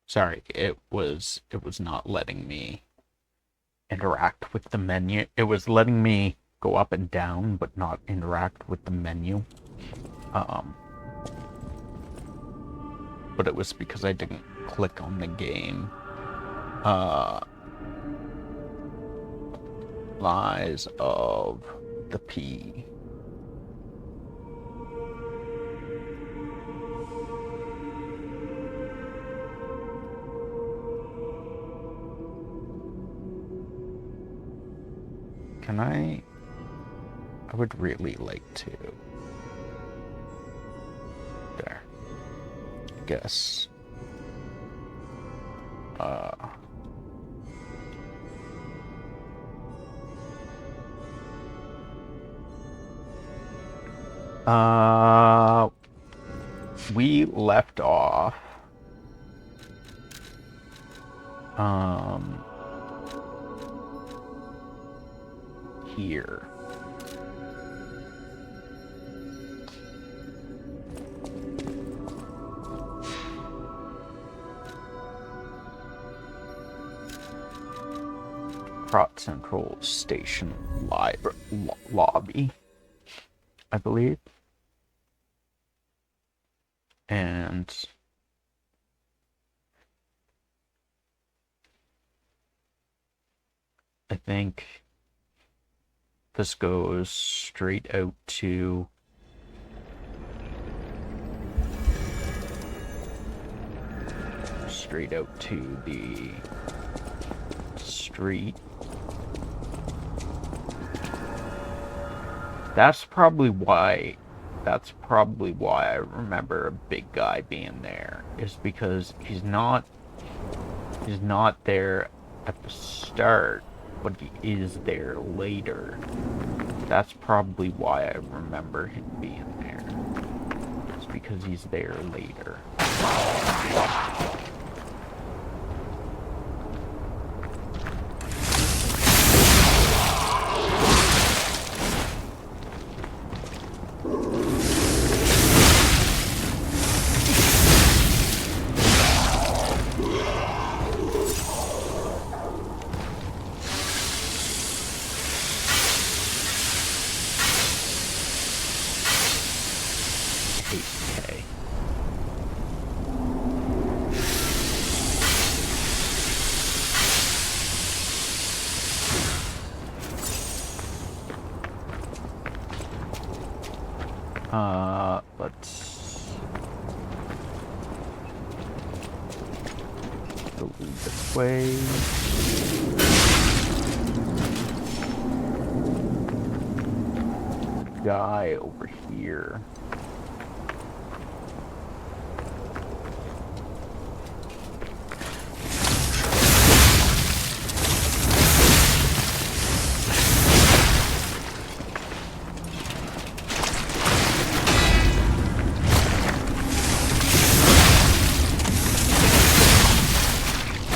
Sorry, it was not letting me interact with the menu. It was letting me go up and down, but not interact with the menu. Um, but it was because I didn't click on the game. Lies of the P. Can I would really like to. There. Guess. We left off. Here. Krot Central Station lobby, I believe. And I think this goes straight out to the street. That's probably why I remember a big guy being there, is because he's not there at the start, but he is there later. That's probably why I remember him being there. It's because he's there later. Let's go this way. Guy over here.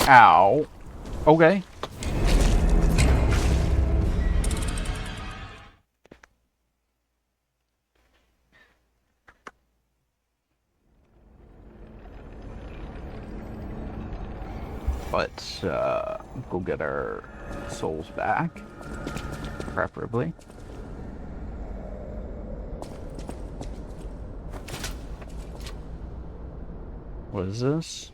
Ow. Okay. Let's go get our souls back, preferably. What is this?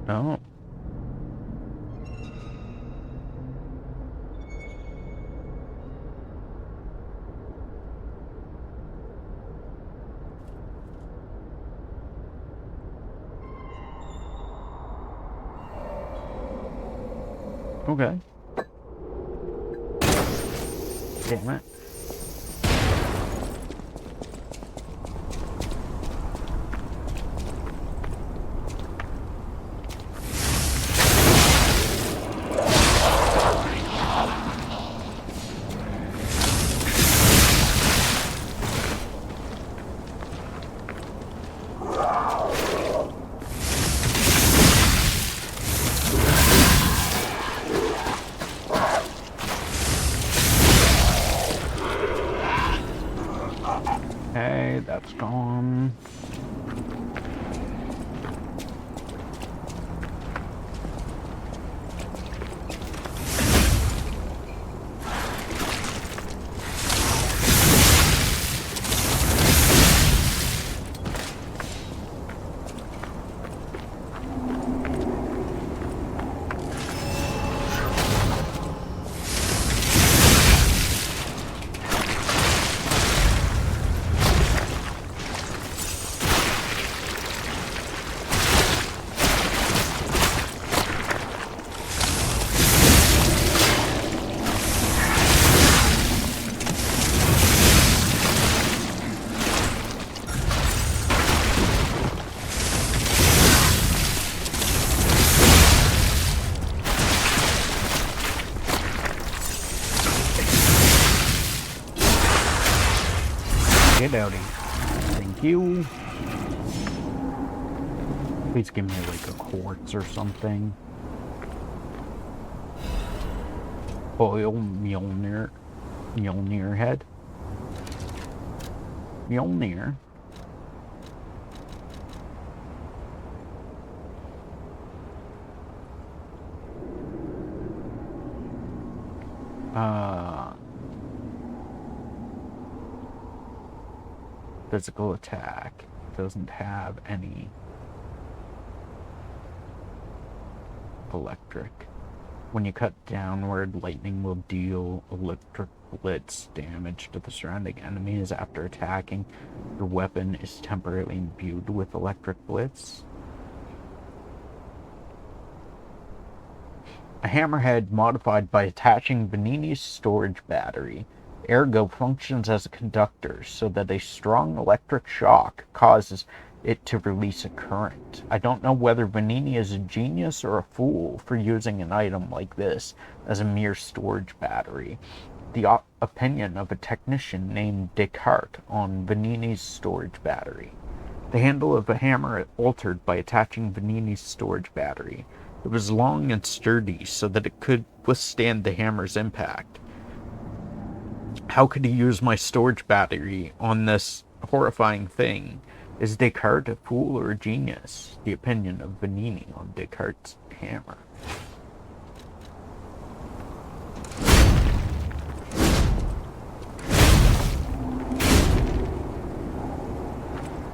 Oh. Okay. Damn it. Okay, that's gone. Get outie. Thank you. Please give me like a quartz or something. Oil Mjolnir head. Mjolnir. Physical attack. Doesn't have any electric. When you cut downward, lightning will deal electric blitz damage to the surrounding enemies after attacking. Your weapon is temporarily imbued with electric blitz. A hammerhead modified by attaching Venigni's storage battery. Ergo functions as a conductor so that a strong electric shock causes it to release a current. I don't know whether Venigni is a genius or a fool for using an item like this as a mere storage battery. The opinion of a technician named Descartes on Venigni's storage battery. The handle of a hammer altered by attaching Venigni's storage battery. It was long and sturdy so that it could withstand the hammer's impact. How could he use my storage battery on this horrifying thing? Is Descartes a fool or a genius? The opinion of Venigni on Descartes' hammer.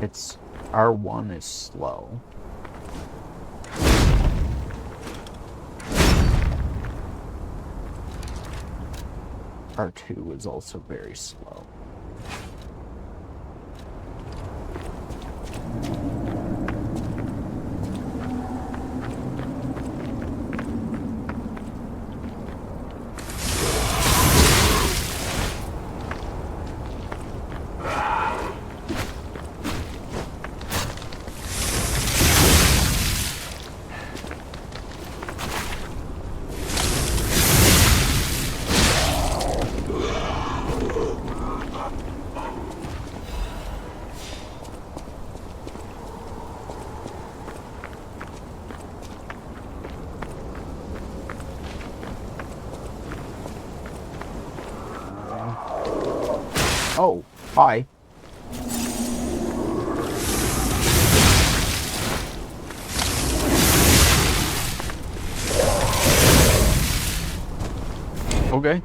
It's R1 is slow. R2 is also very slow. Oh, hi. Okay.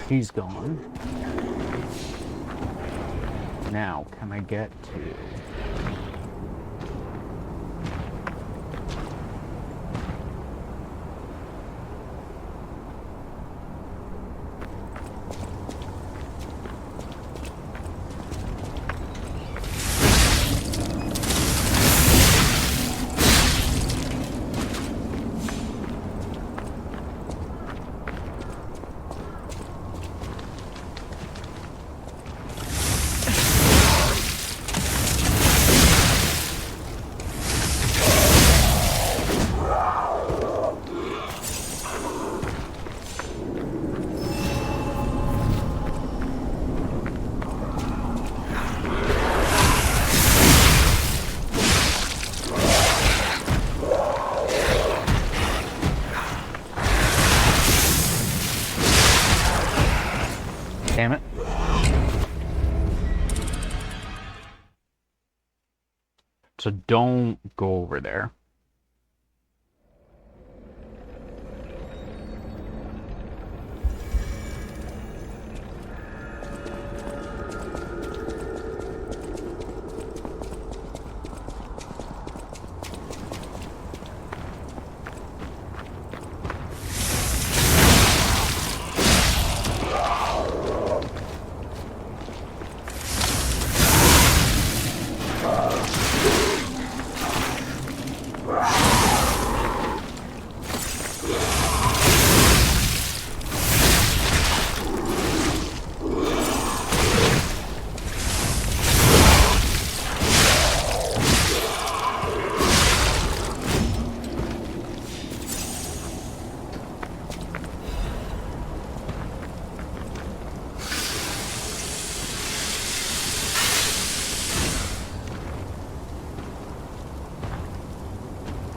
He's gone. Now, can I get to... Damn it. So don't go over there.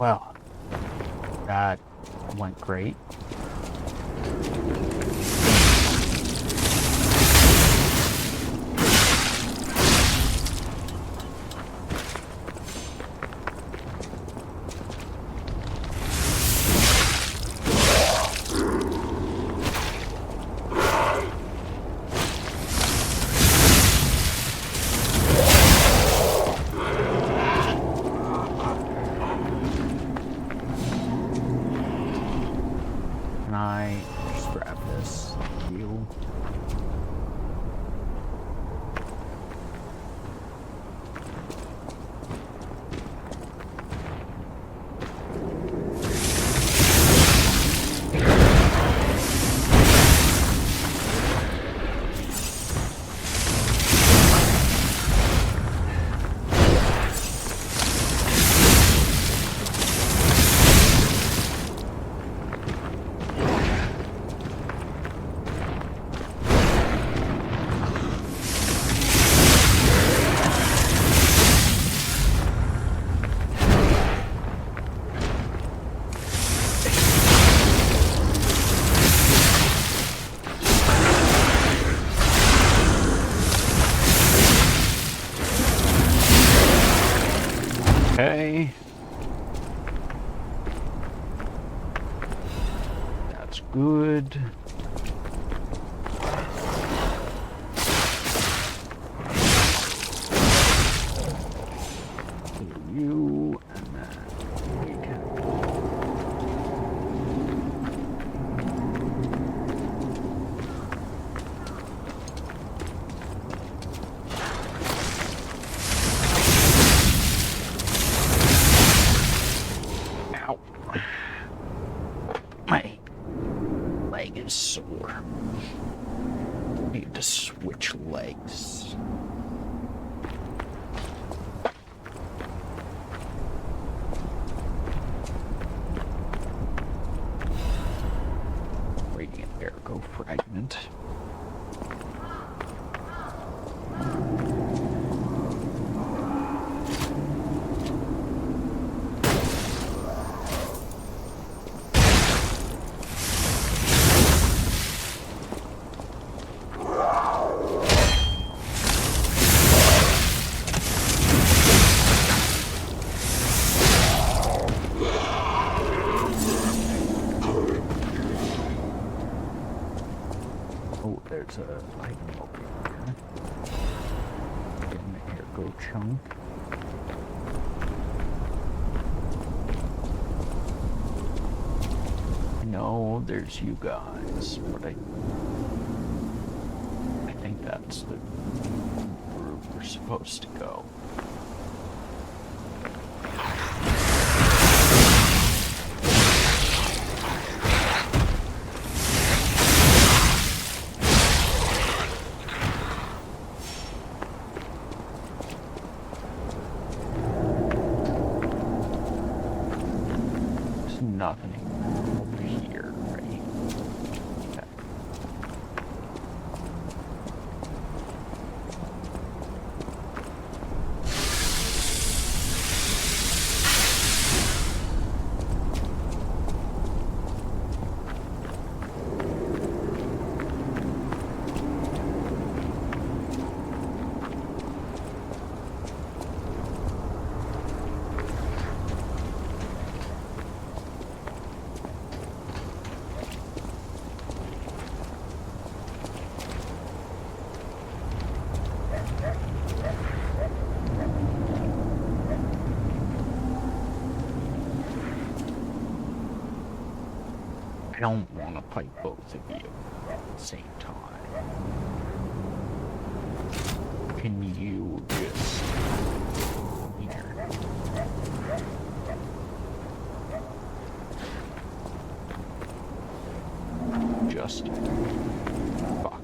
Well, that went great. Can I just grab this? You. Okay. That's good. You and then we can. Ow. My leg is sore. Need to switch legs. Radiant Ergo fragment. Oh, there's a item over here. Getting the Ergo chunk. I know there's you guys, but I think that's the route we're supposed to go. There's nothing over here, right? Okay. don't want to fight both of you at the same time. Can you just... Here. Just... Fuck.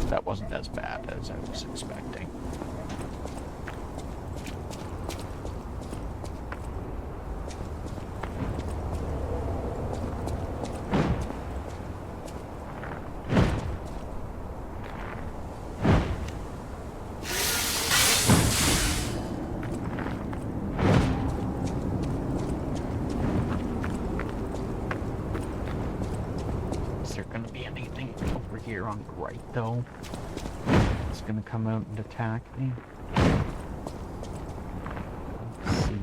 That wasn't as bad as I was expecting. Is there gonna be anything over here on the right, though? It's gonna come out and attack me. Let's see it.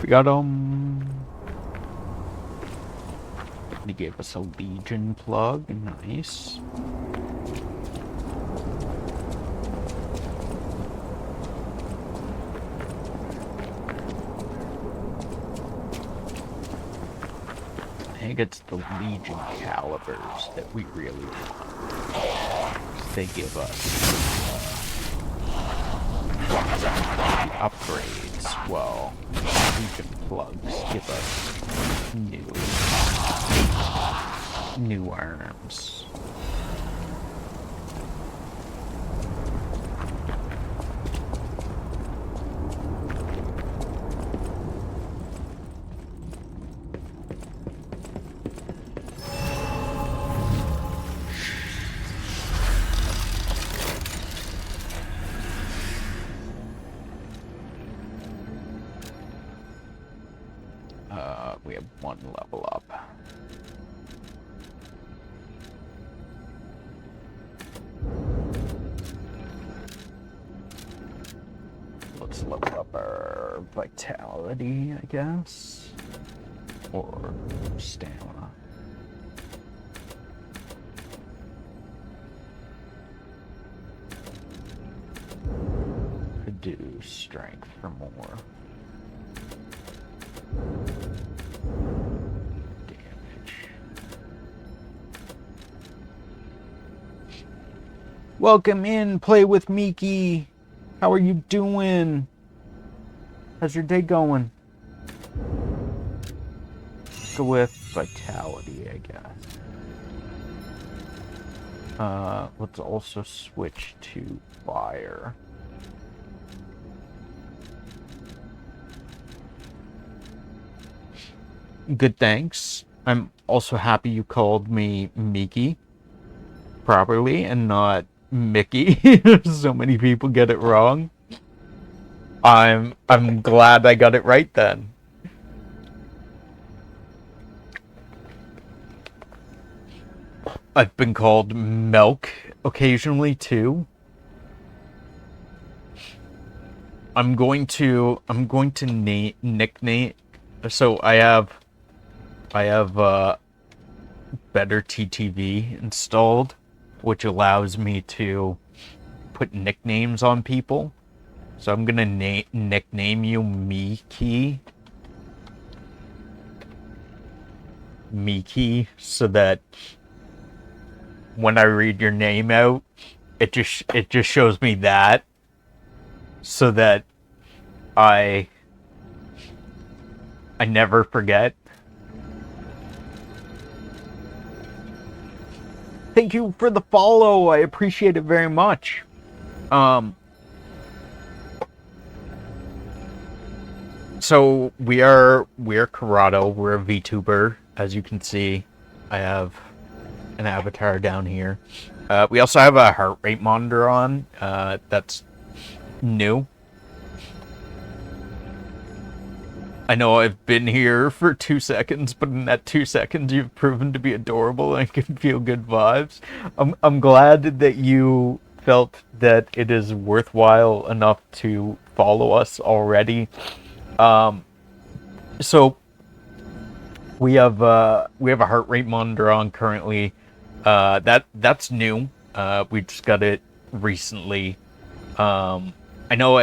Got him. He gave us a Legion plug. Nice. I think it's the Legion calibers that we really want. They give us upgrades. Well, Legion plugs give us new arms. We have one level up. Let's level up our vitality, I guess, or stamina. Could do strength for more. Welcome in, Play with Miki. How are you doing? How's your day going? Go with vitality, I guess. Let's also switch to fire. Good, thanks. I'm also happy you called me Miki properly and not Mickey. So many people get it wrong. I'm glad I got it right then. I've been called Milk occasionally too. I'm going to nickname. So I have Better TTV installed, which allows me to put nicknames on people. So I'm gonna nickname you Miki, so that when I read your name out, it just shows me that, so that I never forget. Thank you for the follow. I appreciate it very much. So we're Corrado. We're a VTuber. As you can see, I have an avatar down here. We also have a heart rate monitor on. That's new. I know I've been here for 2 seconds, but in that 2 seconds, you've proven to be adorable and I can feel good vibes. I'm glad that you felt that it is worthwhile enough to follow us already. So we have a heart rate monitor on currently. That's new. We just got it recently. I know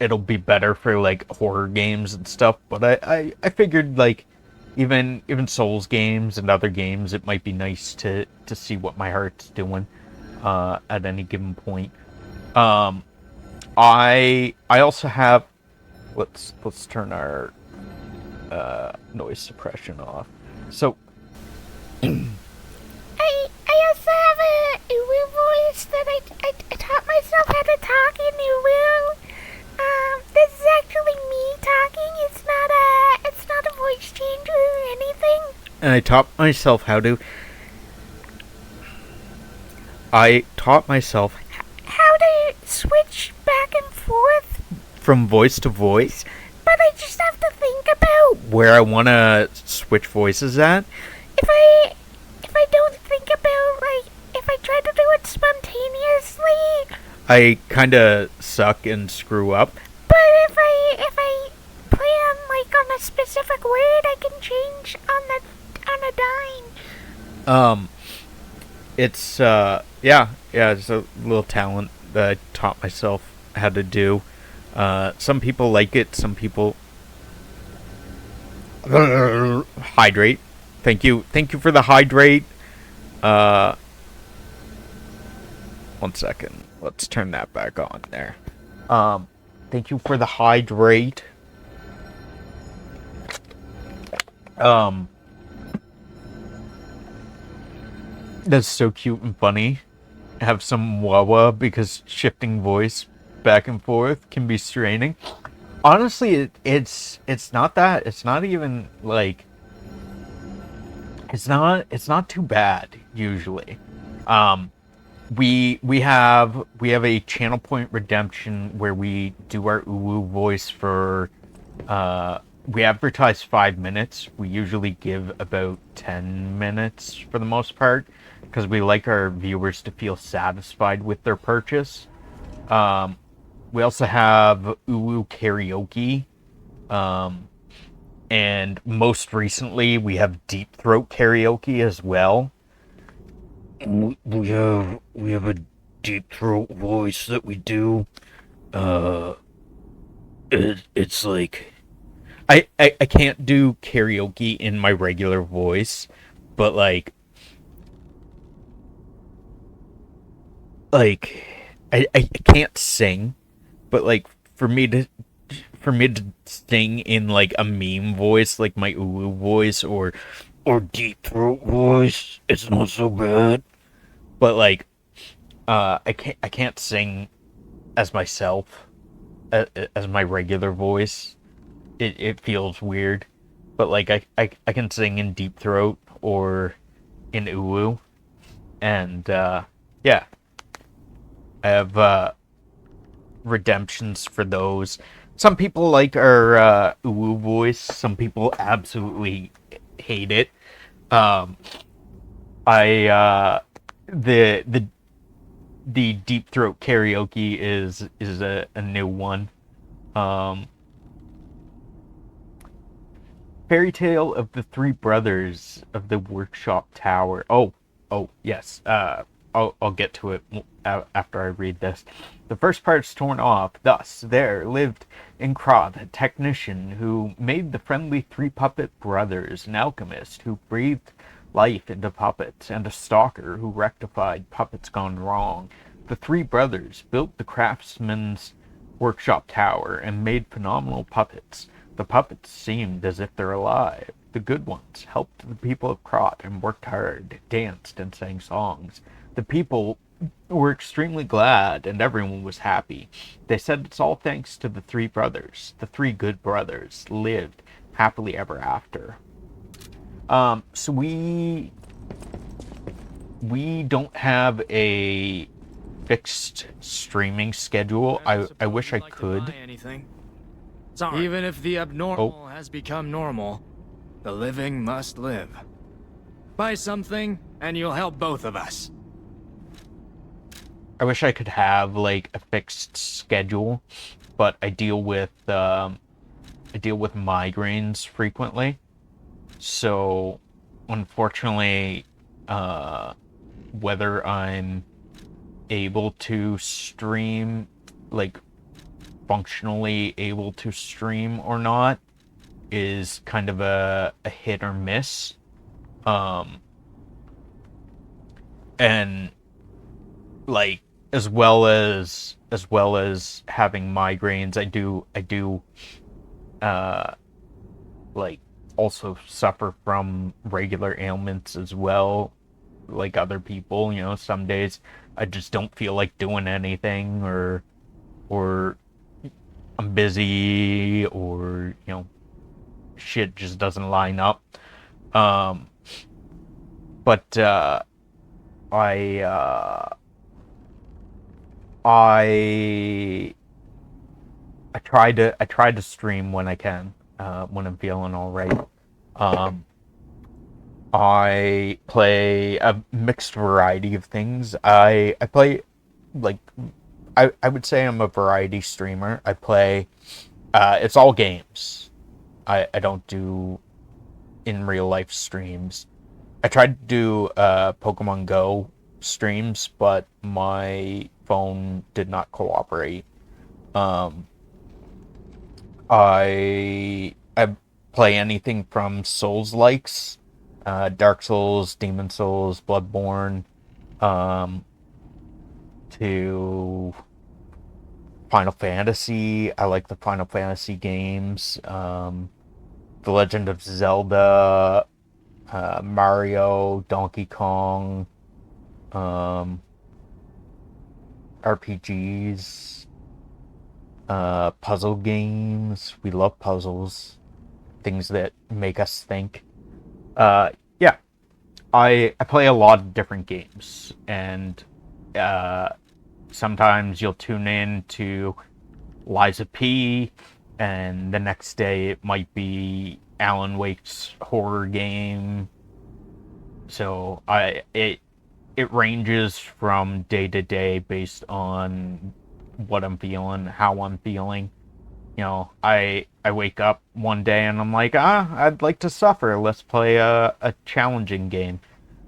it'll be better for like horror games and stuff, but I figured like even Souls games and other games, it might be nice to see what my heart's doing at any given point. I also have, let's turn our noise suppression off. So I also have a Uwu voice that I taught myself how to talk in Uwu. This is actually me talking. It's not a voice changer or anything. and I taught myself how to How to switch back and forth. from voice to voice But I just have to think about where I want to switch voices at. if I don't think about, like, if I try to do it spontaneously. I kind of suck and screw up. But if I plan like on a specific word, I can change on a dime. It's it's a little talent that I taught myself how to do. Some people like it, some people hydrate. Thank you for the hydrate. 1 second. Let's turn that back on there. Thank you for the hydrate. That's so cute and funny. Have some wah because shifting voice back and forth can be straining. Honestly, it's not that. It's not even like it's not too bad usually. We have a channel point redemption where we do our Uwu voice for we advertise 5 minutes. We usually give about 10 minutes for the most part because we like our viewers to feel satisfied with their purchase. We also have Uwu karaoke. And most recently we have Deep Throat karaoke as well. We have a deep throat voice that we do. It's like I can't do karaoke in my regular voice, but like I can't sing, but like for me to sing in like a meme voice, like my Uwu voice or deep throat voice, it's not so bad. But like, I can't sing as myself, as my regular voice. It feels weird. But like, I can sing in deep throat or in Uwu, and yeah, I have redemptions for those. Some people like our Uwu voice. Some people absolutely hate it. I the the Deep Throat karaoke is a new one. Um, Fairy Tale of the Three Brothers of the Workshop Tower. Oh, yes. I'll get to it after I read this. The first part's torn off. Thus, there lived in Kroth a technician who made the friendly three puppet brothers, an alchemist who breathed life into puppets, and a stalker who rectified puppets gone wrong. The three brothers built the craftsman's workshop tower and made phenomenal puppets. The puppets seemed as if they're alive. The good ones helped the people of Kroth and worked hard, danced, and sang songs. The people were extremely glad, and everyone was happy. They said it's all thanks to the three brothers. The three good brothers lived happily ever after. So we don't have a fixed streaming schedule. I wish I could. Sorry. Even if the abnormal has become normal, the living must live. Buy something, and you'll help both of us. I wish I could have like a fixed schedule, but I deal with migraines frequently. So, unfortunately, whether I'm able to stream, like functionally able to stream or not, is kind of a hit or miss. And like as well as having migraines, I do like also suffer from regular ailments as well, like other people. You know, some days I just don't feel like doing anything, or I'm busy, or you know, shit just doesn't line up. But I try to stream when I can, when I'm feeling all right. I play a mixed variety of things. I play, like, I would say I'm a variety streamer. I play, it's all games. I don't do in real life streams. I tried to do Pokemon Go streams, but my phone did not cooperate. I play anything from Souls-likes, Dark Souls, Demon Souls, Bloodborne, to Final Fantasy. I like the Final Fantasy games. The Legend of Zelda, Mario, Donkey Kong, RPGs, puzzle games. We love puzzles, things that make us think. Yeah, I play a lot of different games, and sometimes you'll tune in to Liza P, and the next day it might be Alan Wake's horror game. So it ranges from day to day based on what I'm feeling, how I'm feeling. You know, I wake up one day and I'm like, I'd like to suffer. Let's play a challenging game.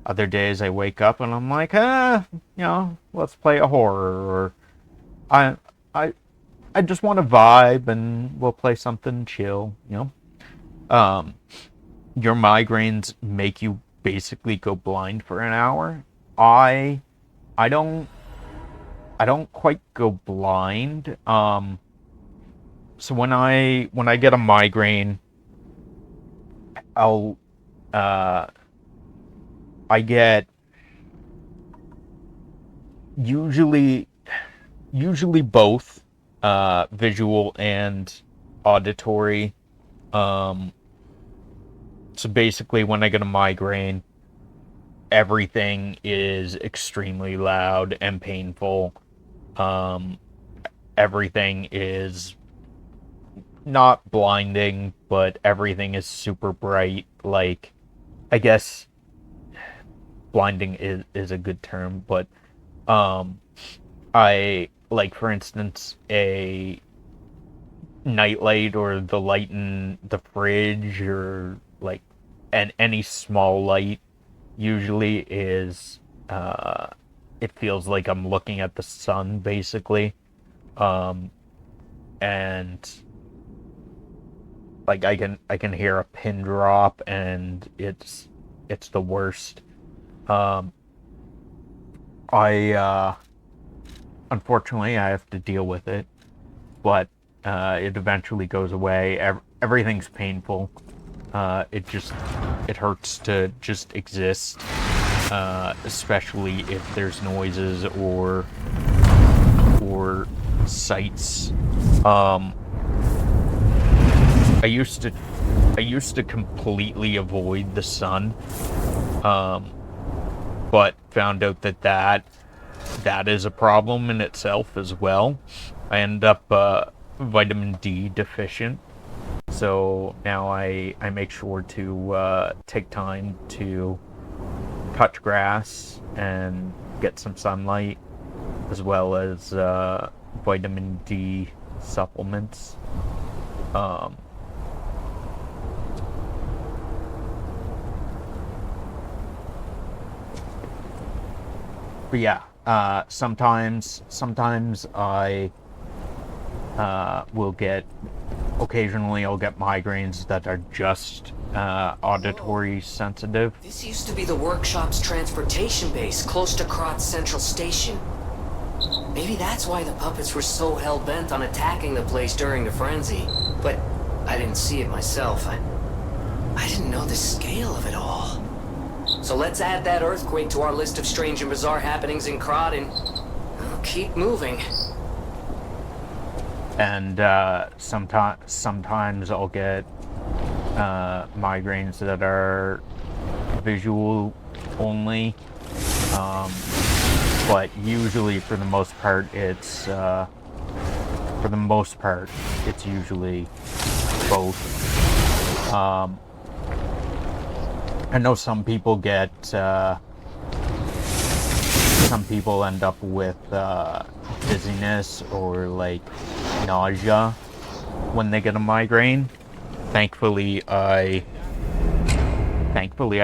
Other days I wake up and I'm like, you know, let's play a horror. Or I just want to vibe and we'll play something chill, you know. Your migraines make you basically go blind for an hour. I don't quite go blind. So when I get a migraine, I get usually both visual and auditory. So basically when I get a migraine, everything is extremely loud and painful. Everything is not blinding, but everything is super bright. Like, I guess blinding is a good term, but I like, for instance, a nightlight or the light in the fridge or like any small light usually is it feels like I'm looking at the sun basically. And like I can hear a pin drop and it's the worst. I unfortunately I have to deal with it, but it eventually goes away. Everything's painful. It hurts to just exist, especially if there's noises or sights. I used to completely avoid the sun, but found out that is a problem in itself as well. I end up vitamin D deficient, so now I make sure to take time to cut grass and get some sunlight, as well as vitamin D supplements. But yeah, sometimes I will get, occasionally I'll get migraines that are just auditory sensitive. This used to be the workshop's transportation base, close to Kratz Central Station. Maybe that's why the puppets were so hell-bent on attacking the place during the frenzy. But I didn't see it myself. I didn't know the scale of it all. So let's add that earthquake to our list of strange and bizarre happenings in Krat and I'll keep moving. And sometimes I'll get migraines that are visual only, but usually for the most part it's usually both. I know some people end up with dizziness or like nausea when they get a migraine. Thankfully I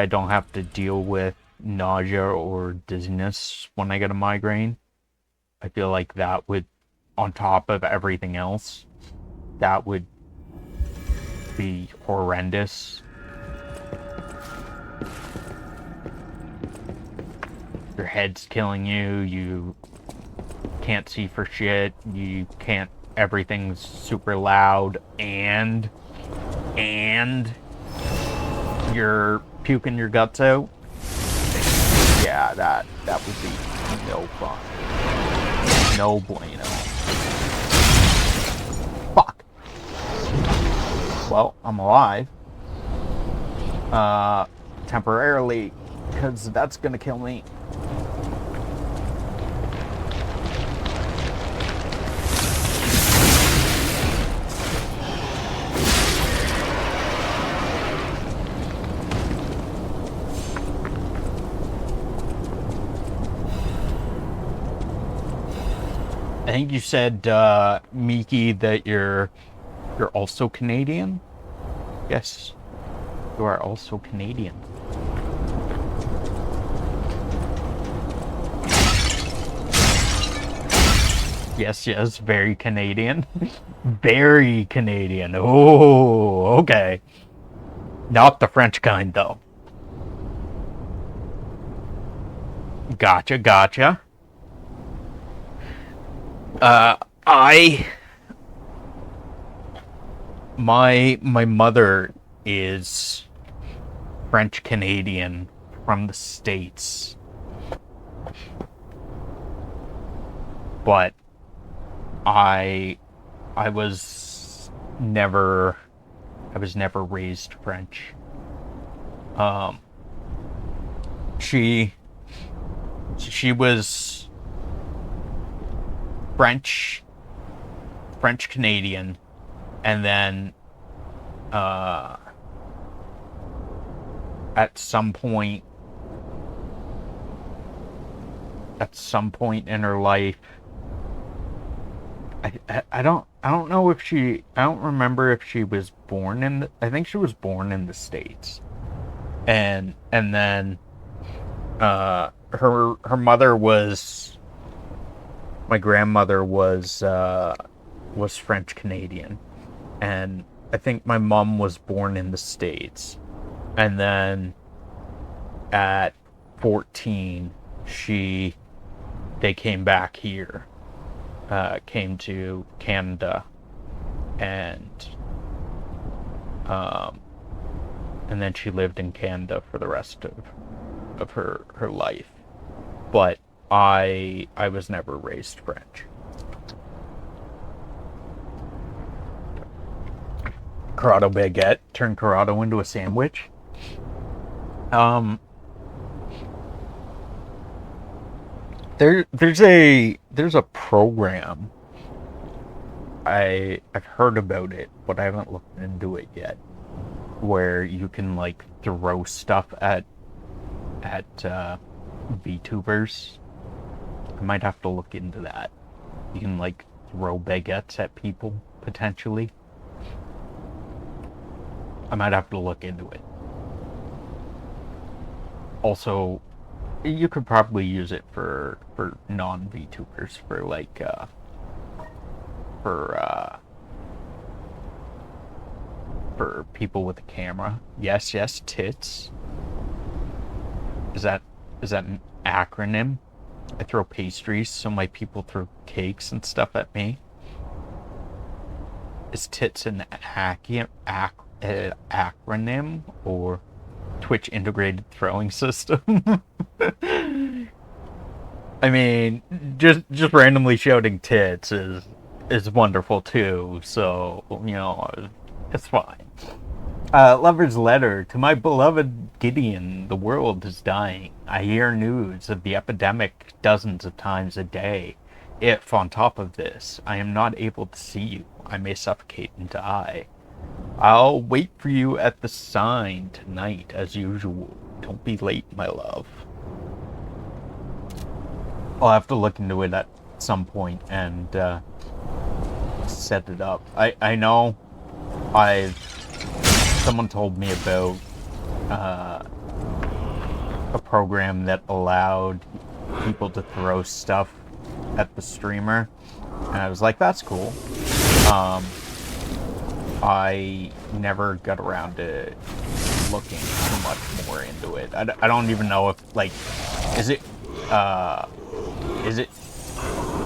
don't have to deal with nausea or dizziness when I get a migraine. I feel like that would, on top of everything else, that would be horrendous. Your head's killing you, you can't see for shit, everything's super loud, and you're puking your guts out. Yeah, that would be no fun. No bueno. Fuck. Well, I'm alive. Temporarily, because that's gonna kill me. I think you said, Miki, that you're also Canadian? Yes, you are also Canadian. Yes, very Canadian. Very Canadian. Oh, okay. Not the French kind, though. Gotcha. My mother is French Canadian from the States, but I was never raised French. She was French Canadian, and then at some point at some point in her life. I don't know if she, I don't remember if she was born in the, I think she was born in the States. And then her mother was, my grandmother was French Canadian, and I think my mom was born in the States, and then at 14 they came back here, came to Canada, and then she lived in Canada for the rest of her life. But I was never raised French. Corrado baguette, turn Corrado into a sandwich. There's a program. I've heard about it, but I haven't looked into it yet, where you can like throw stuff at VTubers. I might have to look into that. You can like throw baguettes at people potentially. I might have to look into it. Also, you could probably use it for non-VTubers, for like for people with a camera. Yes, tits. Is that an acronym? I throw pastries, so my people throw cakes and stuff at me. Is tits an acronym or Twitch integrated throwing system? I mean, just randomly shouting tits is wonderful too, so you know, it's fine. Lover's letter to my beloved Gideon. The world is dying. I hear news of the epidemic dozens of times a day. If, on top of this, I am not able to see you, I may suffocate and die. I'll wait for you at the sign tonight, as usual. Don't be late, my love. I'll have to look into it at some point and set it up. I know someone told me about a program that allowed people to throw stuff at the streamer, and I was like, that's cool. I never got around to looking too much more into it. I don't even know if, like, is it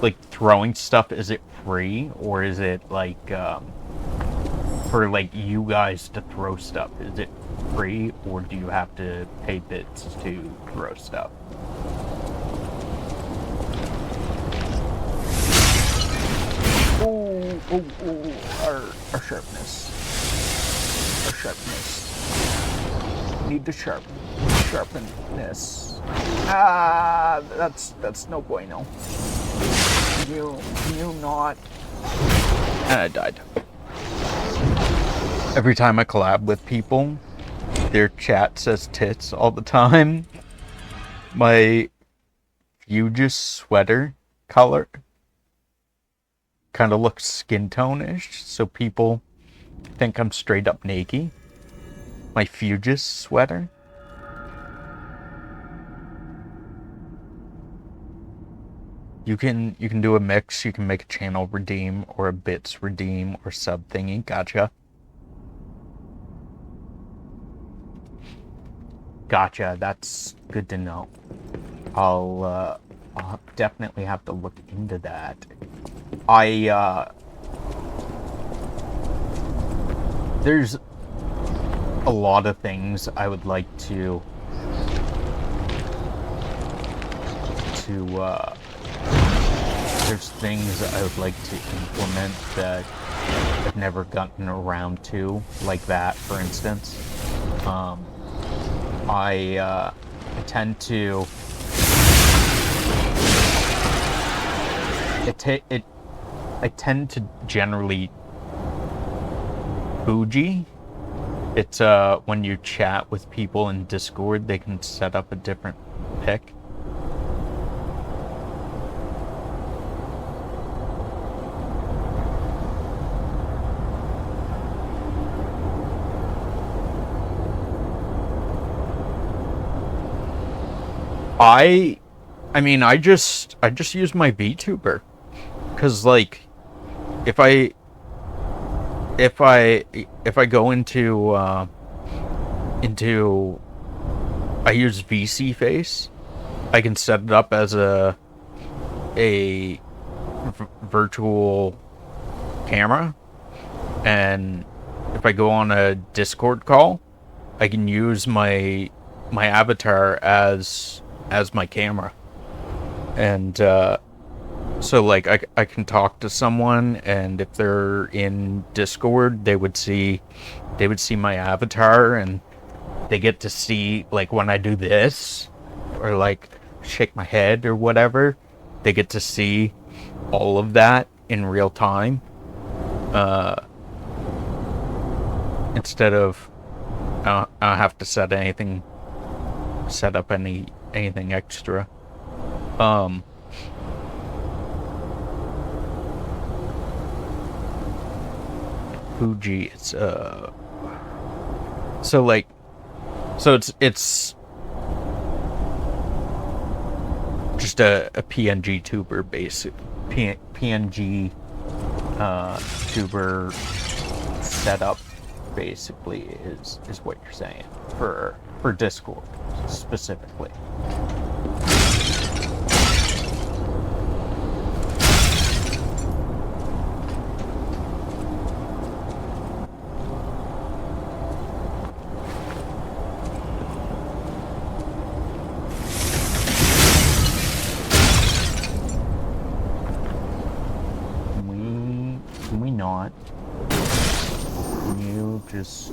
like throwing stuff, is it free, or is it like for like you guys to throw stuff, is it free, or do you have to pay bits to throw stuff? Our sharpness. Need to sharpenness. That's no bueno. You not. And I died. Every time I collab with people, their chat says tits all the time. My Fugis sweater color kind of looks skin tone-ish, so people think I'm straight up naked. My Fugis sweater. You can do a mix. You can make a channel redeem or a bits redeem or sub thingy. Gotcha. That's good to know. I'll definitely have to look into that. There's a lot of things I would like to there's things I would like to implement that I've never gotten around to, like that, for instance. I tend to I tend to generally bougie. It's when you chat with people in Discord, they can set up a different pic. I mean, I just use my VTuber, cause like, if I go into I use VC Face, I can set it up as a virtual camera, and if I go on a Discord call, I can use my avatar as my camera, and so like I can talk to someone, and if they're in Discord, they would see my avatar, and they get to see, like, when I do this or like shake my head or whatever, they get to see all of that in real time, instead of I don't have to set up anything extra. Fuji, it's so it's just a PNG tuber, basic PNG tuber setup, basically, is what you're saying for Discord specifically. Can we not? Can you just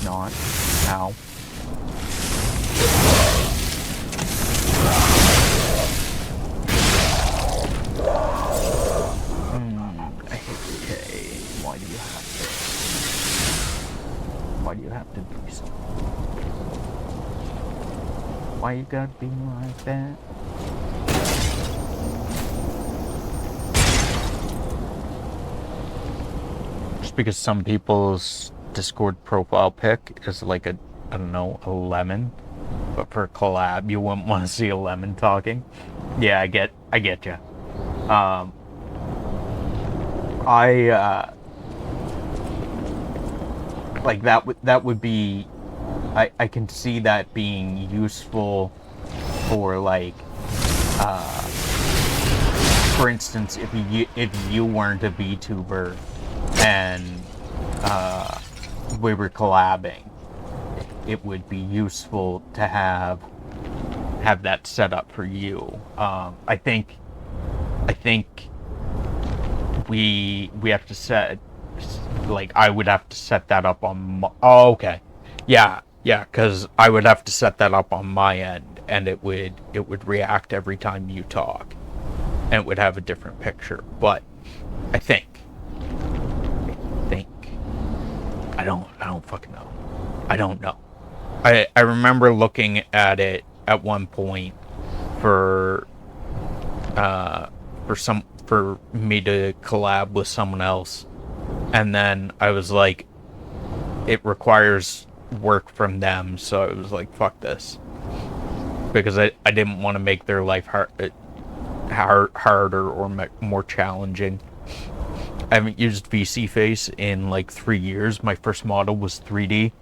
not? Ow. Okay. Why do you have to do so? Why you gotta be like that? Just because some people's Discord profile pic is like a, I don't know, a lemon, but for a collab you wouldn't want to see a lemon talking. Yeah, I get you. Like that would be, I can see that being useful for, like, for instance, if you weren't a VTuber and we were collabing, it would be useful to have that set up for you. I think we have to set, like, I would have to set that up on my, oh, okay. Yeah, because I would have to set that up on my end, and it would react every time you talk, and it would have a different picture. But I think I don't fucking know. I don't know. I remember looking at it at one point for me to collab with someone else, and then I was like, it requires work from them, so I was like, fuck this, because I didn't want to make their life harder or more challenging. I haven't used VC Face in like 3 years. My first model was 3D,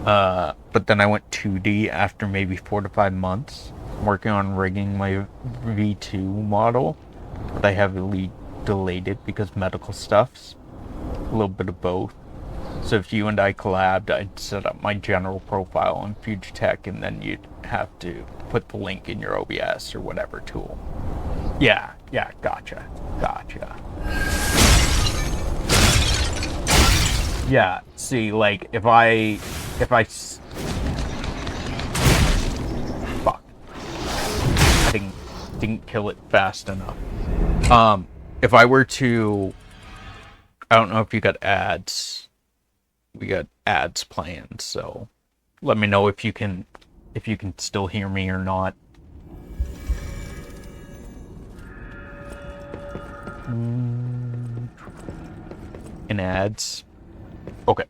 but then I went 2D after maybe 4 to 5 months. I'm working on rigging my V2 model, but I heavily delayed it because medical stuffs. A little bit of both. So if you and I collabed, I'd set up my general profile on Fujitech, and then you'd have to put the link in your OBS or whatever tool. Yeah, gotcha. Yeah, see, like, if I fuck, I didn't kill it fast enough. If I were to, I don't know if you got ads. We got ads playing, so let me know if you can still hear me or not. In ads. Okay.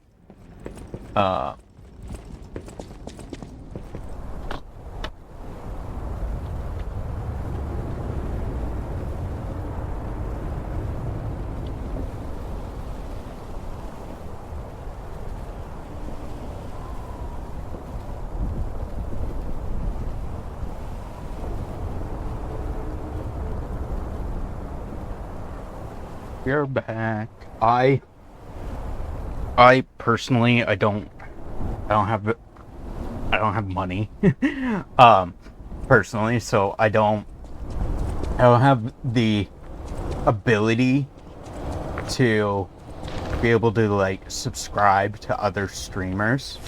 We're back. I personally, I don't have money. Personally, so I don't have the ability to be able to like subscribe to other streamers.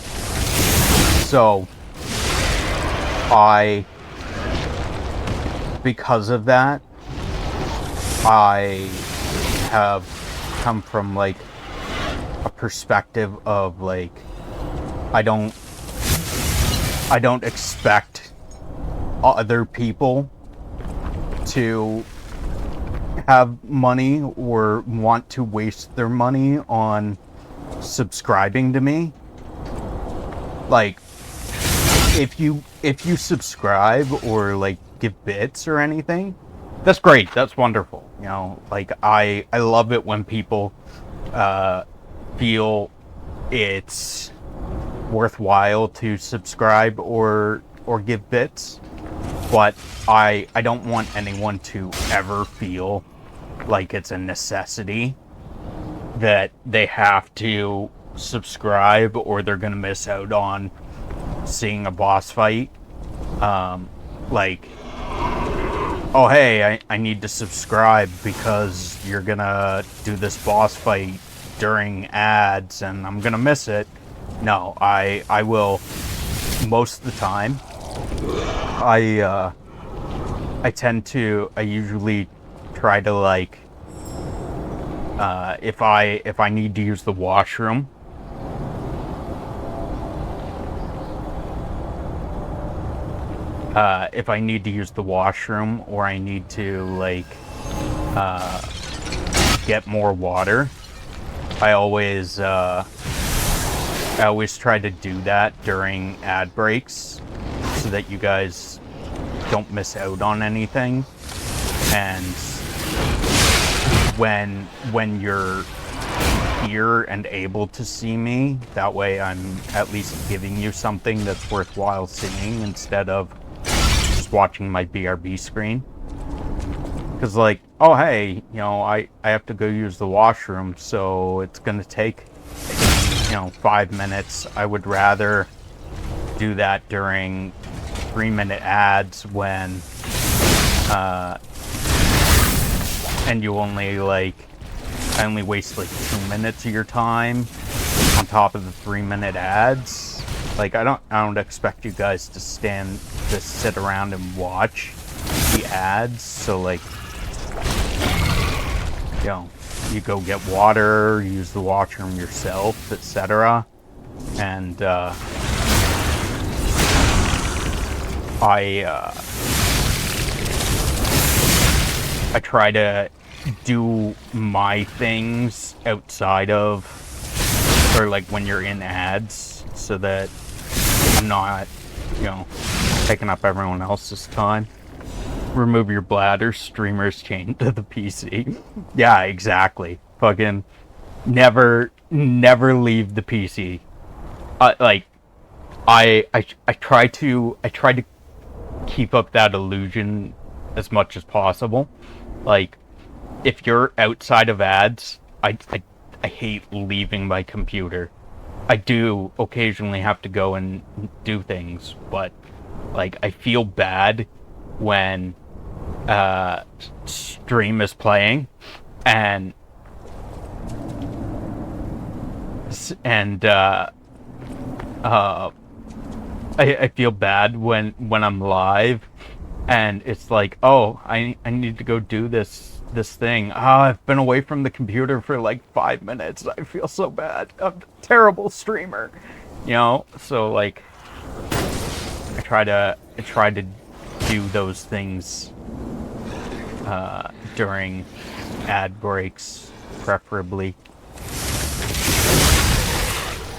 So because of that, I have come from like a perspective of like I don't expect other people to have money or want to waste their money on subscribing to me. Like if you subscribe or like give bits or anything, that's great, that's wonderful, you know. Like I love it when people feel it's worthwhile to subscribe or give bits, but I don't want anyone to ever feel like it's a necessity that they have to subscribe or they're gonna miss out on seeing a boss fight. Like, oh hey, I need to subscribe because you're gonna do this boss fight during ads and I'm gonna miss it. No, I will, most of the time, I usually try to like, if I need to use the washroom, if I need to use the washroom or I need to like get more water, I always try to do that during ad breaks so that you guys don't miss out on anything. And when you're here and able to see me, that way I'm at least giving you something that's worthwhile seeing instead of just watching my BRB screen. Because like, oh hey, you know, I have to go use the washroom, so it's gonna take, you know, 5 minutes. I would rather do that during 3-minute ads when and you only like, I only waste like 2 minutes of your time on top of the 3-minute ads. Like I don't expect you guys to sit around and watch the ads. So like, you know, you go get water, use the washroom yourself, etc. And I try to do my things outside of, or like when you're in ads, so that I'm not, you know, taking up everyone else's time. Remove your bladder, streamers chained to the PC. Yeah, exactly. Fucking never leave the PC. Like I try to keep up that illusion as much as possible. Like if you're outside of ads, I hate leaving my computer. I do occasionally have to go and do things, but like I feel bad when stream is playing and I feel bad when I'm live and it's like, oh, I need to go do this thing. I've been away from the computer for like 5 minutes. I feel so bad. I'm a terrible streamer, you know. So like, I try to do those things during ad breaks, preferably.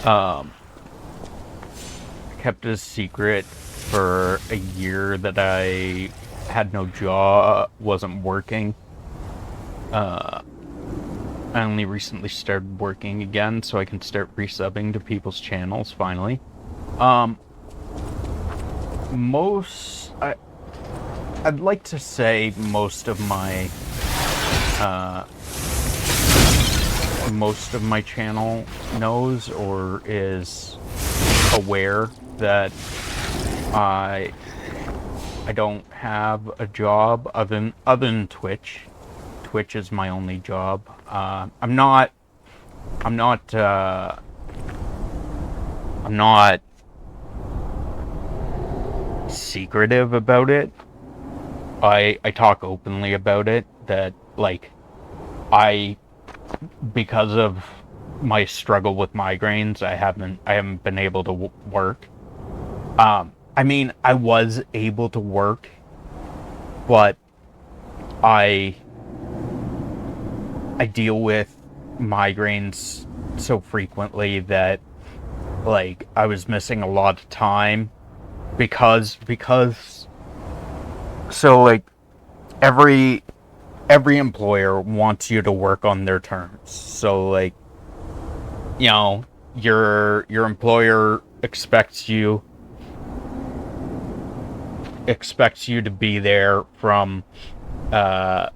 I kept it a secret for a year that I had no job, wasn't working. I only recently started working again, so I can start resubbing to people's channels finally. I'd like to say most of my most of my channel knows or is aware that I don't have a job other than Twitch. Twitch is my only job. I'm not secretive about it. I talk openly about it, that like because of my struggle with migraines, I haven't been able to work. I mean, I was able to work, but I deal with migraines so frequently that like I was missing a lot of time because so like every employer wants you to work on their terms. So like, you know, your employer expects you to be there from 8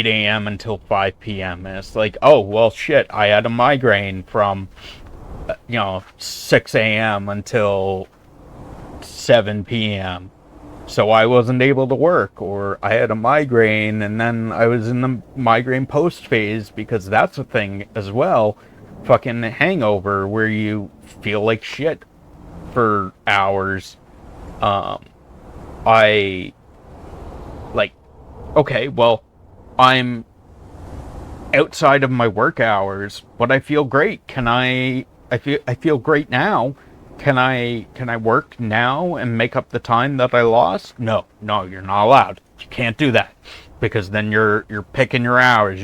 a.m. until 5 p.m. And it's like, oh, well, shit, I had a migraine from, 6 a.m. until 7 p.m. So I wasn't able to work, or I had a migraine and then I was in the migraine post phase, because that's a thing as well. Fucking hangover where you feel like shit for hours. I like, okay, well, I'm outside of my work hours, but I feel great. I feel great now. Can I work now and make up the time that I lost? No, you're not allowed. You can't do that, because then you're picking your hours.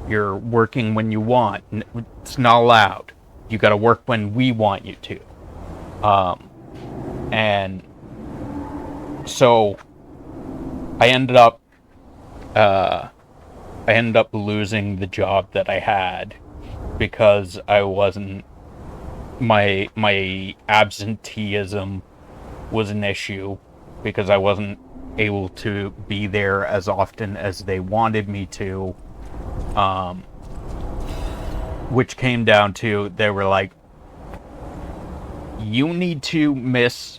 You're working when you want. It's not allowed. You got to work when we want you to. And so I ended up losing the job that I had because I wasn't. My absenteeism was an issue because I wasn't able to be there as often as they wanted me to, which came down to, they were like, you need to miss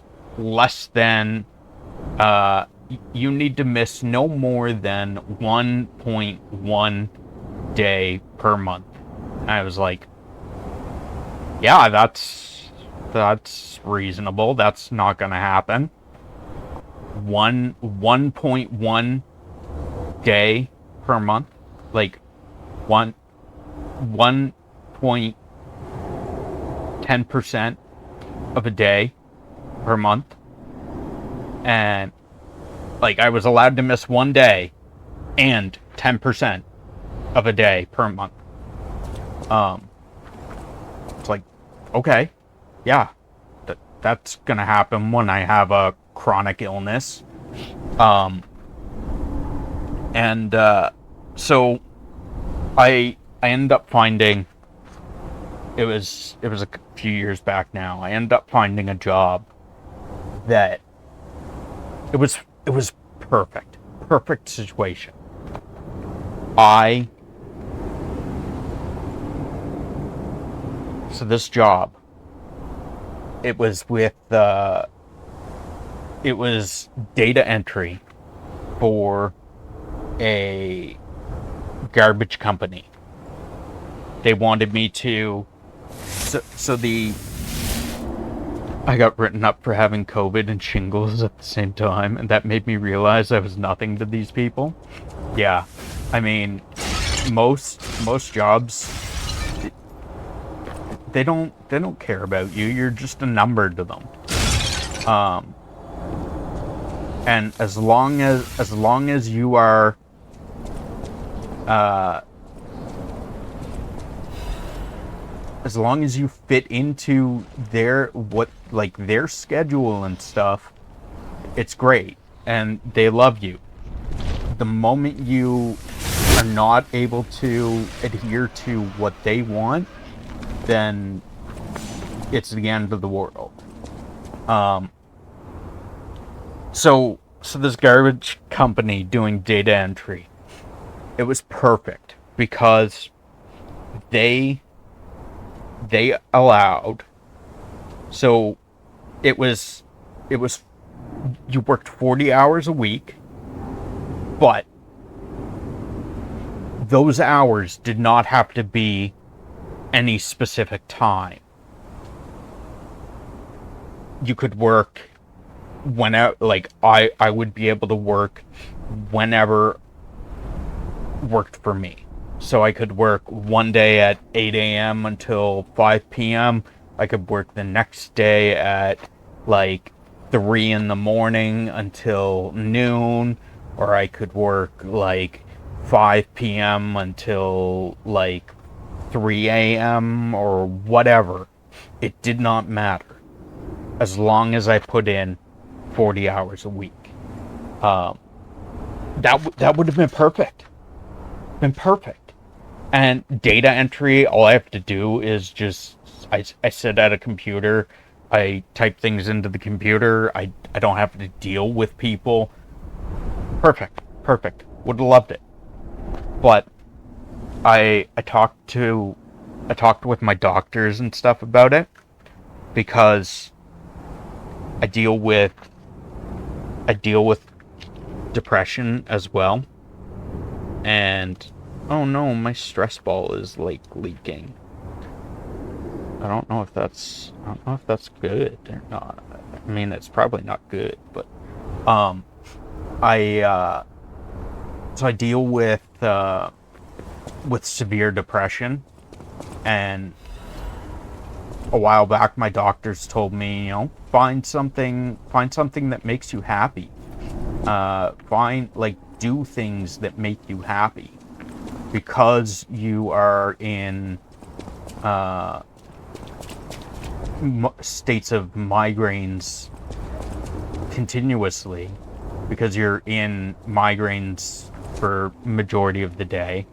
you need to miss no more than 1.1 day per month. And I was like, yeah, that's reasonable. That's not gonna happen. 1.1 day per month, like 1.10% of a day per month, and like I was allowed to miss one day and 10% of a day per month. It's like, okay, yeah, that's gonna happen when I have a chronic illness. So I ended up finding, it was a few years back now, I ended up finding a job that it was perfect situation. So this job, it was data entry for a garbage company. They wanted me to, I got written up for having COVID and shingles at the same time, and that made me realize I was nothing to these people. Yeah, I mean, most jobs, they don't care about you. You're just a number to them. And as long as you are as long as you fit into their schedule and stuff, it's great, and they love you. The moment you are not able to adhere to what they want, then it's the end of the world. So this garbage company doing data entry, it was perfect because they allowed, so it was you worked 40 hours a week, but those hours did not have to be any specific time. You could work whenever, like, I would be able to work whenever worked for me. So I could work one day at 8 a.m. until 5 p.m. I could work the next day at like 3 in the morning until noon, or I could work like 5 p.m. until like 3 a.m. or whatever. It did not matter, as long as I put in 40 hours a week. That would have been perfect. And data entry, all I have to do is just, I sit at a computer, I type things into the computer, I don't have to deal with people. Perfect. Would have loved it. But I talked with my doctors and stuff about it, because I deal with depression as well. And oh no, my stress ball is like leaking. I don't know if that's good or not. I mean, it's probably not good, but so I deal with severe depression, and a while back my doctors told me, find something that makes you happy. Do things that make you happy, because you are in states of migraines continuously, because you're in migraines for majority of the day.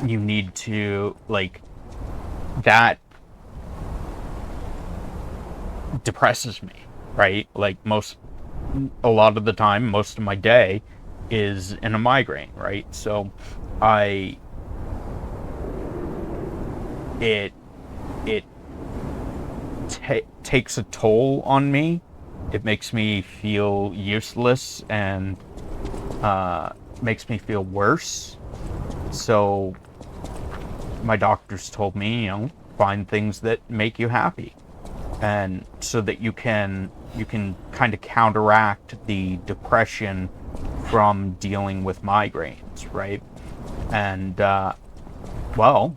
You need to, like, that depresses me, right? Like, a lot of the time, most of my day is in a migraine, right? So it takes a toll on me. It makes me feel useless, and makes me feel worse. So my doctors told me, find things that make you happy, and so that you can kind of counteract the depression from dealing with migraines, right? And well,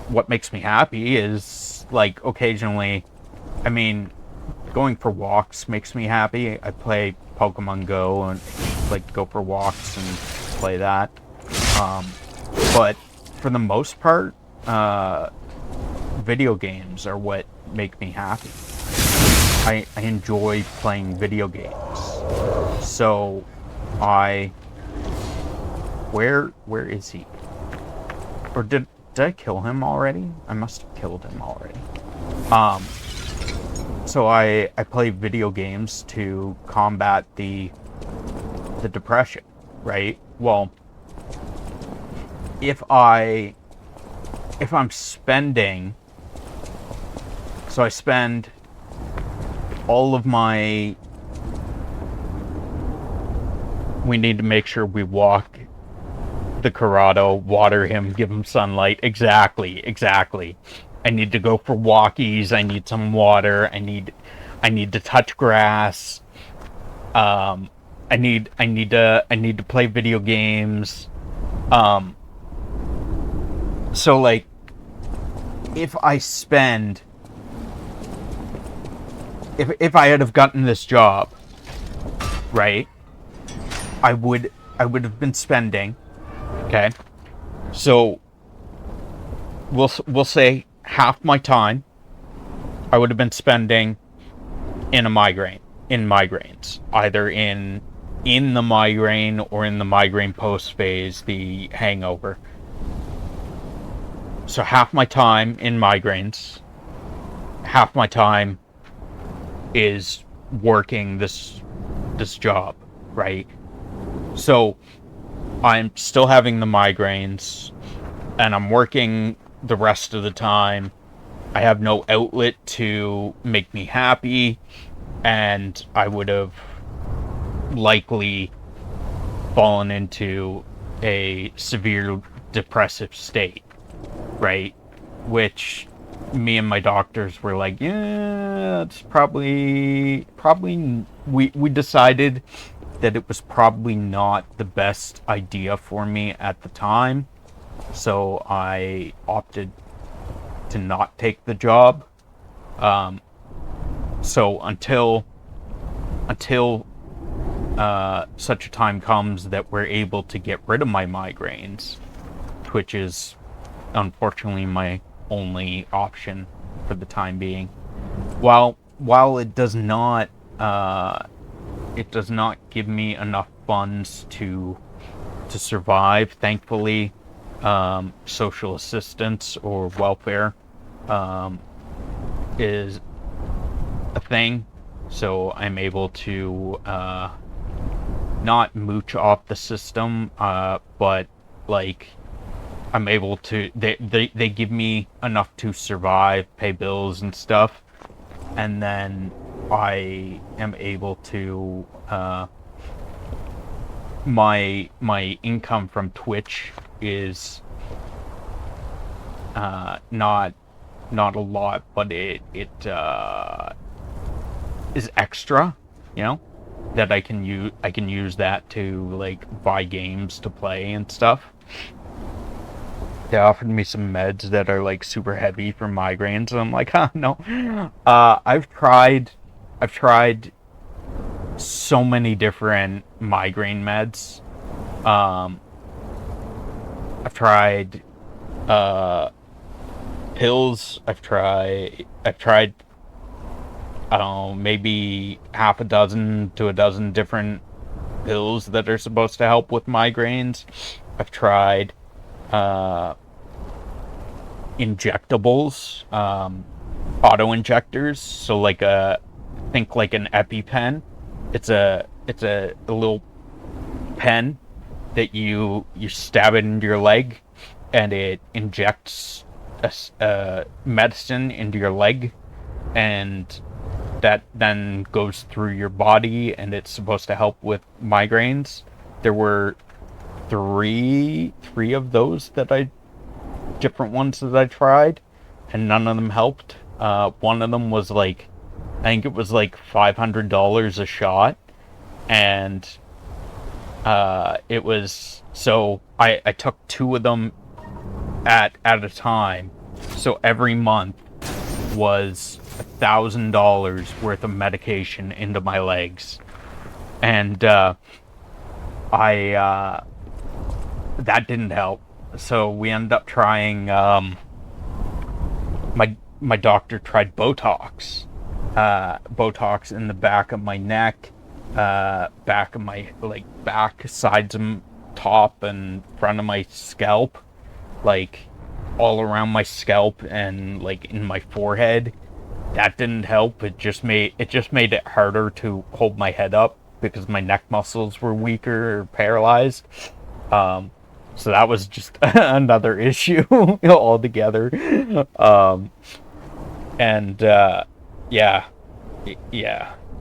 what makes me happy is, like, occasionally, I mean, going for walks makes me happy. I play Pokemon Go and like go for walks and play that. But for the most part, video games are what make me happy. I enjoy playing video games. So where is he? Or did I kill him already? I must have killed him already. So I play video games to combat the depression, right? Well, if I'm spending, so I spend all of my, we need to make sure we walk the Corrado, water him, give him sunlight. Exactly. I need to go for walkies. I need some water. I need to touch grass. I need to play video games. So like, if I had have gotten this job, right, I would have been spending, okay, so we'll say half my time I would have been spending in migraines, either in the migraine or in the migraine post phase, the hangover. So half my time in migraines, half my time is working this job, right? So I'm still having the migraines. and I'm working the rest of the time. I have no outlet to make me happy, and I would have likely fallen into a severe depressive state, right? Which me and my doctors were like, yeah, it's probably we decided that it was probably not the best idea for me at the time. So I opted to not take the job. So until such a time comes that we're able to get rid of my migraines, which is unfortunately my only option for the time being. While it does not give me enough funds to survive, thankfully, social assistance or welfare is a thing, so I'm able to not mooch off the system, but like I'm able to, they give me enough to survive, pay bills and stuff, and then I am able to my income from Twitch is not a lot, but it is extra, you know, that I can use that to like buy games to play and stuff. They offered me some meds that are like super heavy for migraines, and I'm like, huh, no. I've tried so many different migraine meds. I've tried pills. I've tried I don't know, maybe half a dozen to a dozen different pills that are supposed to help with migraines. I've tried injectables, auto injectors, so like think like an EpiPen. It's a little pen that you stab it into your leg, and it injects a medicine into your leg, and that then goes through your body, and it's supposed to help with migraines. There were three of those different ones that I tried, and none of them helped. One of them was like, I think it was like $500 a shot, and it was, so I took two of them at a time, so every month was $1,000 worth of medication into my legs, and that didn't help. So we ended up trying, my doctor tried Botox in the back of my neck, back of my back, sides and top and front of my scalp, like all around my scalp and like in my forehead. That didn't help. It just made it harder to hold my head up because my neck muscles were weaker or paralyzed. So that was just another issue altogether.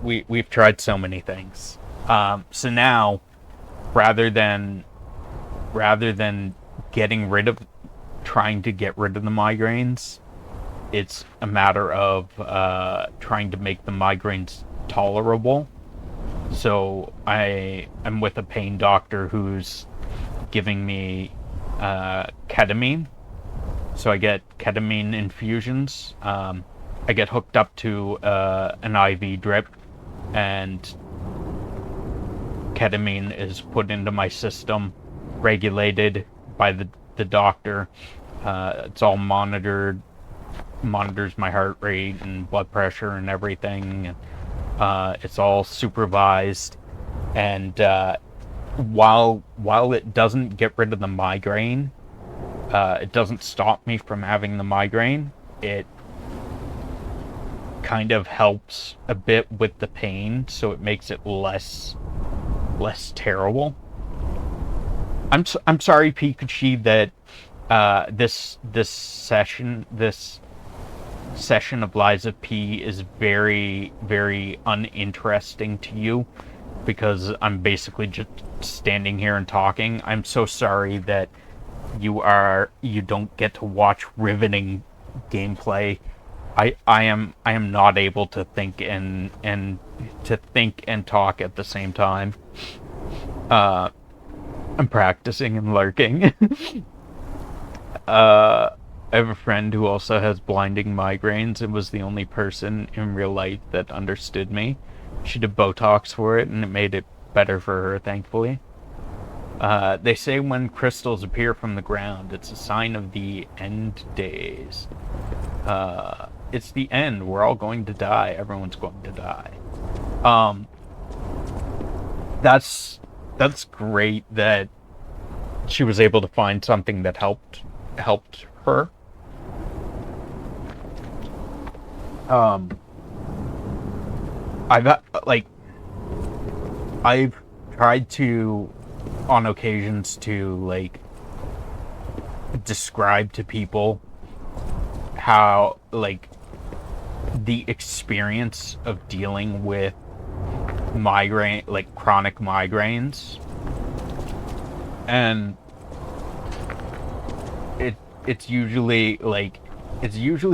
We've tried so many things. So now, rather than trying to get rid of the migraines, it's a matter of trying to make the migraines tolerable. So I'm with a pain doctor who's giving me ketamine. So I get ketamine infusions. I get hooked up to an IV drip, and ketamine is put into my system, regulated by the doctor. It's all monitors my heart rate and blood pressure and everything. It's all supervised, and while it doesn't get rid of the migraine, it doesn't stop me from having the migraine. It kind of helps a bit with the pain, so it makes it less terrible. I'm sorry, Pikachu, that this session of Lies of P is very, very uninteresting to you because I'm basically just standing here and talking. I'm so sorry that you don't get to watch riveting gameplay. I am not able to think and to think and talk at the same time. I'm practicing and lurking. I have a friend who also has blinding migraines and was the only person in real life that understood me. She did Botox for it and it made it better for her, thankfully. They say when crystals appear from the ground, it's a sign of the end days. It's the end. We're all going to die. Everyone's going to die. That's great that she was able to find something that helped her. I've tried to, on occasions, to like describe to people how like the experience of dealing with chronic migraines, and it's usually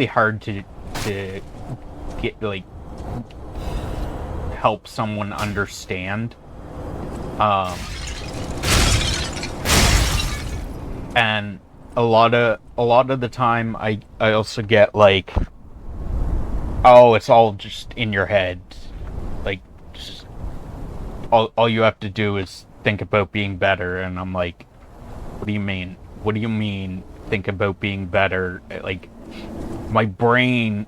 hard to get like help someone understand, and a lot of the time I also get like, oh, it's all just in your head, like just all you have to do is think about being better. And I'm like, what do you mean think about being better? Like my brain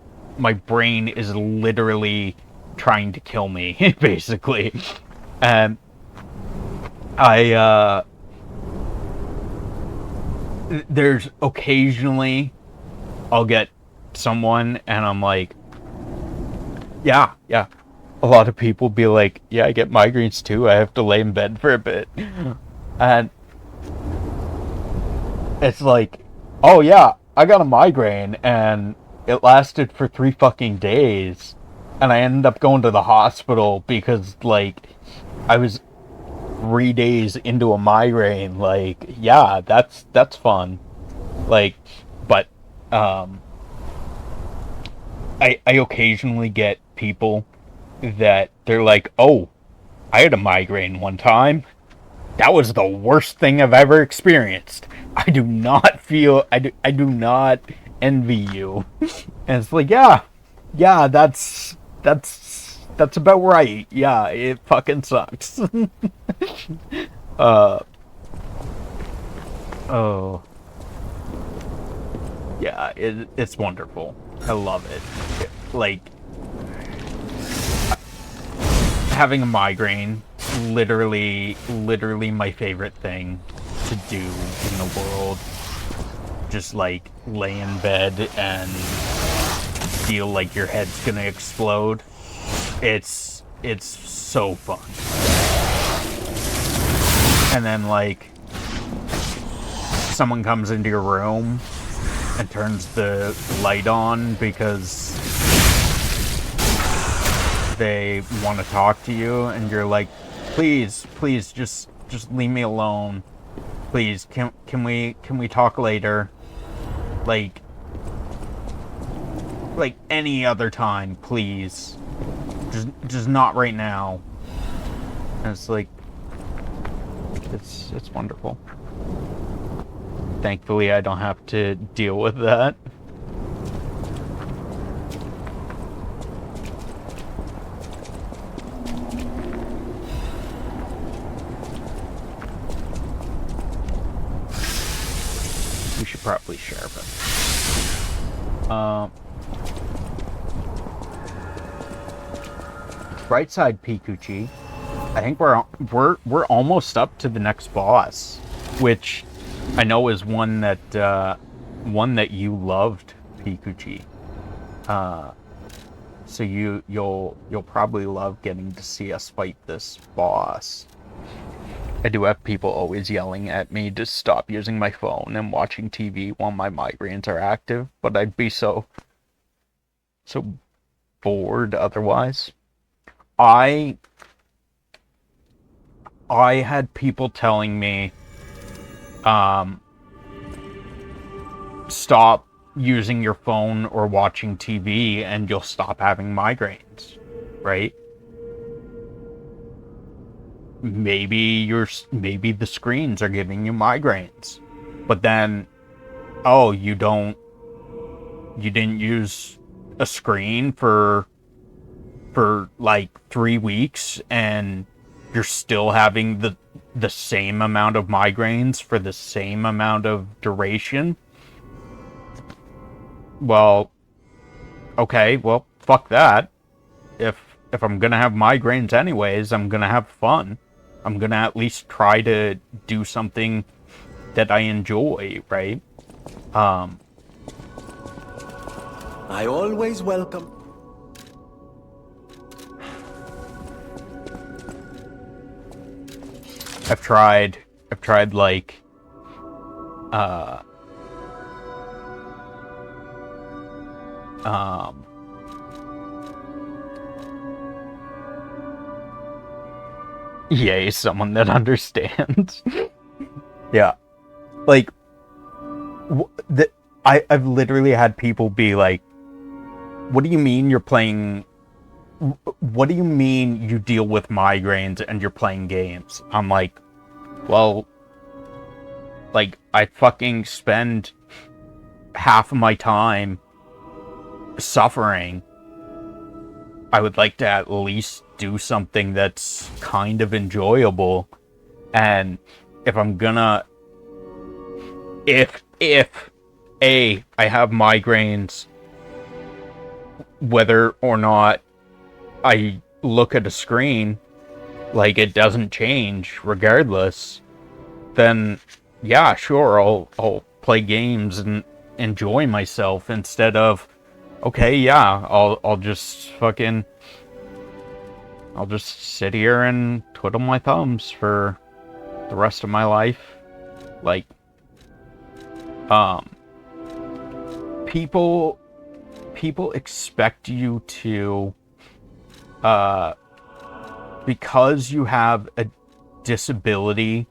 is literally trying to kill me basically. And there's occasionally I'll get someone and I'm like, yeah. A lot of people be like, yeah, I get migraines too. I have to lay in bed for a bit. And it's like, oh yeah, I got a migraine and it lasted for 3 fucking days. And I ended up going to the hospital because like I was 3 days into a migraine. Like, yeah, that's fun. Like, but I occasionally get people that they're like, oh, I had a migraine one time. That was the worst thing I've ever experienced. I do not envy you. And it's like, yeah, that's about right. Yeah, it fucking sucks. Oh. Yeah, it's wonderful. I love it. Like, having a migraine, literally my favorite thing to do in the world. Just like lay in bed and feel like your head's gonna explode. It's so fun. And then like someone comes into your room and turns the light on because they want to talk to you, and you're like, please just leave me alone. Please, can we talk later? Like any other time, please. Just not right now. And it's like, it's wonderful. Thankfully, I don't have to deal with that. We should probably share, but right side, Pikuchi. I think we're almost up to the next boss, which I know is one that you loved, Pikuchi. So you'll probably love getting to see us fight this boss. I do have people always yelling at me to stop using my phone and watching TV while my migraines are active, but I'd be so bored otherwise. I had people telling me, stop using your phone or watching TV and you'll stop having migraines, right? Maybe the screens are giving you migraines, but then, oh, you didn't use a screen for like 3 weeks and you're still having the same amount of migraines for the same amount of duration. Well, okay, well, fuck that. If I'm gonna have migraines anyways, I'm gonna have fun. I'm gonna at least try to do something that I enjoy, right? I always welcome. I've tried like, yay, someone that understands. Yeah. Like, I've literally had people be like, what do you mean you're playing... What do you mean you deal with migraines and you're playing games? I'm like, well, like, I fucking spend half of my time suffering. I would like to at least do something that's kind of enjoyable. And if I'm gonna... If I have migraines, whether or not I look at a screen, like, it doesn't change regardless, then yeah, sure, I'll play games and enjoy myself instead of, okay, yeah, I'll just sit here and twiddle my thumbs for the rest of my life. Like, people expect you to, because you have a disability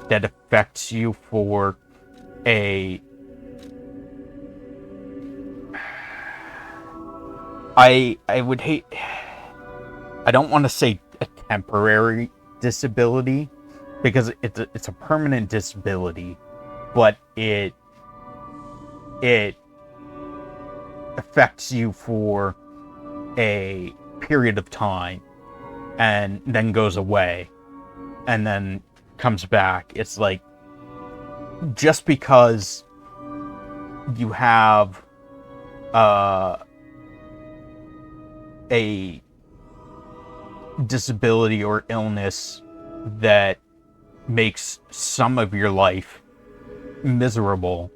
that affects you for a... I would hate... I don't want to say a temporary disability, because it's a permanent disability, but it affects you for a period of time and then goes away and then comes back. It's like, just because you have a disability or illness that makes some of your life miserable,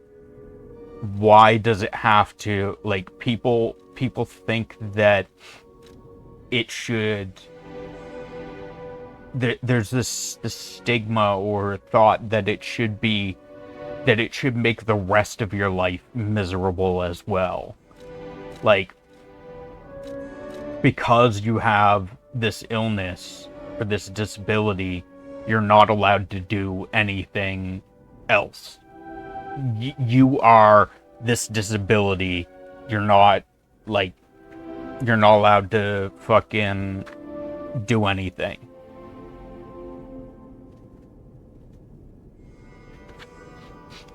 why does it have to, like, people think that it should, there's this stigma or thought that it should make the rest of your life miserable as well. Like, because you have this illness or this disability, you're not allowed to do anything else. You are this disability. You're not allowed to fucking do anything.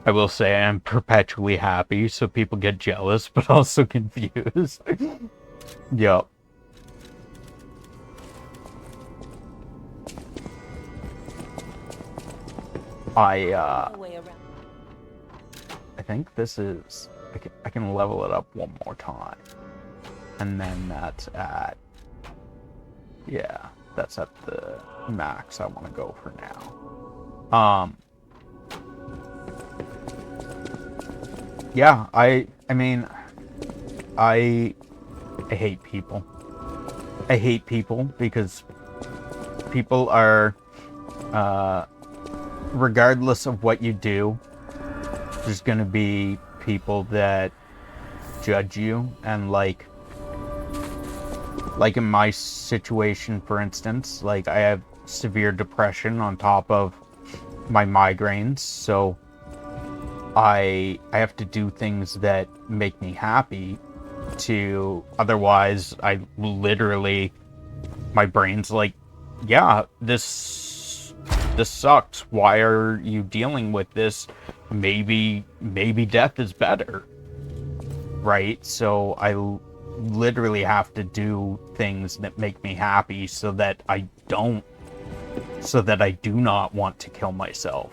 I will say I'm perpetually happy, so people get jealous, but also confused. Yup. I think this is... I can level it up one more time. And then that's at... Yeah, that's at the max I want to go for now. Yeah, I mean, I hate people. I hate people because people are regardless of what you do, there's gonna be people that judge you, and like in my situation, for instance, like I have severe depression on top of my migraines, so I have to do things that make me happy to, otherwise I literally, my brain's like, yeah, this sucks. Why are you dealing with this? Maybe death is better. Right? So I literally have to do things that make me happy so that I do not want to kill myself.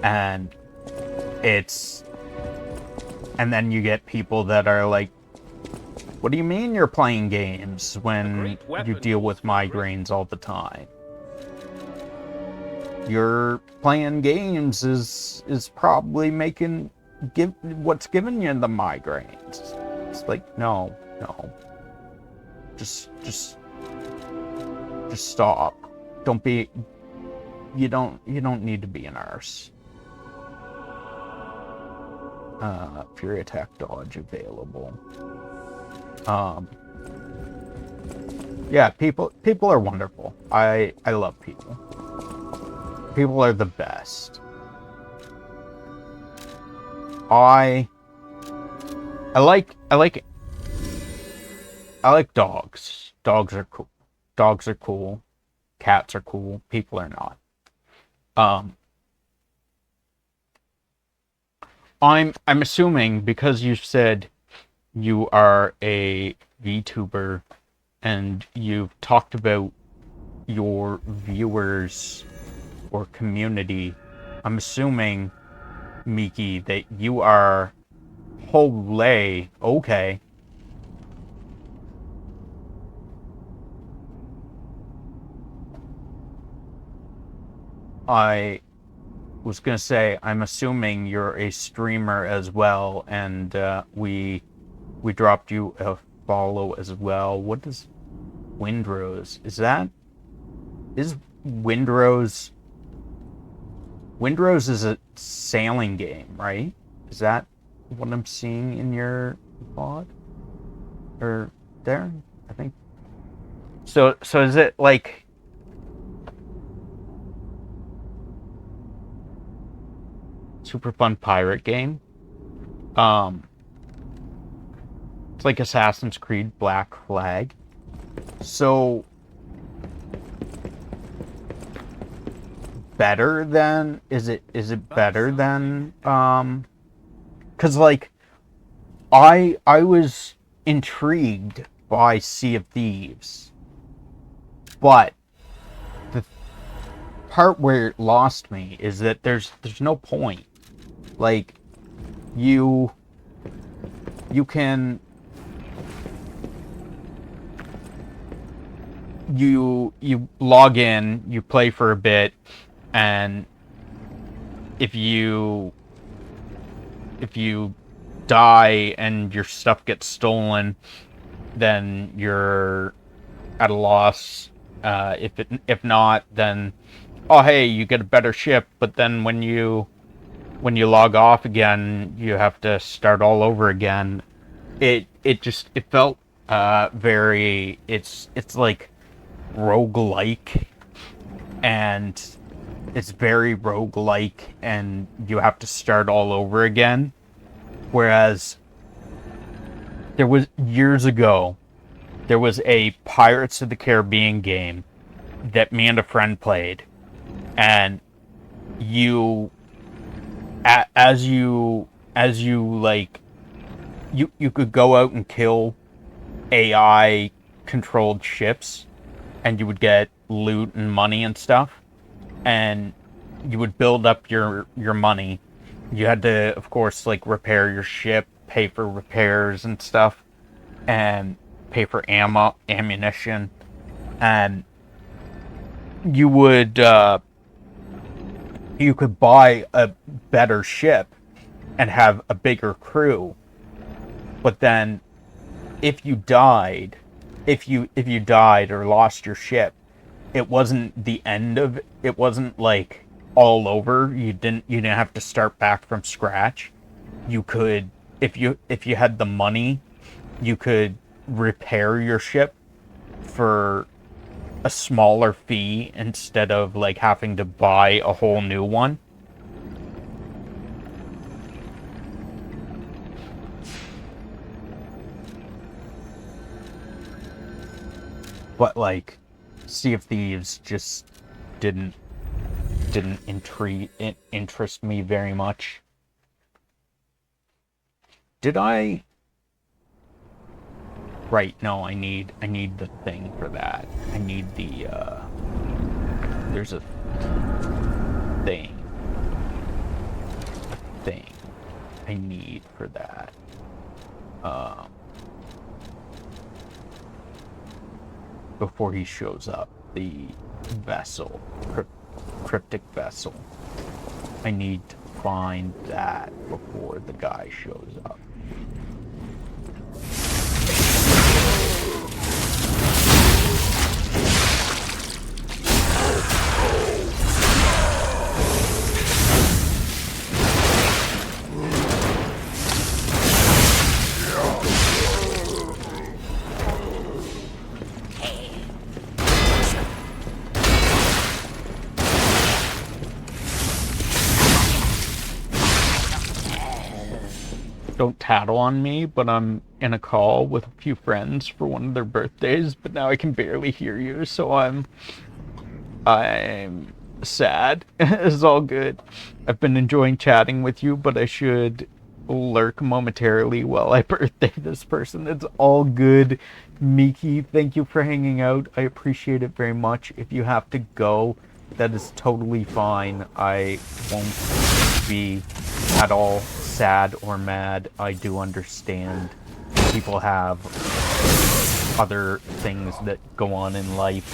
And then you get people that are like, what do you mean you're playing games when you deal with migraines all the time? You're playing games is probably what's giving you the migraines. It's like, no. Just stop. You don't need to be an arse. Fury attack dodge available. Yeah, people are wonderful. I love people. People are the best. I like dogs. Dogs are cool. Dogs are cool. Cats are cool. People are not. I'm assuming, because you said you are a VTuber and you've talked about your viewers or community, I'm assuming, Miki, that you are okay. I was gonna say, I'm assuming you're a streamer as well, and we dropped you a follow as well. What is Windrose? Is Windrose? Windrose is a sailing game, right? Is that what I'm seeing in your VOD? Or there? I think. So is it like super fun pirate game? It's like Assassin's Creed Black Flag. So better than, is it better than, cause like I was intrigued by Sea of Thieves, but the part where it lost me is that there's no point. Like you can you log in, you play for a bit, and if you die and your stuff gets stolen, then you're at a loss. If not, then oh hey, you get a better ship, but then when you log off again, you have to start all over again. It felt very, it's like roguelike, and it's very roguelike, and you have to start all over again. Whereas there was, years ago, there was a Pirates of the Caribbean game that me and a friend played, and you could go out and kill AI controlled ships, and you would get loot and money and stuff, and you would build up your money. You had to, of course, like repair your ship, pay for repairs and stuff, and pay for ammunition, and you could buy a better ship and have a bigger crew. But then if you died or lost your ship, it wasn't the end of it. It wasn't like, all over. You didn't have to start back from scratch. You could, if you had the money, you could repair your ship for a smaller fee instead of like having to buy a whole new one. But like, Sea of Thieves just didn't interest me very much. Did I? Right, no, I need the thing for that. I need the there's a thing I need for that. Before he shows up, the vessel, cryptic vessel. I need to find that before the guy shows up. Don't tattle on me, but I'm in a call with a few friends for one of their birthdays, but now I can barely hear you, so I'm sad. It's all good. I've been enjoying chatting with you, but I should lurk momentarily while I birthday this person. It's all good. Miki, thank you for hanging out. I appreciate it very much. If you have to go, that is totally fine. I won't be at all sad or mad. I do understand people have other things that go on in life.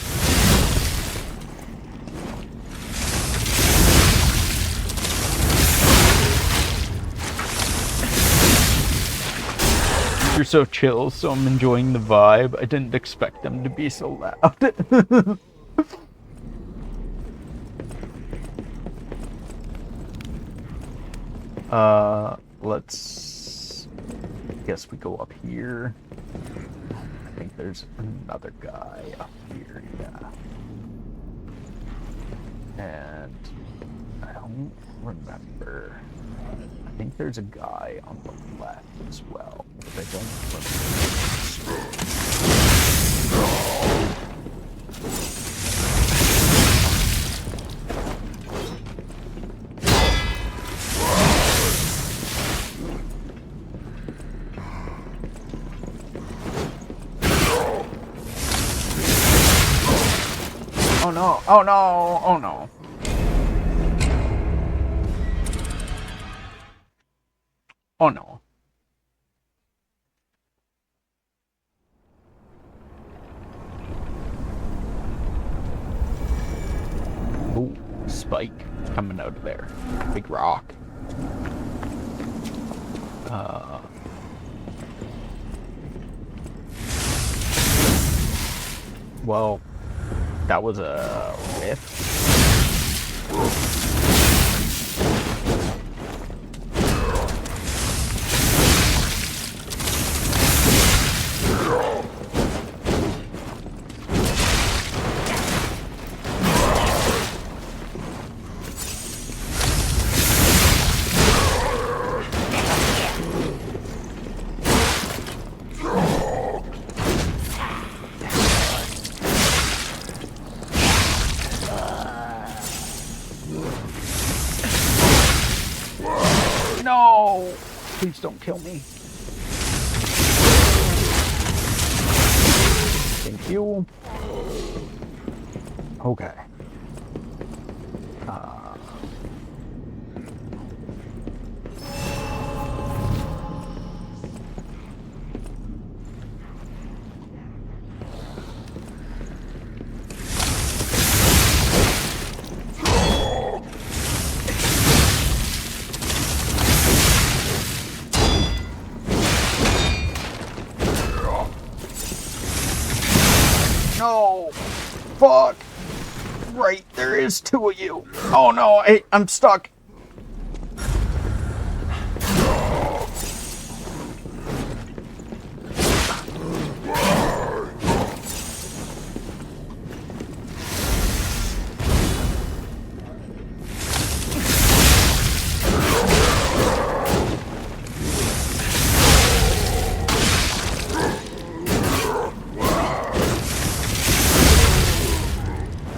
You're so chill, so I'm enjoying the vibe. I didn't expect them to be so loud. Let's... guess we go up here. I think there's another guy up here, yeah. And I don't remember. I think there's a guy on the left as well, but I don't remember. Oh no, oh no, oh no. Oh no. Ooh, spike coming out of there. Big rock. Well, that was a rift. No! Please don't kill me. Thank you. Okay. No! Fuck! Right, there is two of you. Oh no, I'm stuck.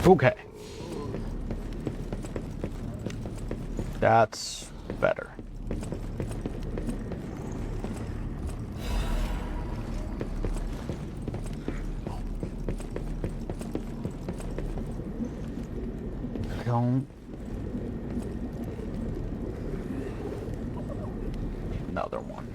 Okay. That's better. Don't. Another one.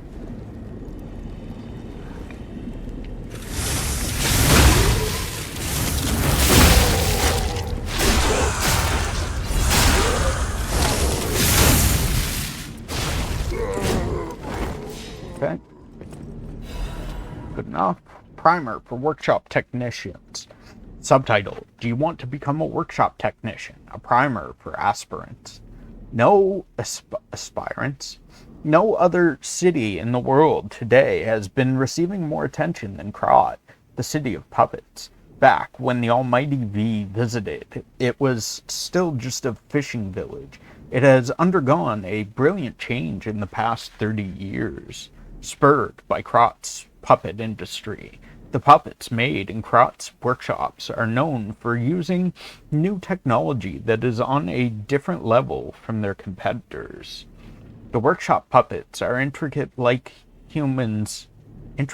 Okay. Good enough. Primer for workshop technicians. Subtitle: Do you want to become a workshop technician? A primer for aspirants. No aspirants. No other city in the world today has been receiving more attention than Krat, the city of puppets. Back when the Almighty V visited, it was still just a fishing village. It has undergone a brilliant change in the past 30 years, spurred by Krat's puppet industry. The puppets made in Krat's workshops are known for using new technology that is on a different level from their competitors. The workshop puppets are intricate like humans, and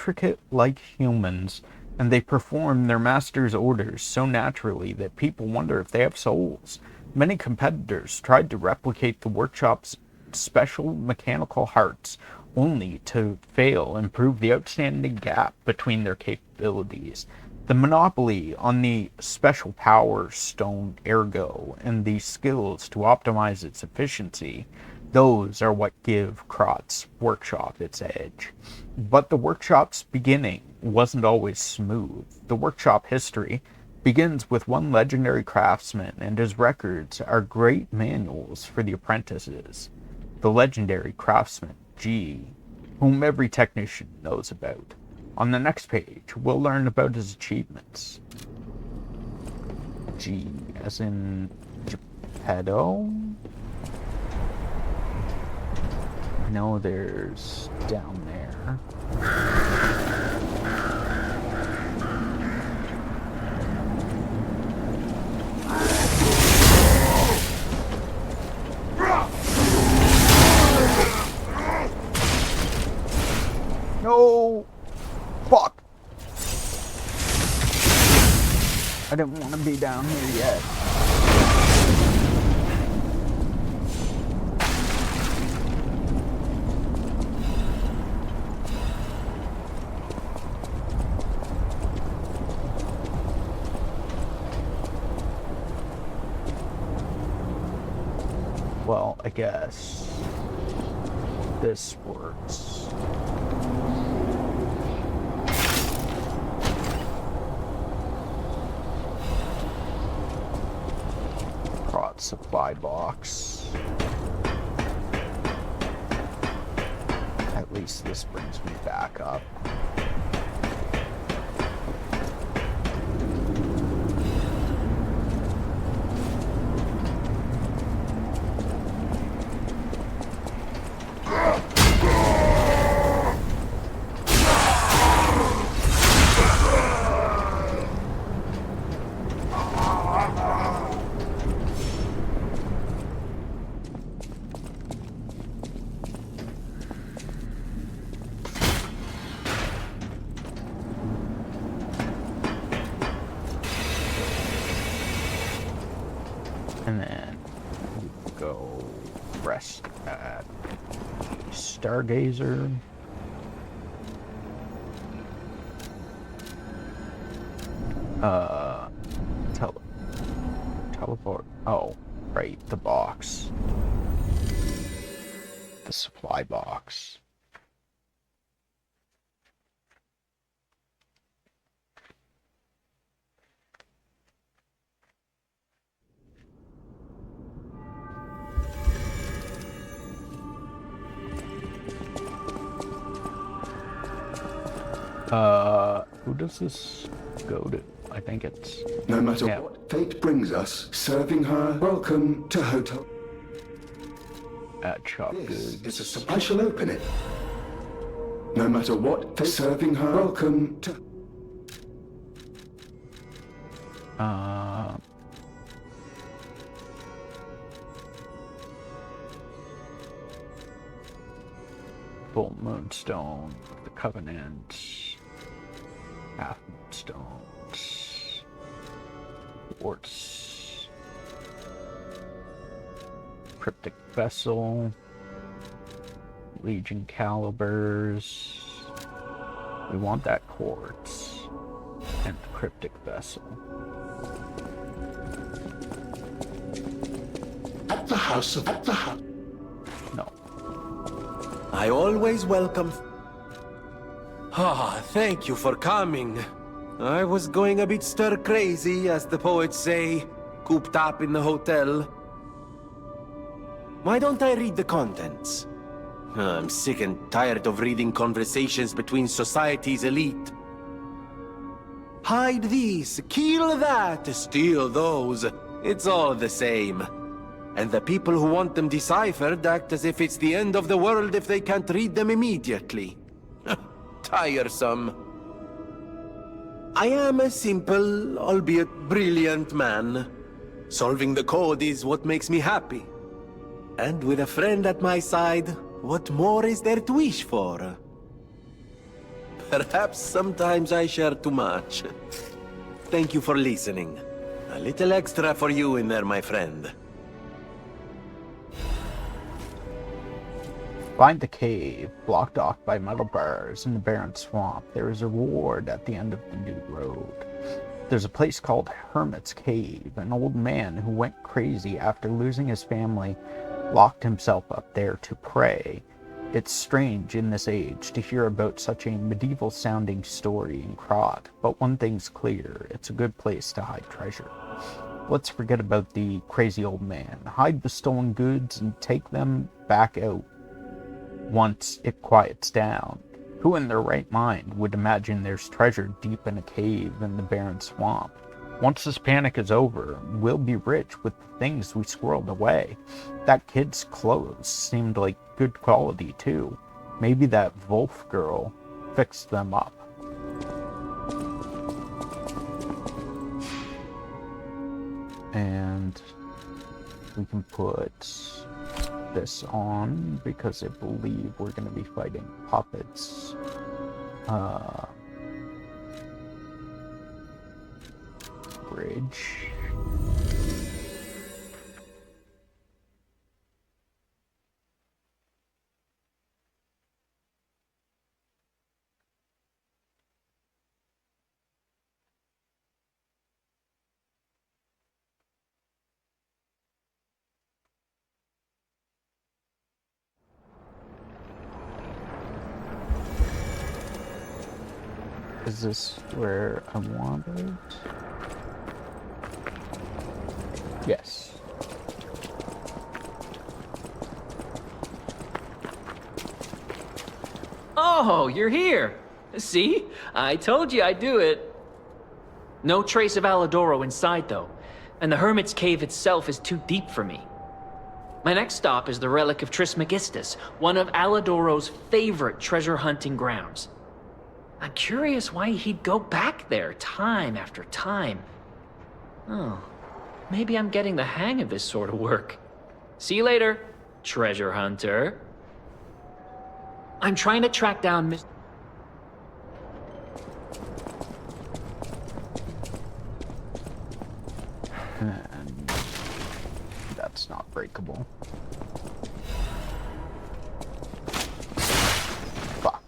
they perform their master's orders so naturally that people wonder if they have souls. Many competitors tried to replicate the workshop's special mechanical hearts, only to fail and prove the outstanding gap between their capabilities. The monopoly on the special power stone Ergo and the skills to optimize its efficiency, those are what give Krat's workshop its edge. But the workshop's beginning wasn't always smooth. The workshop history begins with one legendary craftsman, and his records are great manuals for the apprentices. The legendary craftsman, G, whom every technician knows about. On the next page, we'll learn about his achievements. G, as in Geppetto? I know there's down there. No! Fuck! I didn't want to be down here yet. Well, I guess this works. Krat supply box. At least this brings me back up. And then we go rest at Stargazer. Teleport. Oh, right, the box. The supply box. Who does this go to? I think it's... No matter Yeah. what fate brings us, serving her, welcome to Hotel. at Shop This Goods. is a surprise. I shall open it. No matter what fate, serving her, welcome to... Full Moonstone, the Covenant, Half Moonstones, Quartz, Cryptic Vessel, Legion Calibers. We want that Quartz and the Cryptic Vessel. At the house. No. I always welcome. Ah, thank you for coming. I was going a bit stir crazy, as the poets say, cooped up in the hotel. Why don't I read the contents? I'm sick and tired of reading conversations between society's elite. Hide these, kill that, steal those. It's all the same. And the people who want them deciphered act as if it's the end of the world if they can't read them immediately. Tiresome. I am a simple, albeit brilliant man. Solving the code is what makes me happy. And with a friend at my side, what more is there to wish for? Perhaps sometimes I share too much. Thank you for listening. A little extra for you in there, my friend. Find the cave, blocked off by metal bars in the barren swamp. There is a reward at the end of the new road. There's a place called Hermit's Cave. An old man who went crazy after losing his family locked himself up there to pray. It's strange in this age to hear about such a medieval-sounding story in Krat, but one thing's clear, it's a good place to hide treasure. Let's forget about the crazy old man. Hide the stolen goods and take them back out once it quiets down. Who in their right mind would imagine there's treasure deep in a cave in the barren swamp? Once this panic is over, we'll be rich with the things we squirreled away. That kid's clothes seemed like good quality too. Maybe that Wolf girl fixed them up. And we can put this on because I believe we're going to be fighting puppets. Bridge. Is this where I wanted? Yes. Oh, you're here. See? I told you I'd do it. No trace of Aladoro inside, though. And the Hermit's Cave itself is too deep for me. My next stop is the Relic of Trismegistus, one of Aladoro's favorite treasure hunting grounds. I'm curious why he'd go back there time after time. Oh, maybe I'm getting the hang of this sort of work. See you later, treasure hunter. I'm trying to track down Miss... And that's not breakable. Fuck.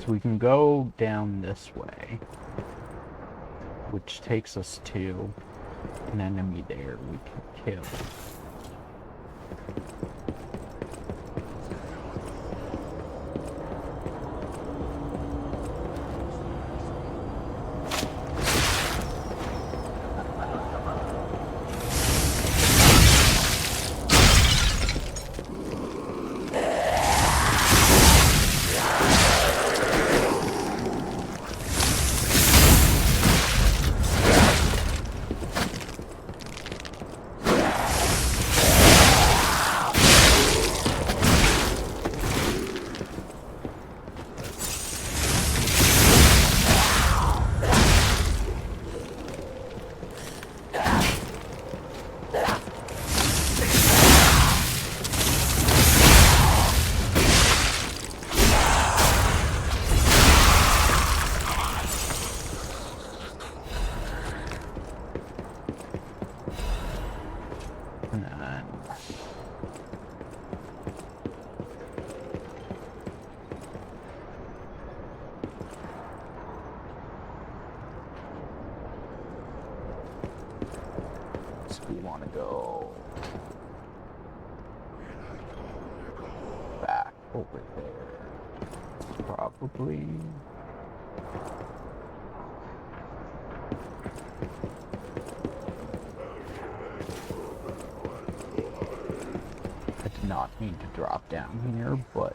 So we can go down this way, which takes us to an enemy there we can kill. We want to go back over there, probably. I did not mean to drop down here, but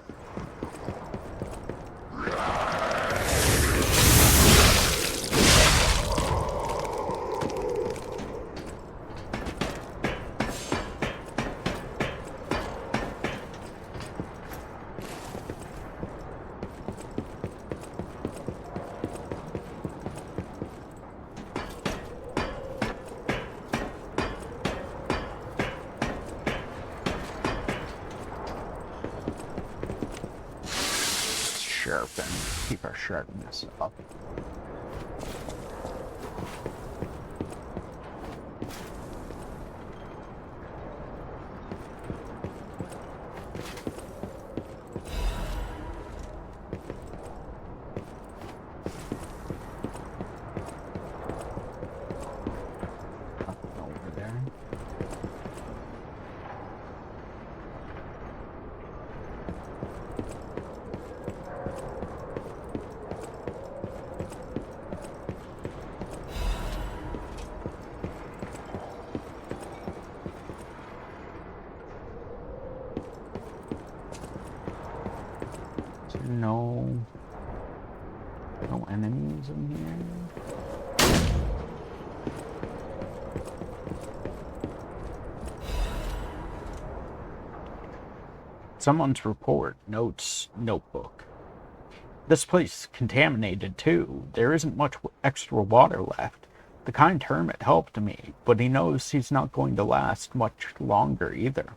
sharpen, keep our sharpness up. Over there. No enemies in here. Someone's report notes notebook. This place is contaminated too. There isn't much extra water left. The kind hermit helped me, but he knows he's not going to last much longer either.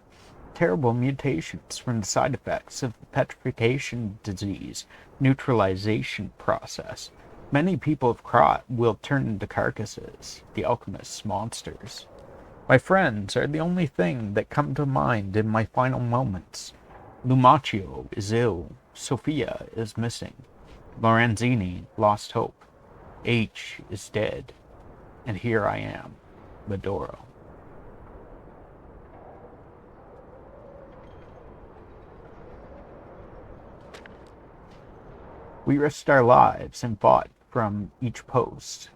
Terrible mutations from the side effects of the petrification disease neutralization process. Many people of Krat will turn into carcasses, the alchemist's monsters. My friends are the only thing that come to mind in my final moments. Lumaccio is ill. Sophia is missing. Lorenzini lost hope. H is dead. And here I am, Medoro. We risked our lives and fought from each post,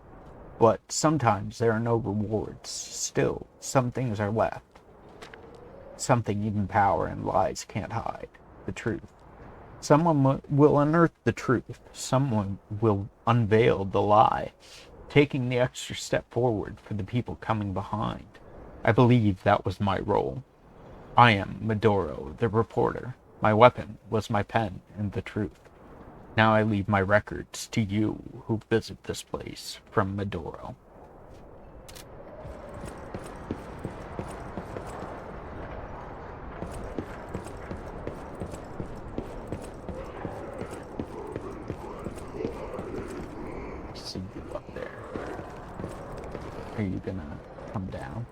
but sometimes there are no rewards. Still, some things are left. Something even power and lies can't hide. The truth. Someone will unearth the truth. Someone will unveil the lie, taking the extra step forward for the people coming behind. I believe that was my role. I am Medoro, the reporter. My weapon was my pen and the truth. Now I leave my records to you who visit this place from Medoro. See you up there. Are you gonna come down?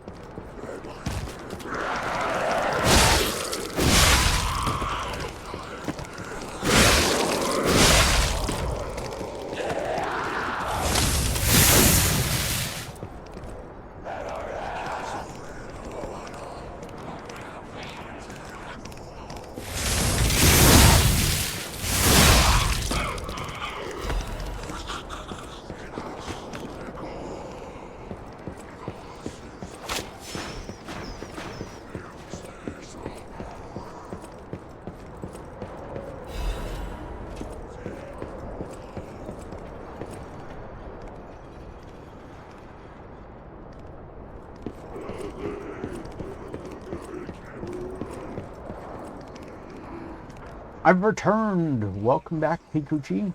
I've returned! Welcome back, Pikuchi.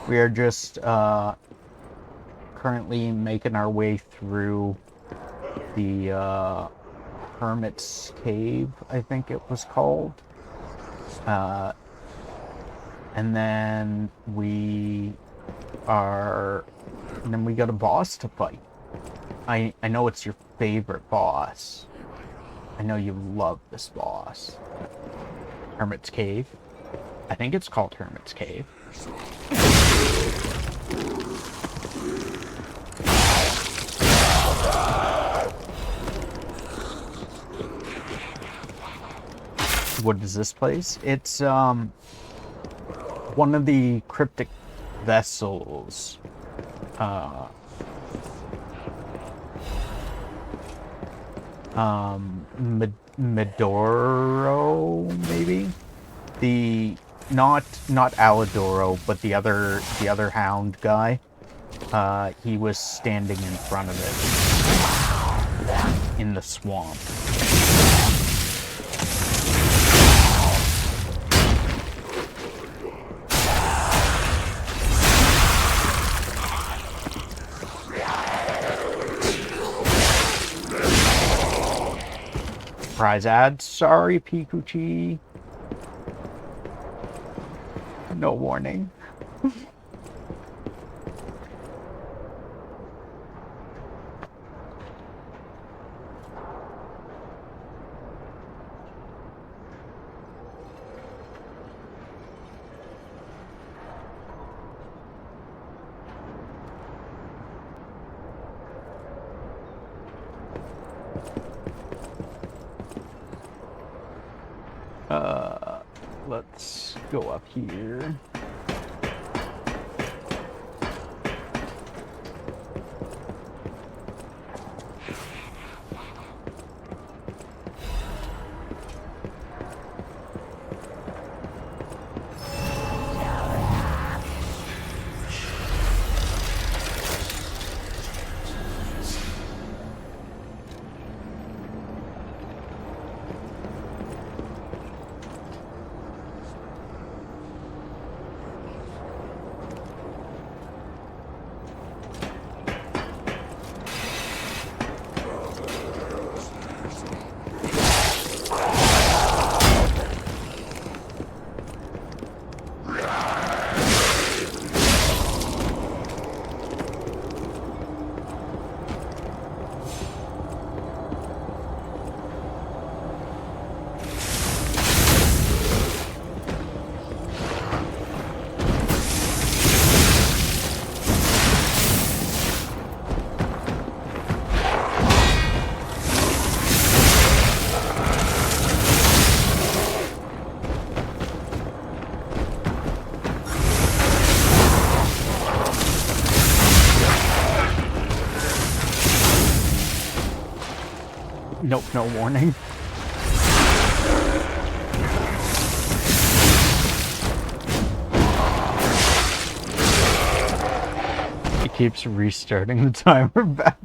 We are just currently making our way through the Hermit's Cave, I think it was called. And then we got a boss to fight. I know it's your favorite boss. I know you love this boss. Hermit's Cave. I think it's called Hermit's Cave. What is this place? It's one of the cryptic vessels. Medoro, maybe? Not Alidoro, but the other hound guy. He was standing in front of it in the swamp. Surprise ad. Sorry, Pikuchi. No warning. Let's go up here. Nope, no warning. It keeps restarting the timer back.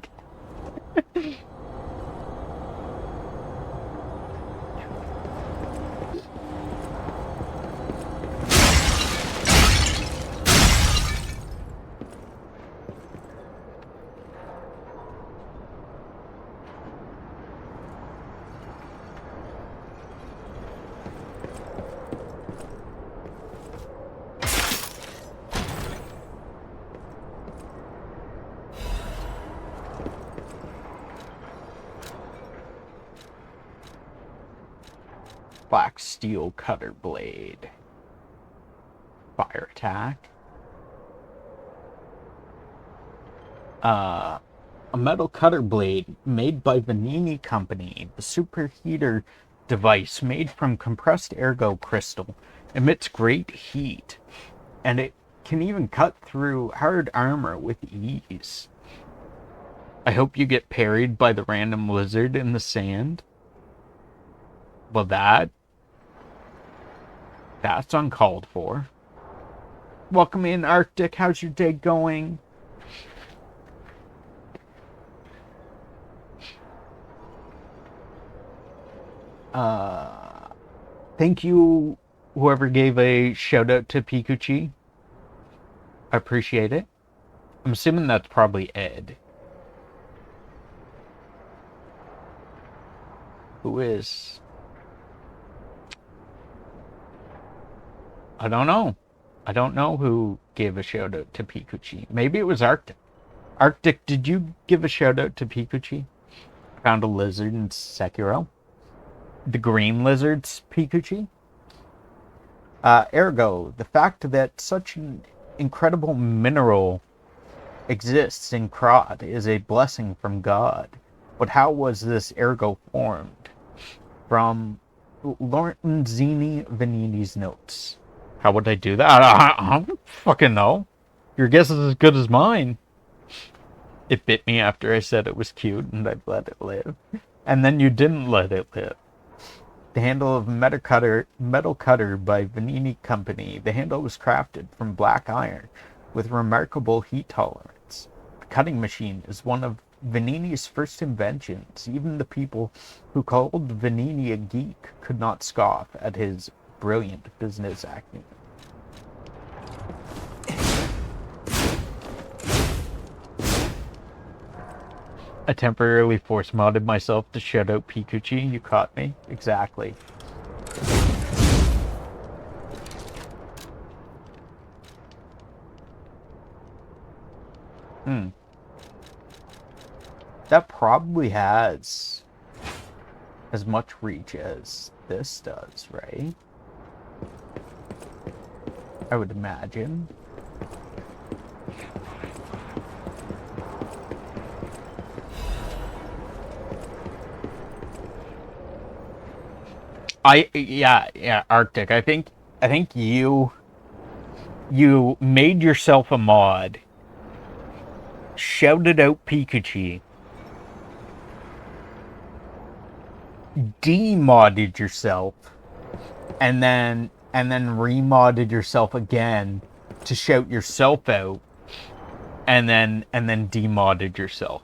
Black steel cutter blade. Fire attack. A metal cutter blade made by Venini Company. The superheater device made from compressed ergo crystal emits great heat, and it can even cut through hard armor with ease. I hope you get parried by the random lizard in the sand. Well, that's uncalled for. Welcome in, Arctic. How's your day going? Thank you, whoever gave a shout out to Pikuchi. I appreciate it. I'm assuming that's probably Ed. Who is? I don't know. I don't know who gave a shout out to Pikuchi. Maybe it was Arctic. Arctic, did you give a shout out to Pikuchi? Found a lizard in Sekiro. The green lizard's Pikuchi. Ergo, the fact that such an incredible mineral exists in Krat is a blessing from God. But how was this Ergo formed? From Lorenzini Venini's notes. How would I do that? I don't fucking know. Your guess is as good as mine. It bit me after I said it was cute and I let it live. And then you didn't let it live. The handle of Metal Cutter by Venini Company. The handle was crafted from black iron with remarkable heat tolerance. The cutting machine is one of Venini's first inventions. Even the people who called Venini a geek could not scoff at his brilliant business acumen. I temporarily force modded myself to shout out Pikuchi. You caught me. Exactly. That probably has as much reach as this does, right? I would imagine. Yeah, Arctic. I think you made yourself a mod, shouted out Pikachu, demodded yourself, and then remodded yourself again to shout yourself out, and then demodded yourself.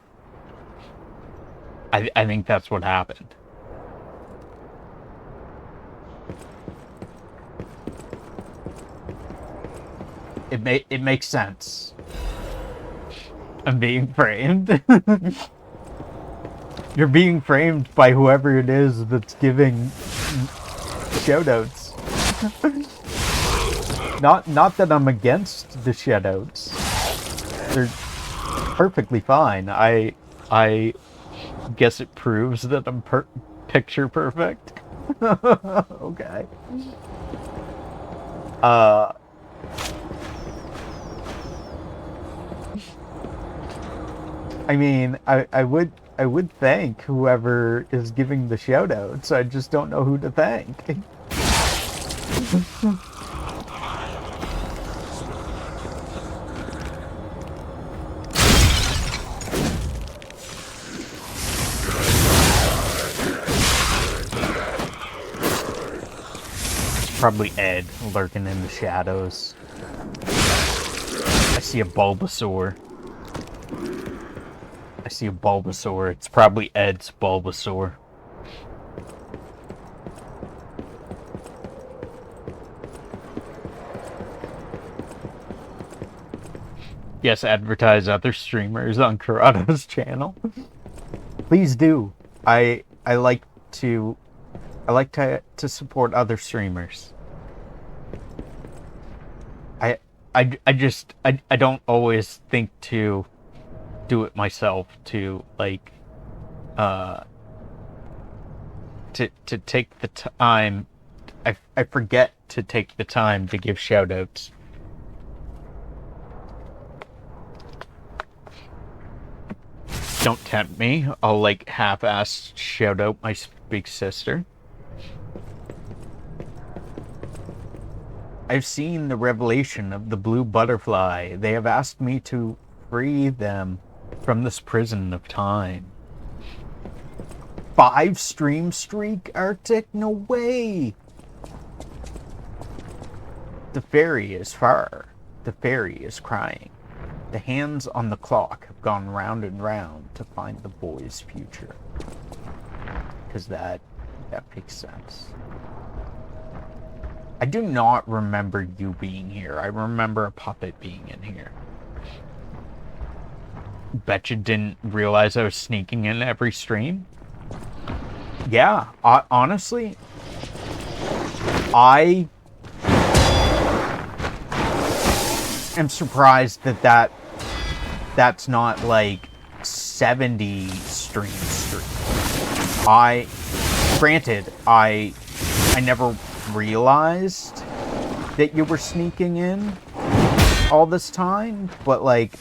I think that's what happened. It makes sense. I'm being framed. You're being framed by whoever it is that's giving shoutouts. Not that I'm against the shoutouts. They're perfectly fine. I guess it proves that I'm picture perfect. Okay. I mean, I would thank whoever is giving the shoutouts. I just don't know who to thank. Probably Ed lurking in the shadows. I see a Bulbasaur. It's probably Ed's Bulbasaur. Yes, advertise other streamers on Corrado's channel. Please do. I like to support other streamers. I don't always think to do it myself, to like to take the time. I forget to take the time to give shoutouts. Don't tempt me. I'll like half-ass shout out my big sister. I've seen the revelation of the blue butterfly. They have asked me to free them from this prison of time. 5 stream streak, Arctic? No way! The fairy is far. The fairy is crying. The hands on the clock have gone round and round to find the boy's future. Because that makes sense. I do not remember you being here. I remember a puppet being in here. Bet you didn't realize I was sneaking in every stream? Yeah, honestly, I am surprised that's not like 70 streams. Granted, I never realized that you were sneaking in all this time, but like,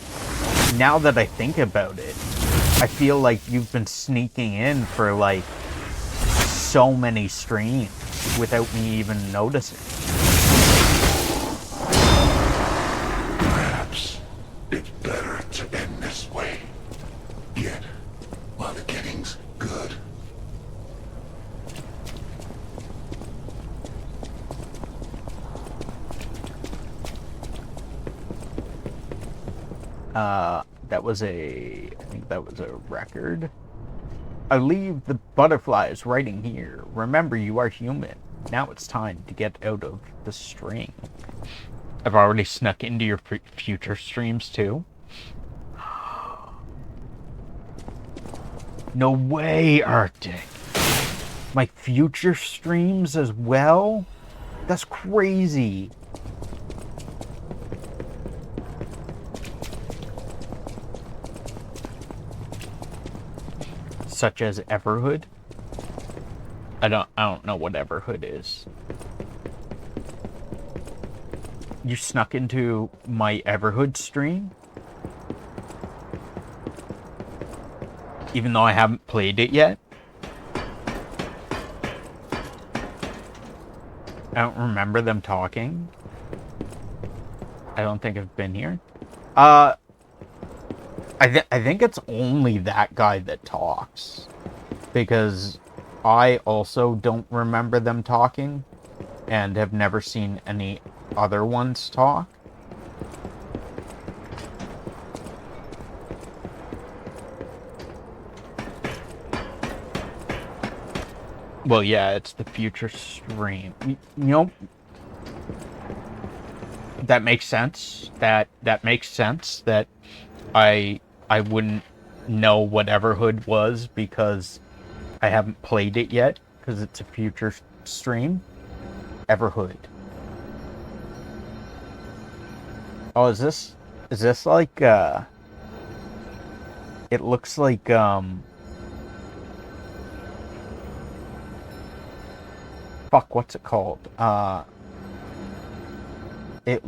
now that I think about it, I feel like you've been sneaking in for like so many streams without me even noticing. Perhaps it's better to end this way. Yet, while the getting's good. I think that was a record. I leave the butterflies writing here. Remember, you are human. Now it's time to get out of the string. I've already snuck into your future streams too. No way, Arctic. My future streams as well? That's crazy. Such as Everhood? I don't know what Everhood is. You snuck into my Everhood stream? Even though I haven't played it yet? I don't remember them talking. I don't think I've been here. I think it's only that guy that talks. Because I also don't remember them talking. And have never seen any other ones talk. Well, yeah, it's the future stream. You know, that makes sense. That makes sense that I wouldn't know what Everhood was because I haven't played it yet because it's a future stream. Everhood. Oh, is this like it looks like fuck, what's it called? It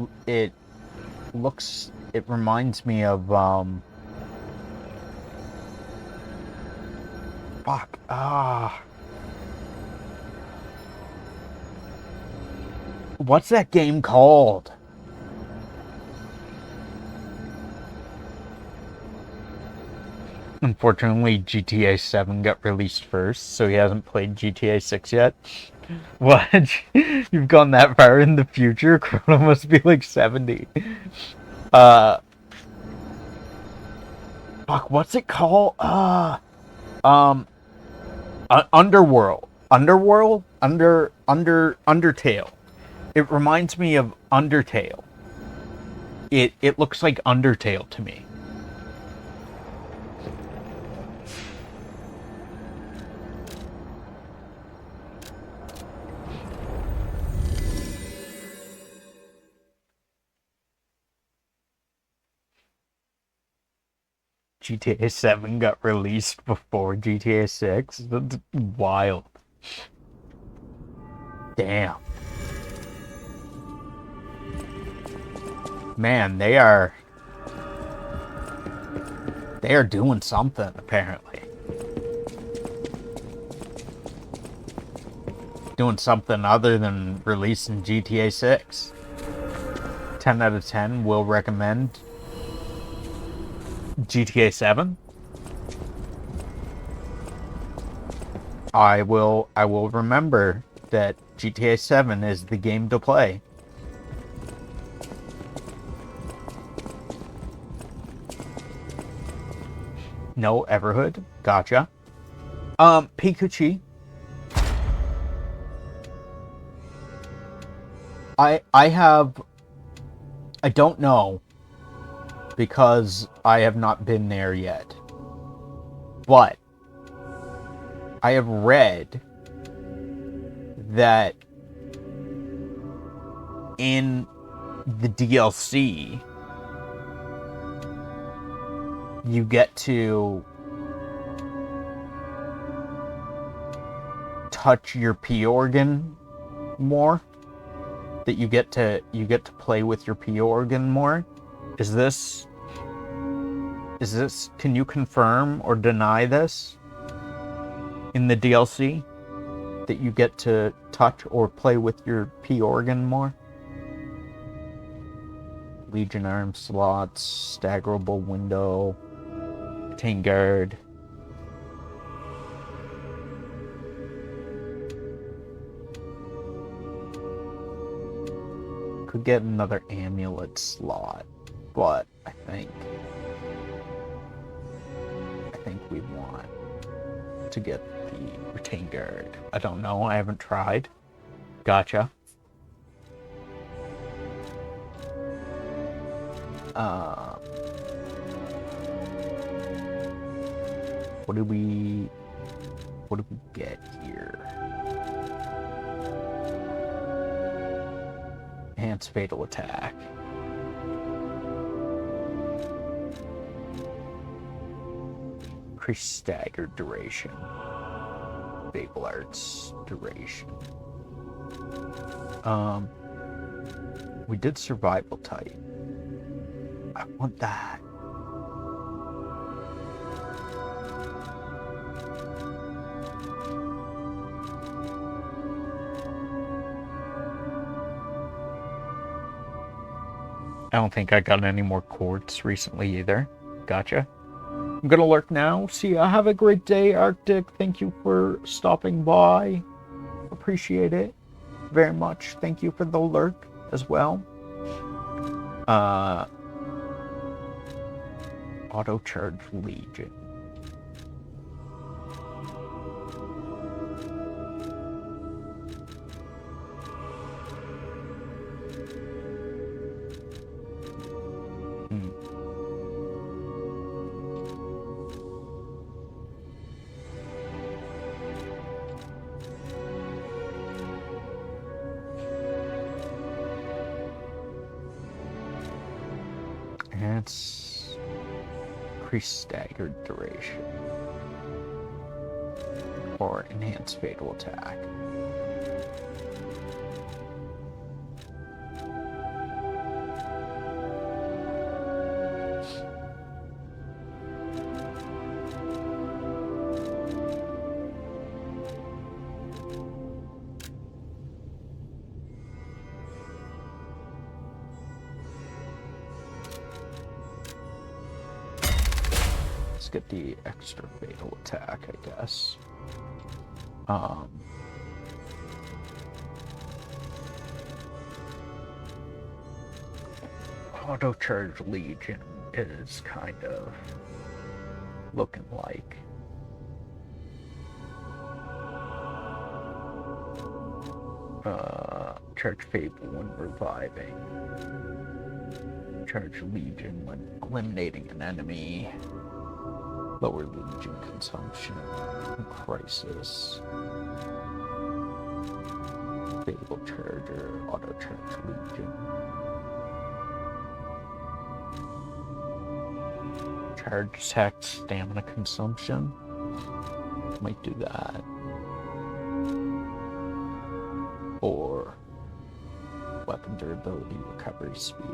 reminds me of fuck. What's that game called? Unfortunately, GTA 7 got released first, so he hasn't played GTA 6 yet. What? You've gone that far in the future? Chrono must be like 70. Fuck, what's it called? Underworld. Undertale. It reminds me of Undertale. It looks like Undertale to me. GTA 7 got released before GTA 6? That's wild. Damn. Man, they are doing something, apparently. Doing something other than releasing GTA 6. 10 out of 10 will recommend GTA 7. I will remember that GTA 7 is the game to play. No Everhood. Gotcha. Pikachu. I don't know, because I have not been there yet. But I have read that in the DLC, you get to touch your P organ more. That you get to play with your P organ more. Is this, can you confirm or deny this in the DLC? That you get to touch or play with your P organ more? Legion arm slots, staggerable window, retain guard. Could get another amulet slot, but I think we want to get the retain guard. I don't know, I haven't tried. Gotcha. What do we get here? Enhanced fatal attack. Increased stagger duration. Fable arts duration. We did survival type. I want that. I don't think I got any more quartz recently either. Gotcha. I'm gonna lurk now. See ya. Have a great day, Arctic. Thank you for stopping by. Appreciate it very much. Thank you for the lurk as well. Auto charge Legion. Enhance increased staggered duration or enhanced fatal attack. Get the extra fatal attack, I guess. Auto charge Legion is kind of looking like charge Fable when reviving, charge Legion when eliminating an enemy, lower Legion consumption, Crisis, Fable Charger, Auto Charge Legion, Charge Attack Stamina Consumption, might do that, or Weapon Durability, Recovery Speed.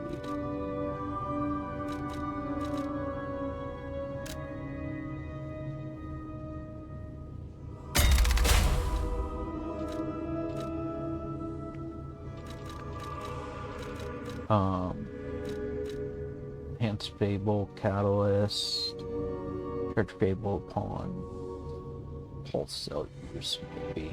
Enhanced Fable Catalyst, charge Fable upon pulse cell use, maybe.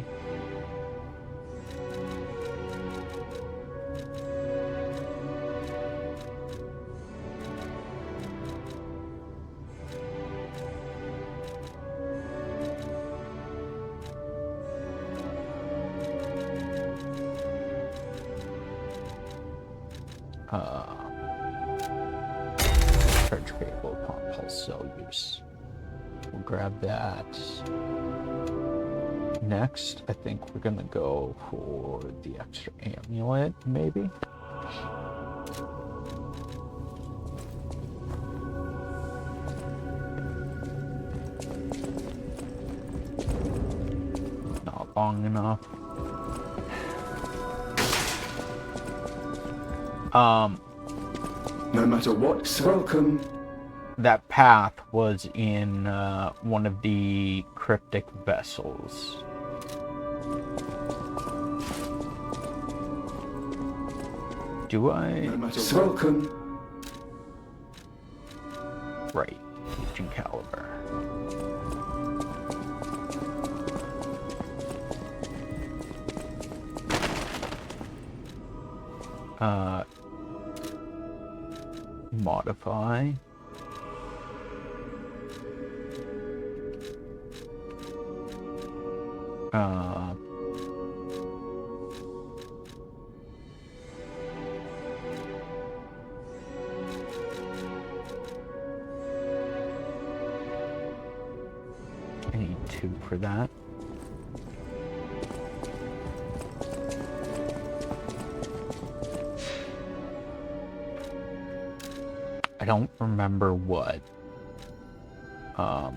Charge payable upon pulse cell use. We'll grab that. Next, I think we're gonna go for the extra amulet, maybe? Not long enough. No matter what, welcome. That path was in one of the cryptic vessels. Do I? No matter welcome. Right, Agent Caliber. Modify. I need 2 for that. I don't remember what. I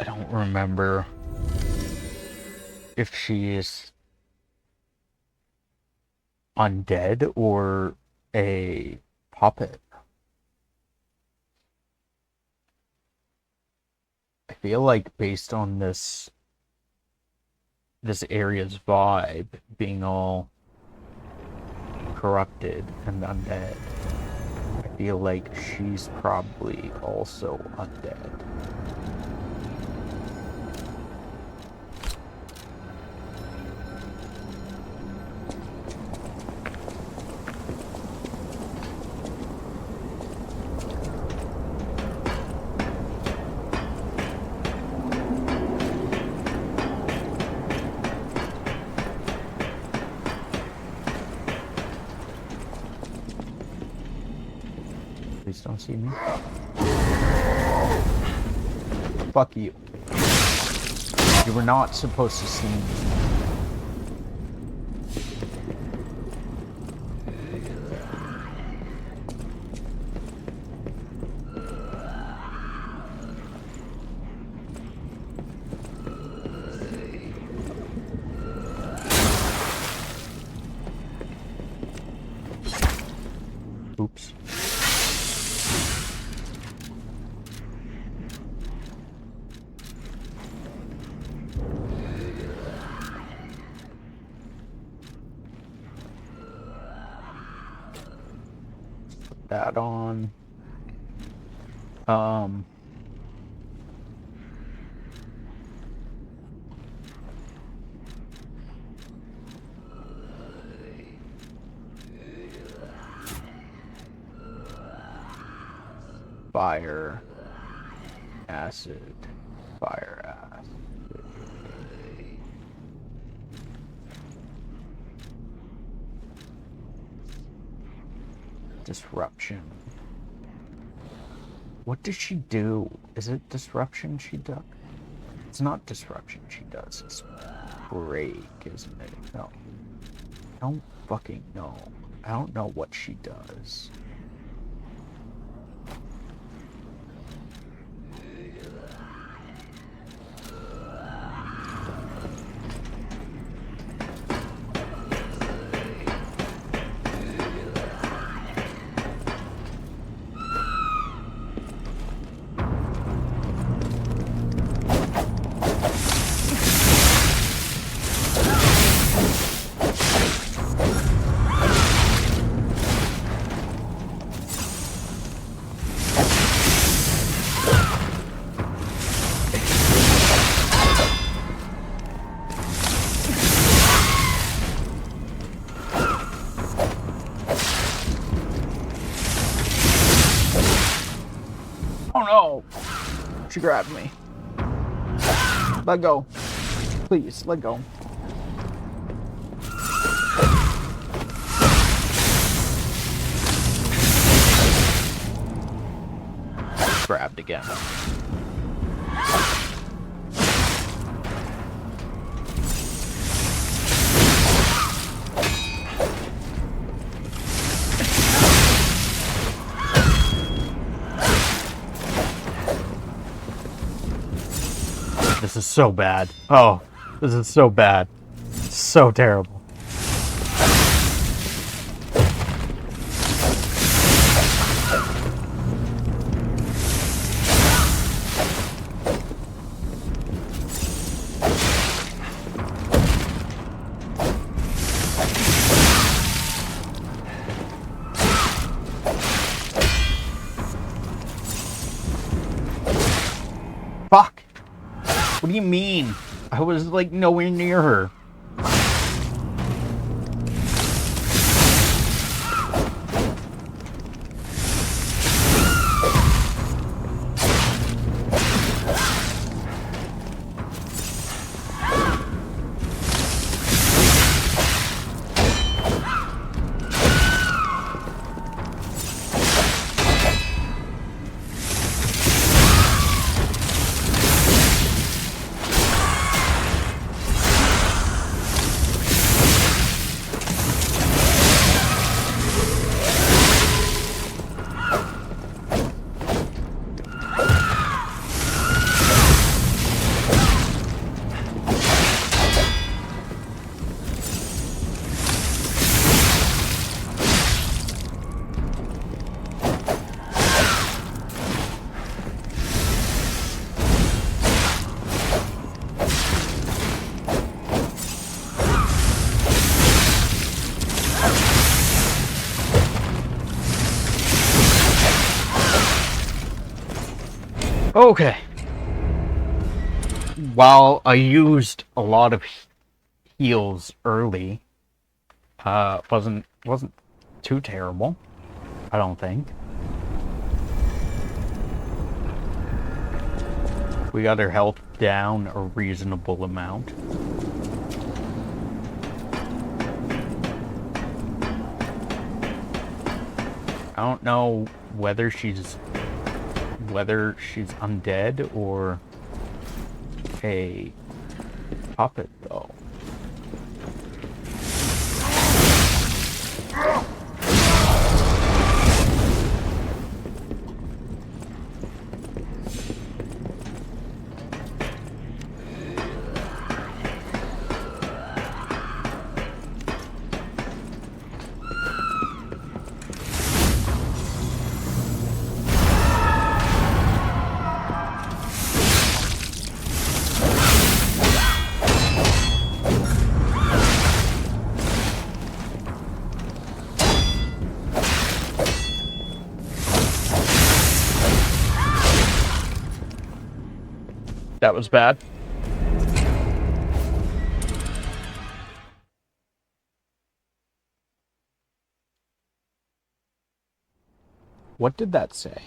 don't remember if she is undead or a puppet. I feel like based on this area's vibe being all corrupted and undead, I feel like she's probably also undead. Please don't see me. Fuck you. You were not supposed to see me. Oops. Put that on. Fire, acid, fire, acid. Disruption. What does she do? Is it disruption she does? It's not disruption she does. It's break, isn't it? No. I don't fucking know. I don't know what she does. Oh no! She grabbed me. Let go. Please, let go. grabbed again. This is so bad. Oh, this is so bad. So terrible. Fuck! What do you mean? I was like nowhere near her. Okay. While I used a lot of heals early, wasn't too terrible, I don't think. We got her health down a reasonable amount. I don't know whether she's undead or a puppet, though. That was bad. What did that say?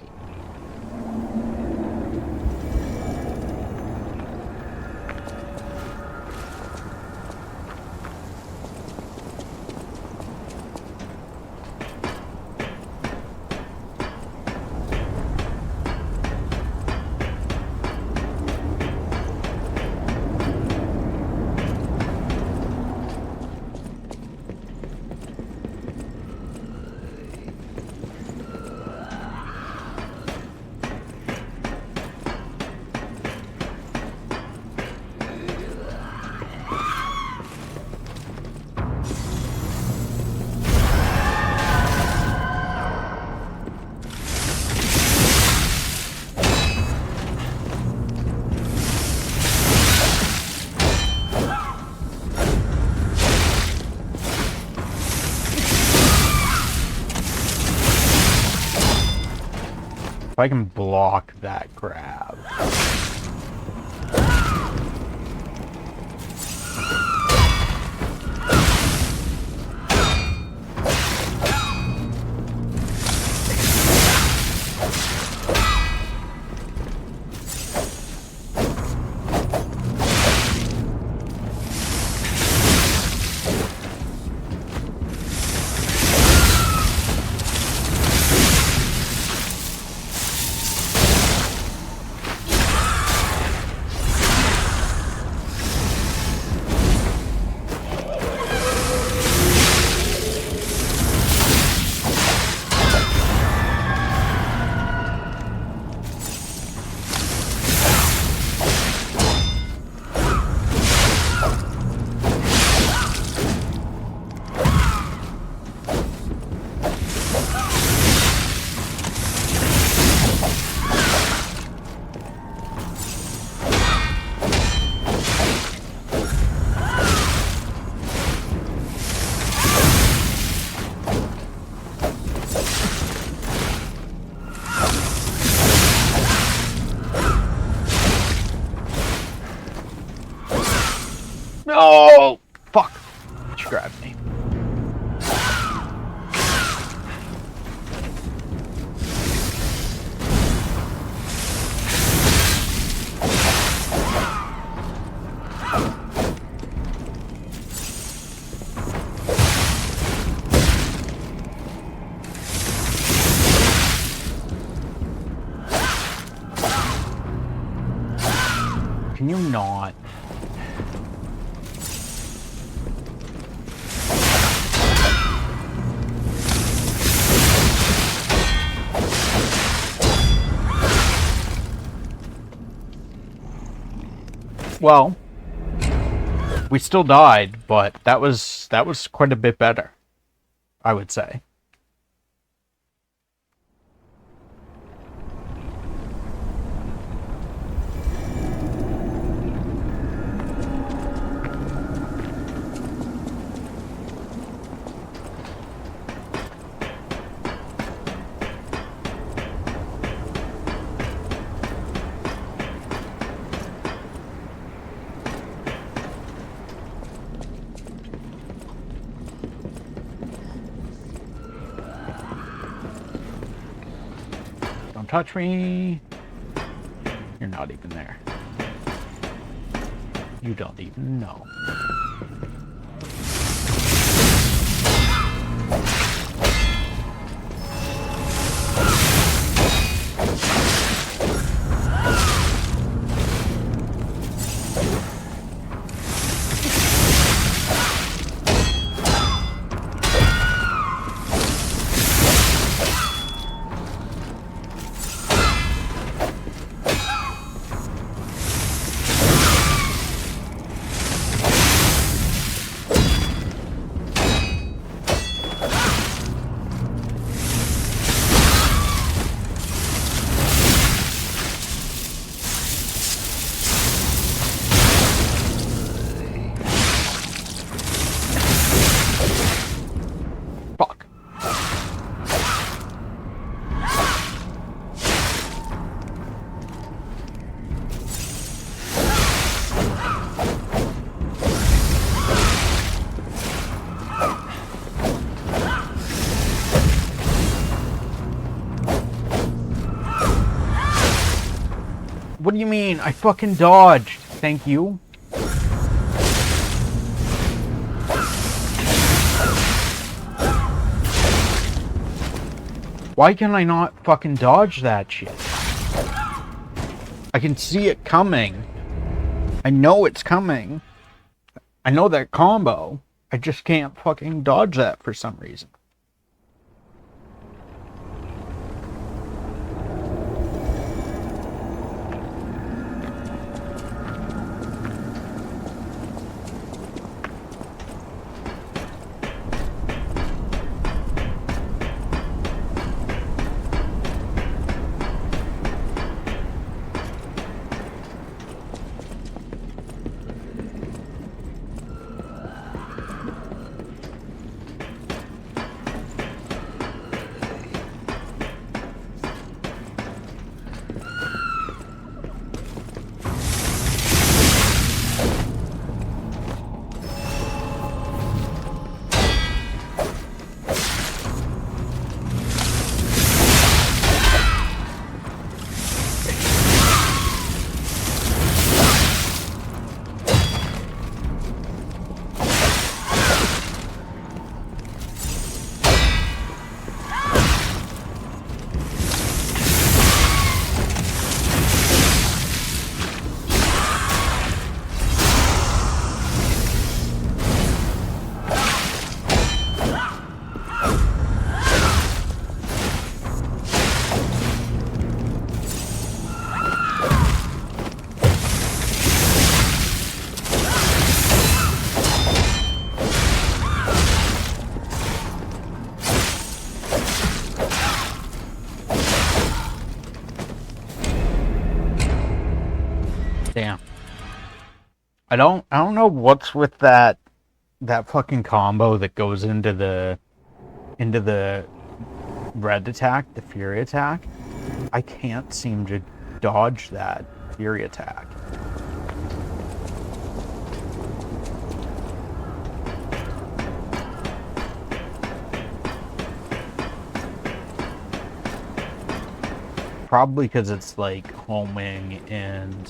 If I can block that grab. grab me. Can you not? Well, we still died, but that was quite a bit better, I would say. Don't touch me. You're not even there. You don't even know. Fuck. What do you mean? I fucking dodged. Thank you. Why can I not fucking dodge that shit? I can see it coming. I know it's coming. I know that combo. I just can't fucking dodge that for some reason. Damn. I don't know what's with that fucking combo that goes into the red attack, the fury attack. I can't seem to dodge that fury attack. Probably because it's like homing and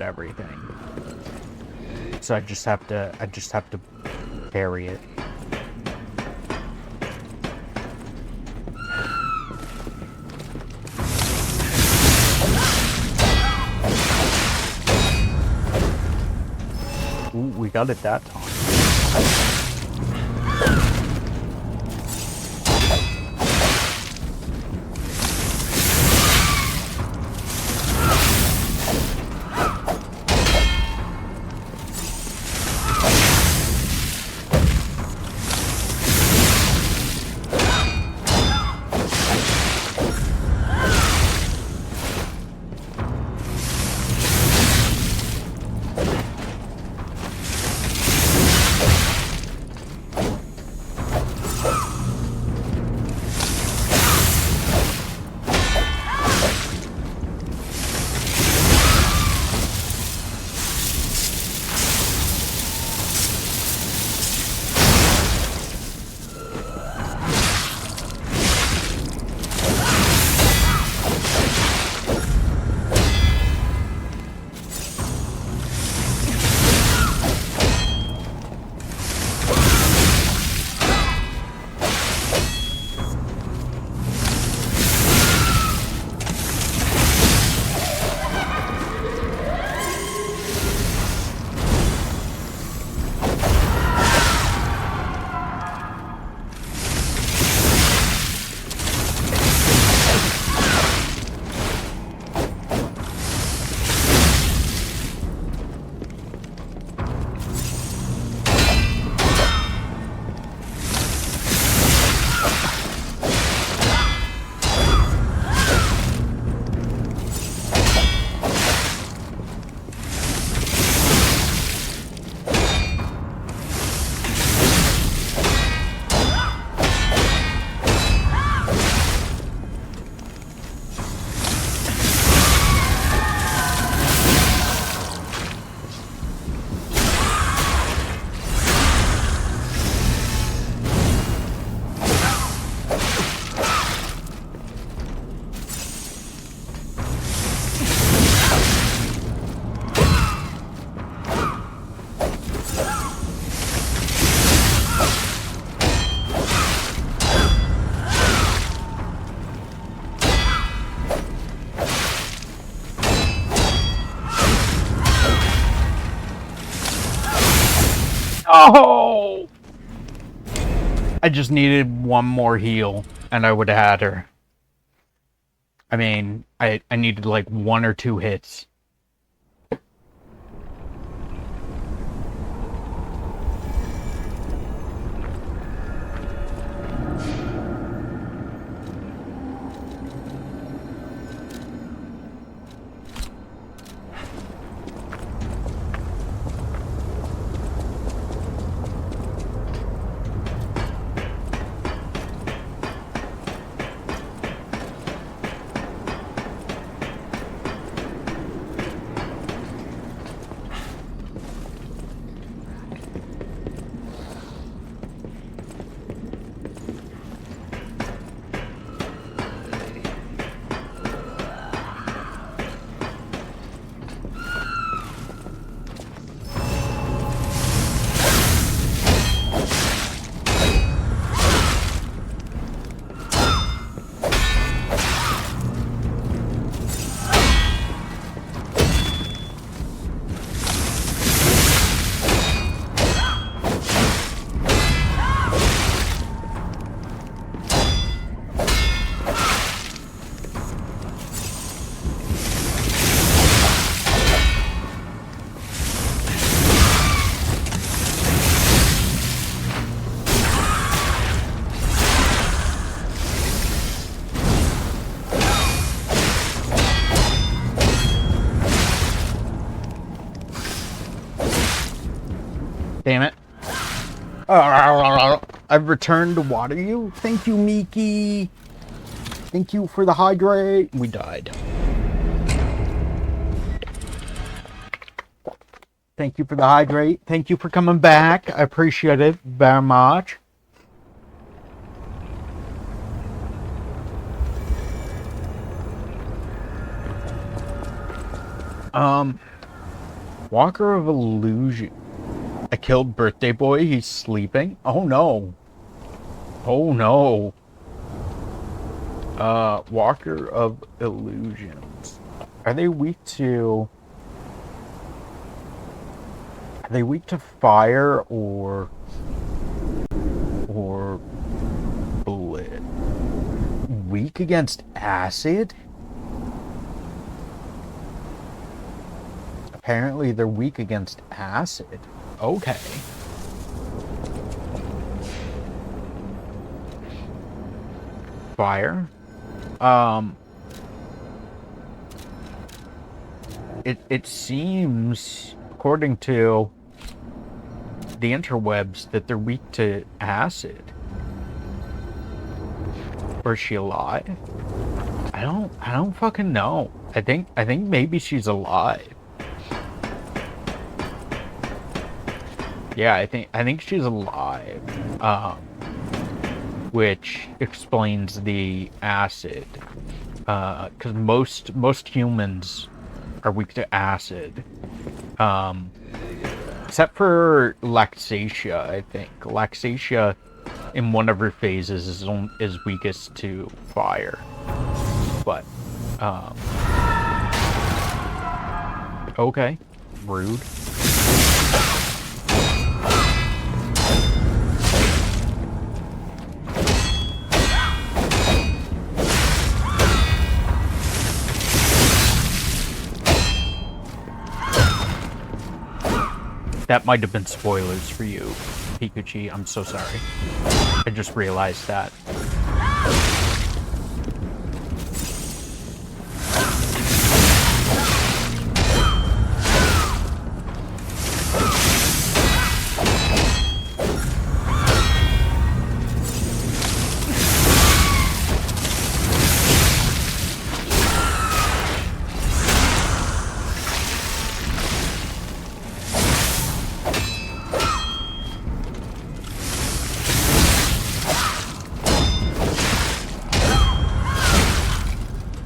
everything. So I just have to carry it. Ooh, we got it that time. Oh! I just needed one more heal, and I would have had her. I mean, I needed like 1 or 2 hits. Damn it. I've returned to water you. Thank you, Miki. Thank you for the hydrate. We died. Thank you for the hydrate. Thank you for coming back. I appreciate it very much. Walker of Illusion. I killed Birthday Boy. He's sleeping. Oh no. Oh no. Walker of Illusions. Are they weak to... Are they weak to fire or bullet? Weak against acid? Apparently they're weak against acid. Okay. Fire. It seems, according to the interwebs, that they're weak to acid. Or is she alive? I don't fucking know. I think maybe she's alive. Yeah, I think she's alive. Which explains the acid. Because most humans are weak to acid. Except for Laxatia, I think. Laxatia, in one of her phases, is weakest to fire. But, okay. Rude. That might have been spoilers for you, Pikachu. I'm so sorry. I just realized that.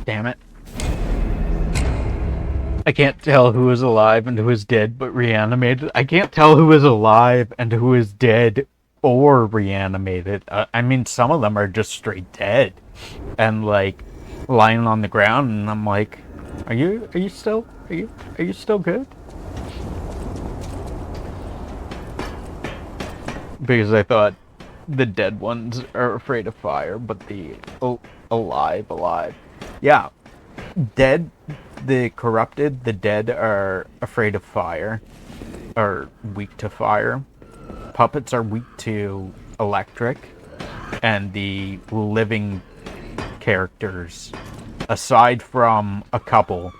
Damn it. I can't tell who is alive and who is dead but reanimated. I can't tell who is alive and who is dead or reanimated. I mean, some of them are just straight dead and like lying on the ground, and I'm like, are you still good? Because I thought the dead ones are afraid of fire, but the alive. Yeah, dead, the corrupted, the dead are afraid of fire, are weak to fire. Puppets are weak to electric, and the living characters, aside from a couple,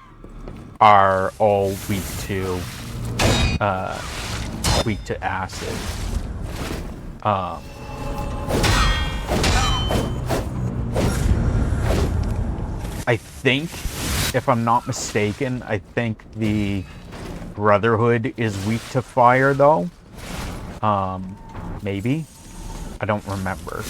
are all weak to acid. I think, if I'm not mistaken, I think the Brotherhood is weak to fire, though. Maybe? I don't remember.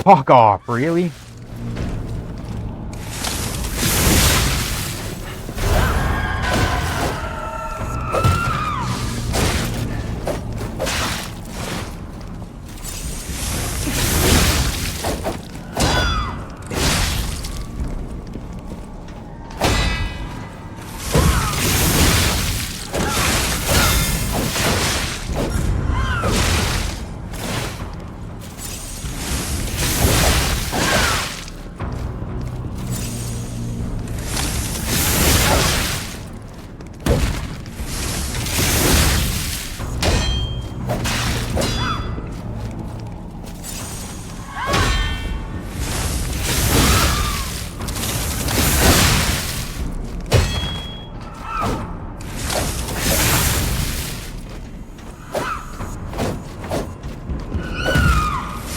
Fuck off, really?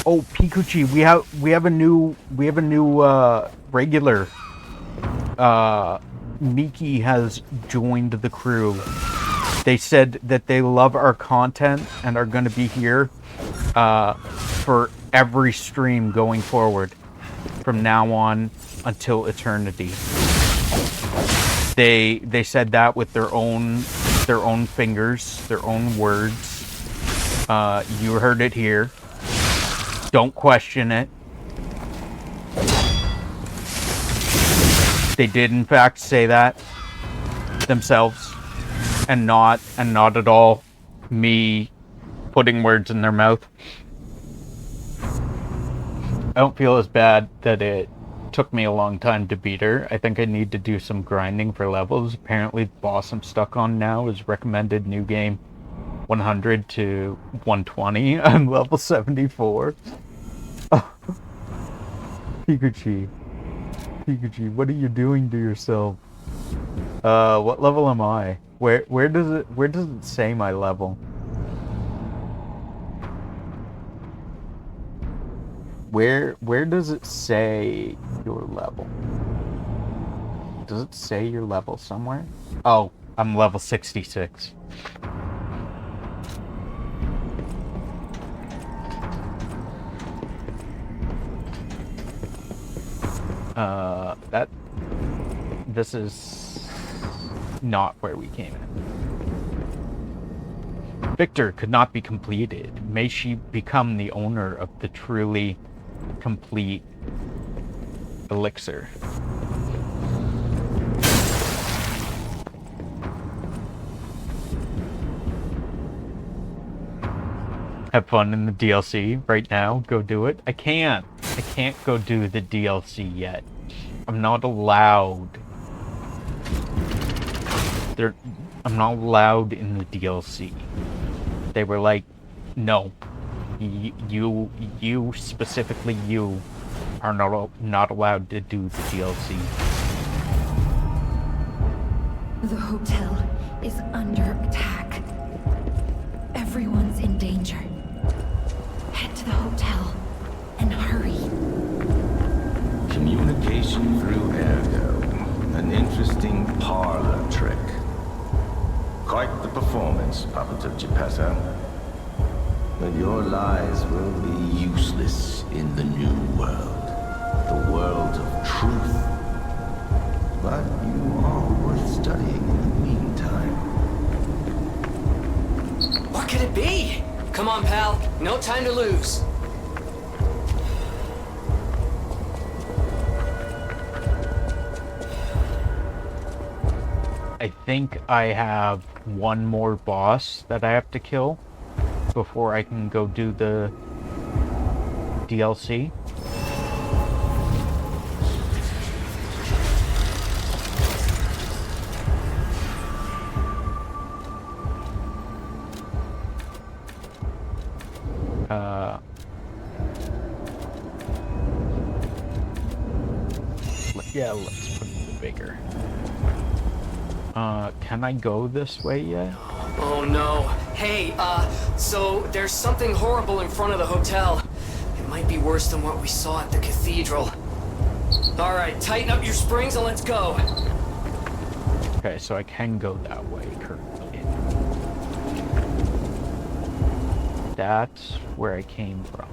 Oh, Pikuchi, we have a new regular. Miki has joined the crew. They said that they love our content and are going to be here for every stream going forward from now on until eternity. They said that with their own fingers, their own words. You heard it here. Don't question it. They did in fact say that themselves, and not at all me putting words in their mouth. I don't feel as bad that it took me a long time to beat her. I think I need to do some grinding for levels. Apparently the boss I'm stuck on now is recommended new game 100 to 120. I'm level 74. Oh. Pikachu, what are you doing to yourself? What level am I? Where does it say my level? Where does it say your level? Does it say your level somewhere? Oh, I'm level 66. This is not where we came in. Victor could not be completed. May she become the owner of the truly complete elixir. Have fun in the DLC right now. Go do it. I can't go do the DLC yet. I'm not allowed. I'm not allowed in the DLC. They were like, no. You specifically, you are not allowed to do the DLC. The hotel is under attack. Everyone's in danger. Head to the hotel and hurry. Communication through Ergo. An interesting parlor trick. Quite the performance, Papa of Geppetto. But your lies will be useless in the new world. The world of truth. But you are worth studying in the meantime. What could it be? Come on, pal. No time to lose. I think I have one more boss that I have to kill before I can go do the DLC. Yeah, let's put it bigger. Can I go this way yet? Oh no. Hey, so there's something horrible in front of the hotel. It might be worse than what we saw at the cathedral. Alright, tighten up your springs and let's go. Okay, so I can go that way currently. That's where I came from.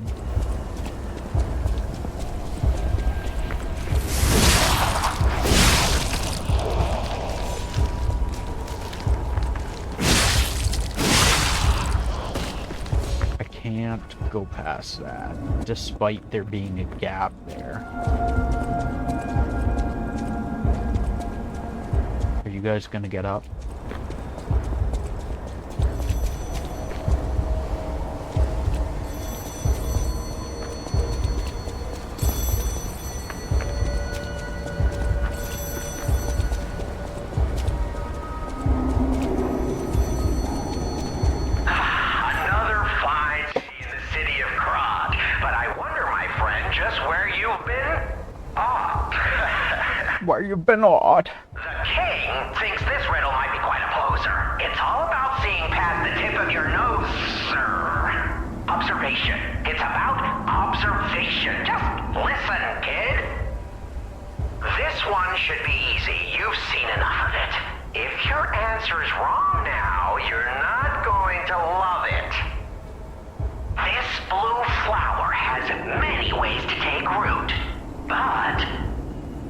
Can't go past that, despite there being a gap there. Are you guys gonna get up? Where you've been odd. The king thinks this riddle might be quite a poser. It's all about seeing past the tip of your nose, sir. Observation. It's about observation. Just listen, kid. This one should be easy. You've seen enough of it. If your answer is wrong now, you're not going to love it. This blue flower has many ways to take root, but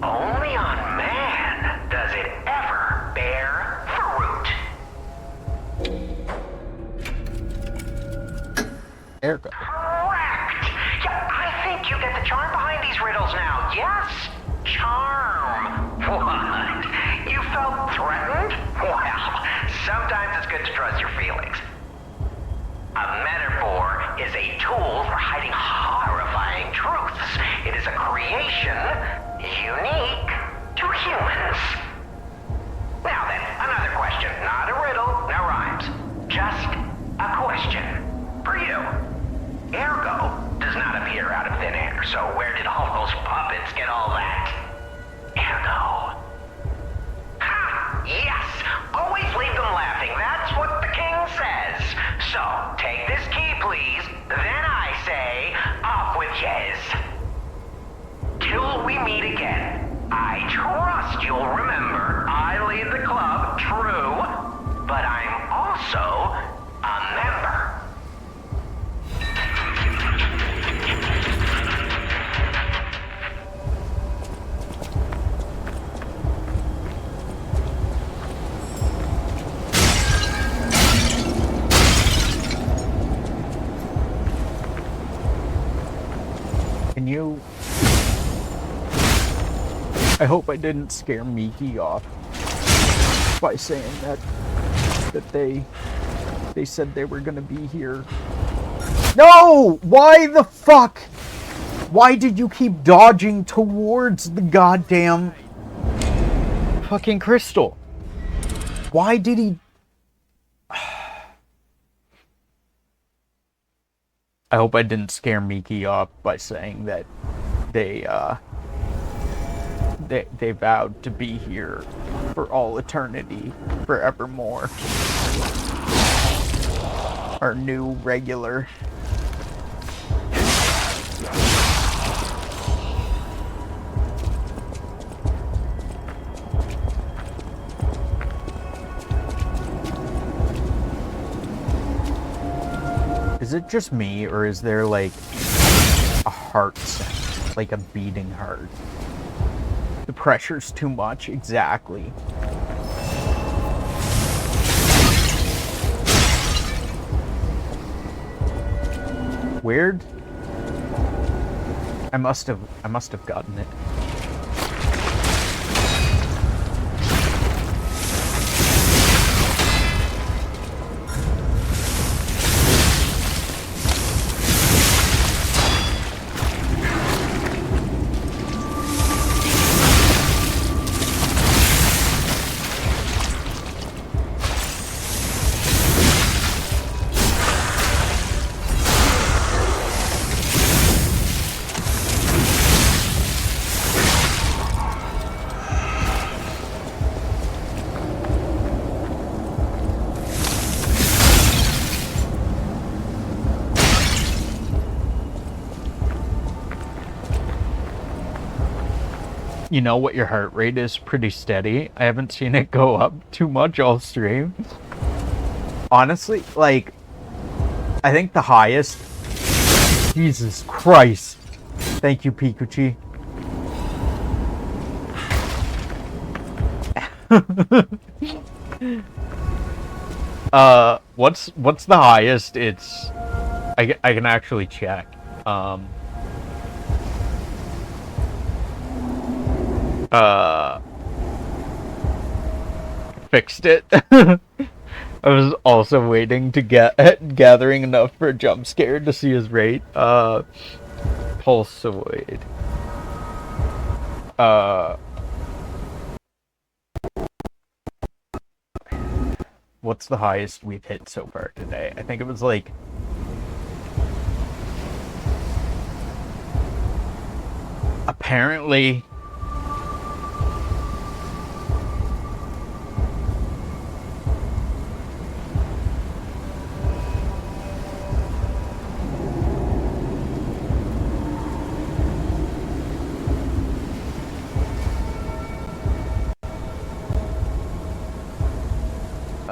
only on man does it ever bear fruit. Ergo. Correct! Yeah, I think you get the charm behind these riddles now. Yes? Charm. What? You felt threatened? Well, sometimes it's good to trust your feelings. A metaphor is a tool for hiding horrifying truths. It is a creation unique to humans. Now then, another question. Not a riddle, no rhymes. Just a question for you. Ergo does not appear out of thin air, so where did all those puppets get all that? Ergo. Ha! Yes! Always leave them laughing. That's what the king says. So, take this key, please. Then I say, off with Yez. Till we meet again, I trust you'll remember I lead the club, true, but I'm also a member. Can you... I hope I didn't scare Miki off by saying that they said they were gonna be here. No! Why the fuck? Why did you keep dodging towards the goddamn fucking crystal? Why did he... I hope I didn't scare Miki off by saying that they vowed to be here for all eternity, forevermore. Our new regular. Is it just me, or is there like a heart sound, like a beating heart? The pressure's too much, exactly. Weird. I must have gotten it. You know what, your heart rate is pretty steady. I haven't seen it go up too much all stream. Honestly, like, I think the highest... Jesus Christ. Thank you, Pikuchi. What's the highest? It's... I can actually check. Fixed it. I was also waiting to gathering enough for a jump scare to see his rate. Pulsoid. What's the highest we've hit so far today? I think it was like... Apparently...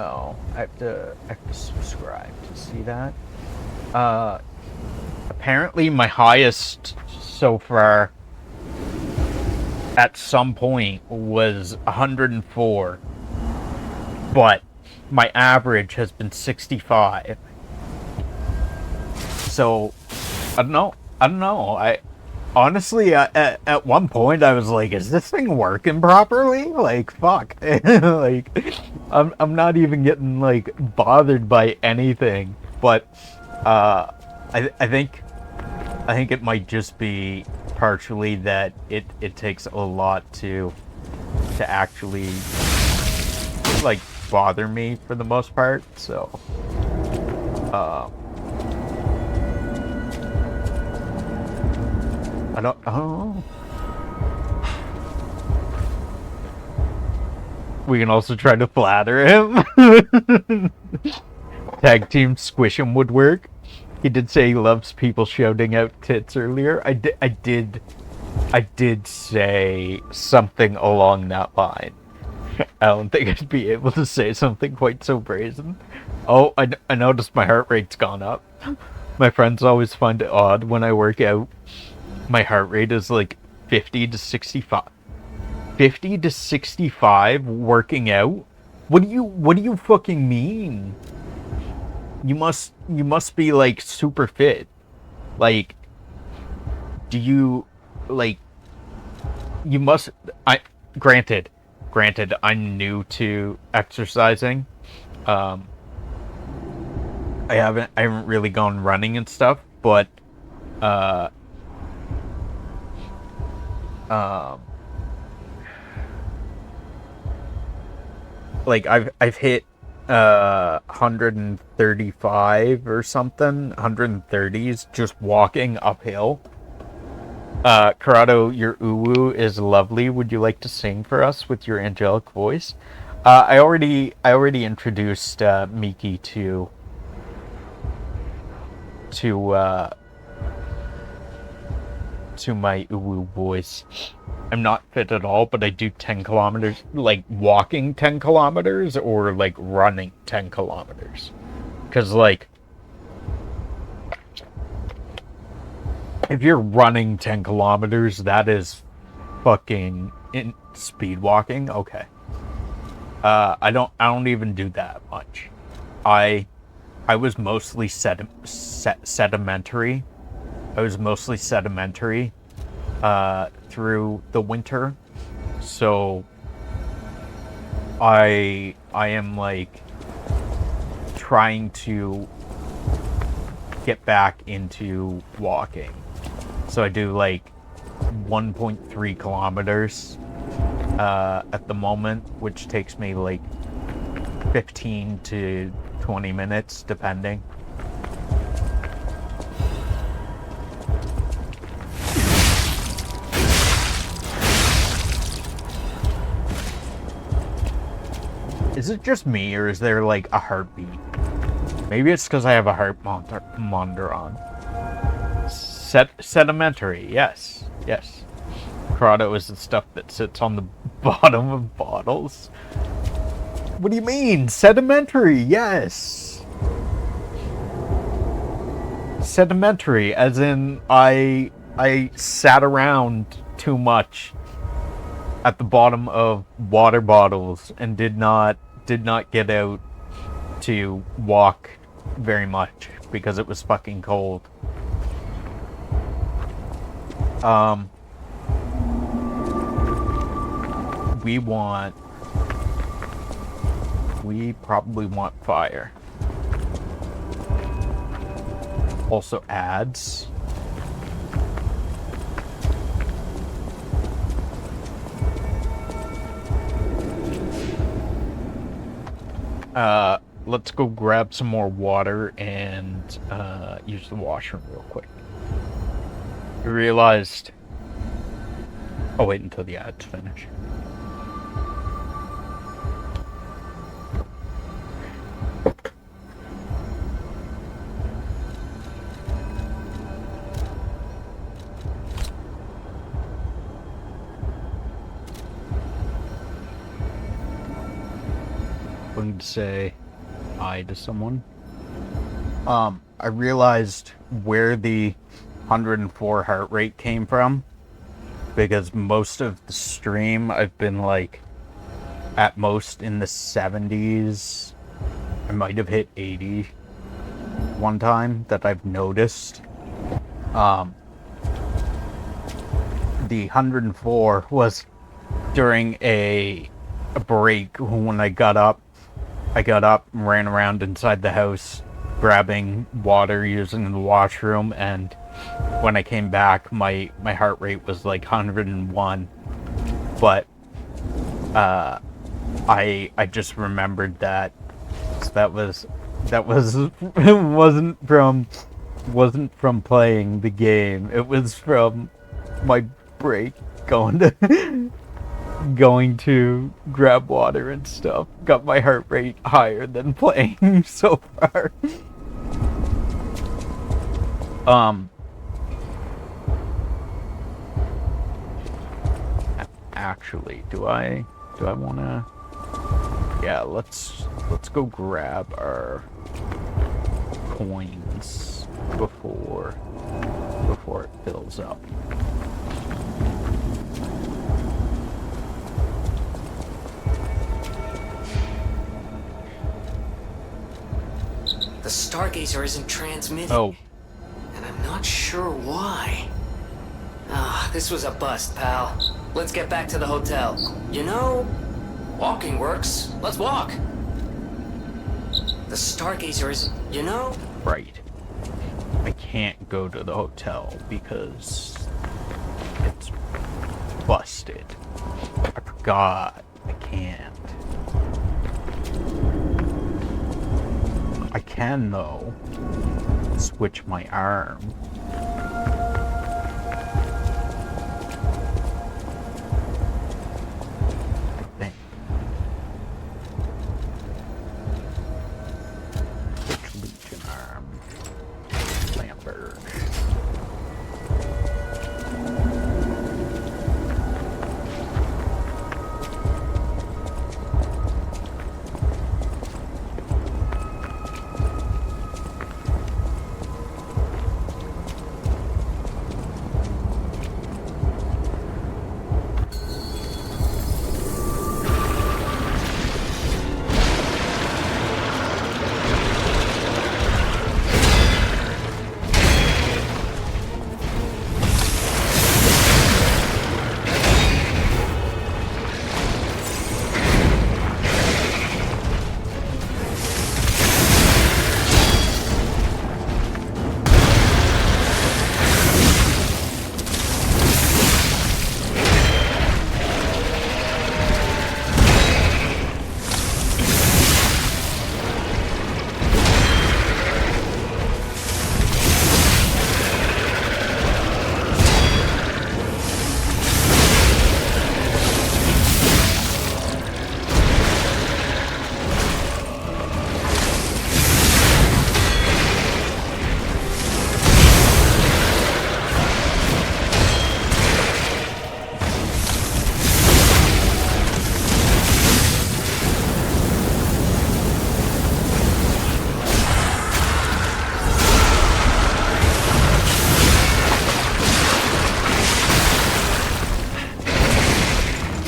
Oh, I have to subscribe to see that. Apparently my highest so far at some point was 104, but my average has been 65. So I don't know. I honestly at one point I was like, is this thing working properly? Like, fuck. Like, I'm not even getting like bothered by anything. But I think it might just be partially that it takes a lot to actually like bother me for the most part. So I don't know. We can also try to flatter him. Tag team Squish him would work. He did say he loves people shouting out tits earlier. I did say something along that line. I don't think I'd be able to say something quite so brazen. Oh, I noticed my heart rate's gone up. My friends always find it odd when I work out. My heart rate is like 50 to 65. 50 to 65 working out? What do you fucking mean? You must be like super fit. Like, do you like you must granted I'm new to exercising. I haven't really gone running and stuff, but like I've hit 135 or something, 130s just walking uphill. Corrado, your uwu is lovely. Would you like to sing for us with your angelic voice? I already introduced Miki to my uwu voice. I'm not fit at all, but I do 10 kilometers, like walking 10 kilometers or like running 10 kilometers. Because like, if you're running 10 kilometers, that is fucking speed walking. Okay. I don't even do that much. I was mostly sedimentary. I was mostly sedimentary through the winter, so I am like trying to get back into walking. So I do like 1.3 kilometers at the moment, which takes me like 15 to 20 minutes depending. Is it just me, or is there like a heartbeat? Maybe it's because I have a heart monitor on. Sedimentary, yes. Corrado is the stuff that sits on the bottom of bottles. What do you mean? Sedimentary, yes. Sedimentary, as in I sat around too much at the bottom of water bottles and did not get out to walk very much because it was fucking cold. We probably want fire. Also ads. Let's go grab some more water and use the washroom real quick. I realized... I'll wait until the ads finish. stopping to say hi to someone. I realized where the 104 heart rate came from, because most of the stream I've been like at most in the 70s. I might have hit 80 one time that I've noticed. The 104 was during a break when I got up and ran around inside the house grabbing water using the washroom, and when I came back my heart rate was like 101. But I just remembered that was wasn't from playing the game. It was from my break going to grab water and stuff. Got my heart rate higher than playing so far. Actually, do I wanna? Yeah, let's go grab our coins before it fills up. The Stargazer isn't transmitting. Oh. And I'm not sure why. This was a bust, pal. Let's get back to the hotel. You know, walking works. Let's walk. The Stargazer isn't, you know? Right. I can't go to the hotel because it's busted. I forgot. I can't. I can, though, switch my arm. I think. Switch Legion arm. Lambert.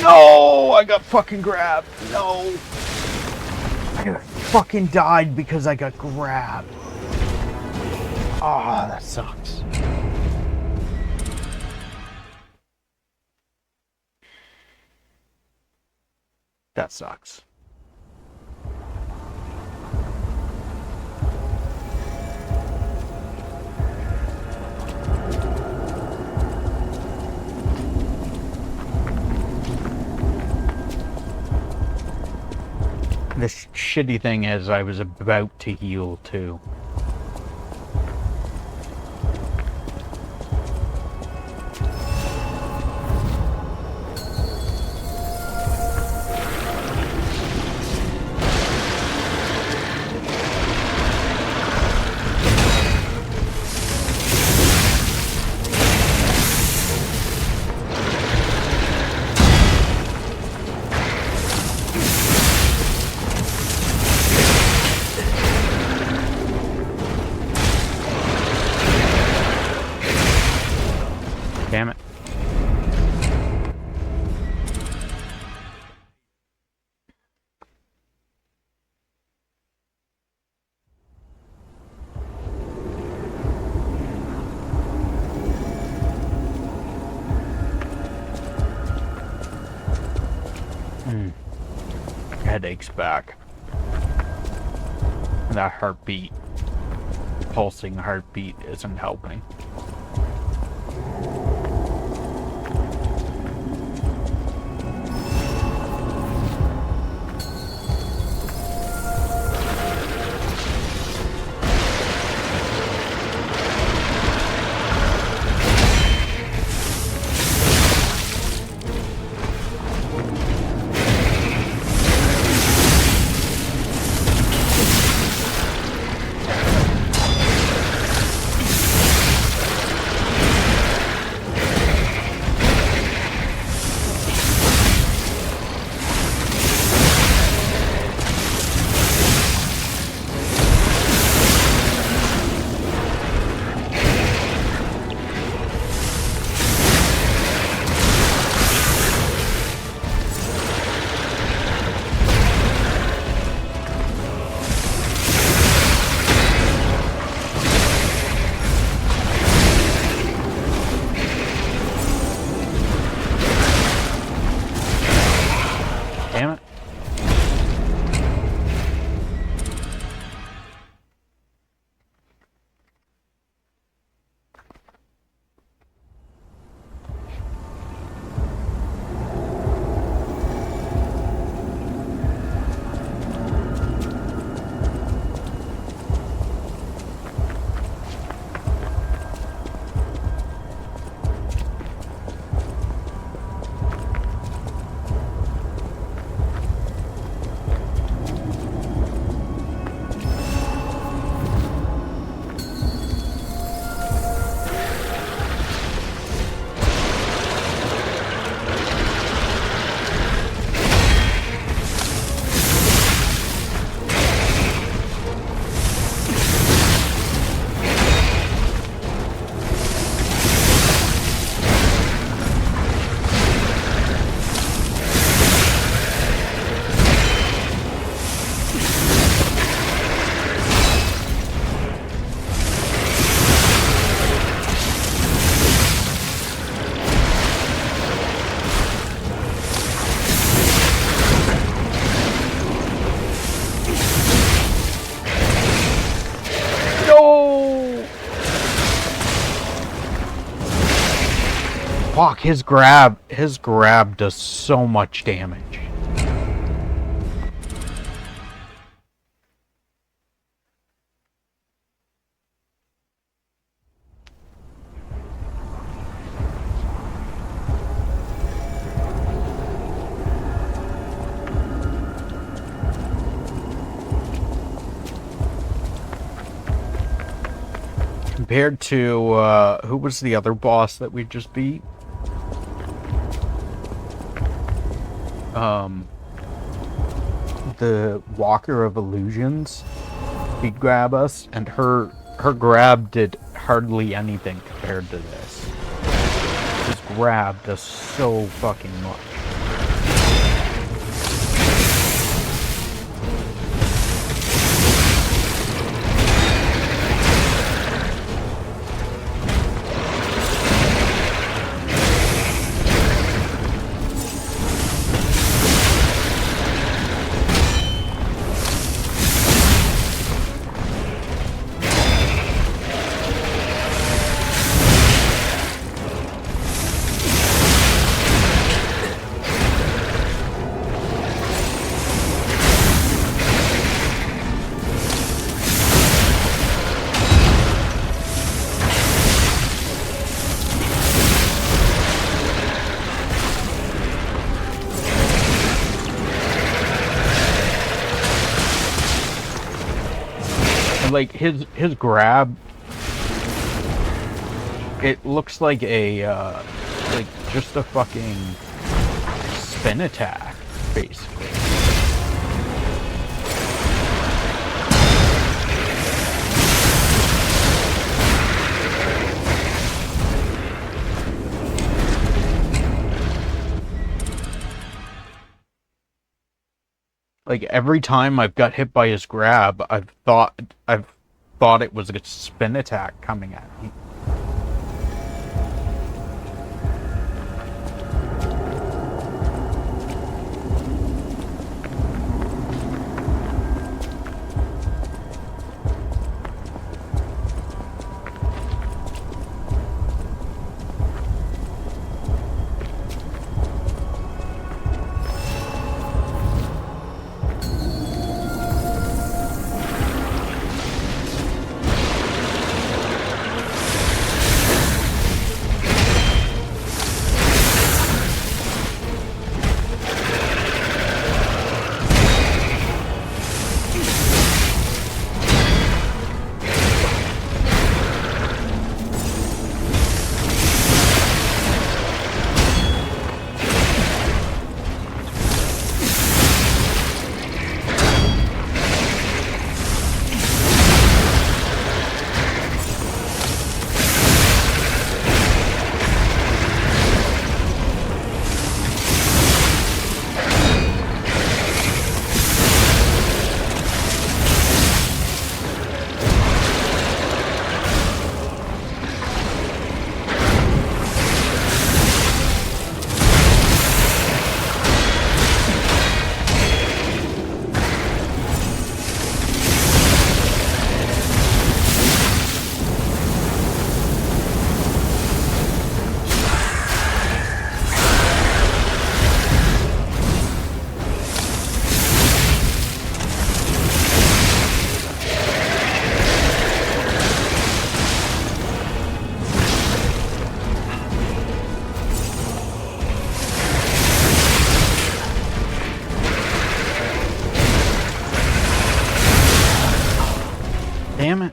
No! I got fucking grabbed. No. I fucking died because I got grabbed. Ah, that sucks. That sucks. The shitty thing is I was about to heal too. Headache's back. That heartbeat, pulsing heartbeat, isn't helping. Damn it. Fuck, his grab does so much damage. Compared to, who was the other boss that we just beat? The Walker of Illusions. He'd grab us, and her grab did hardly anything compared to this. His grab does so fucking much. Like his grab, it looks like a like just a fucking spin attack, basically. Like every time I've got hit by his grab, I've thought it was a spin attack coming at me. Damn it.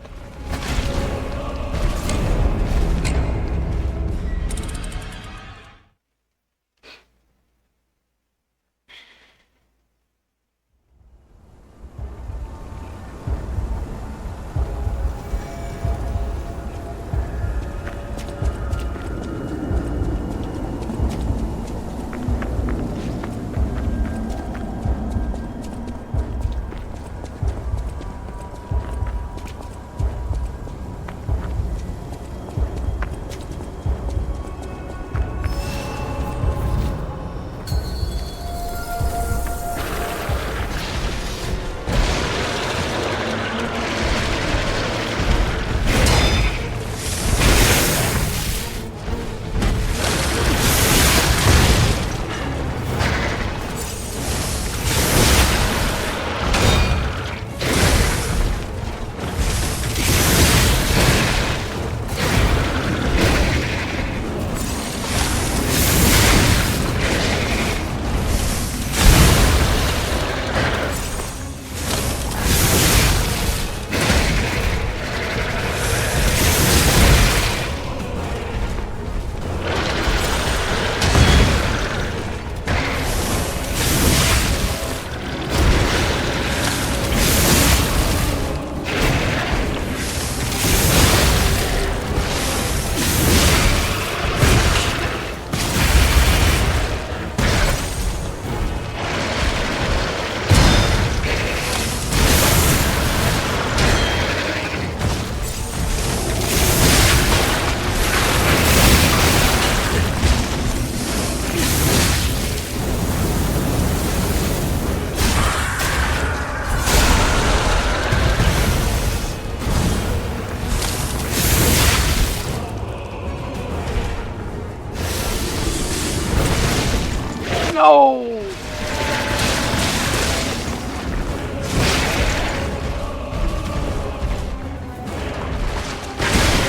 No!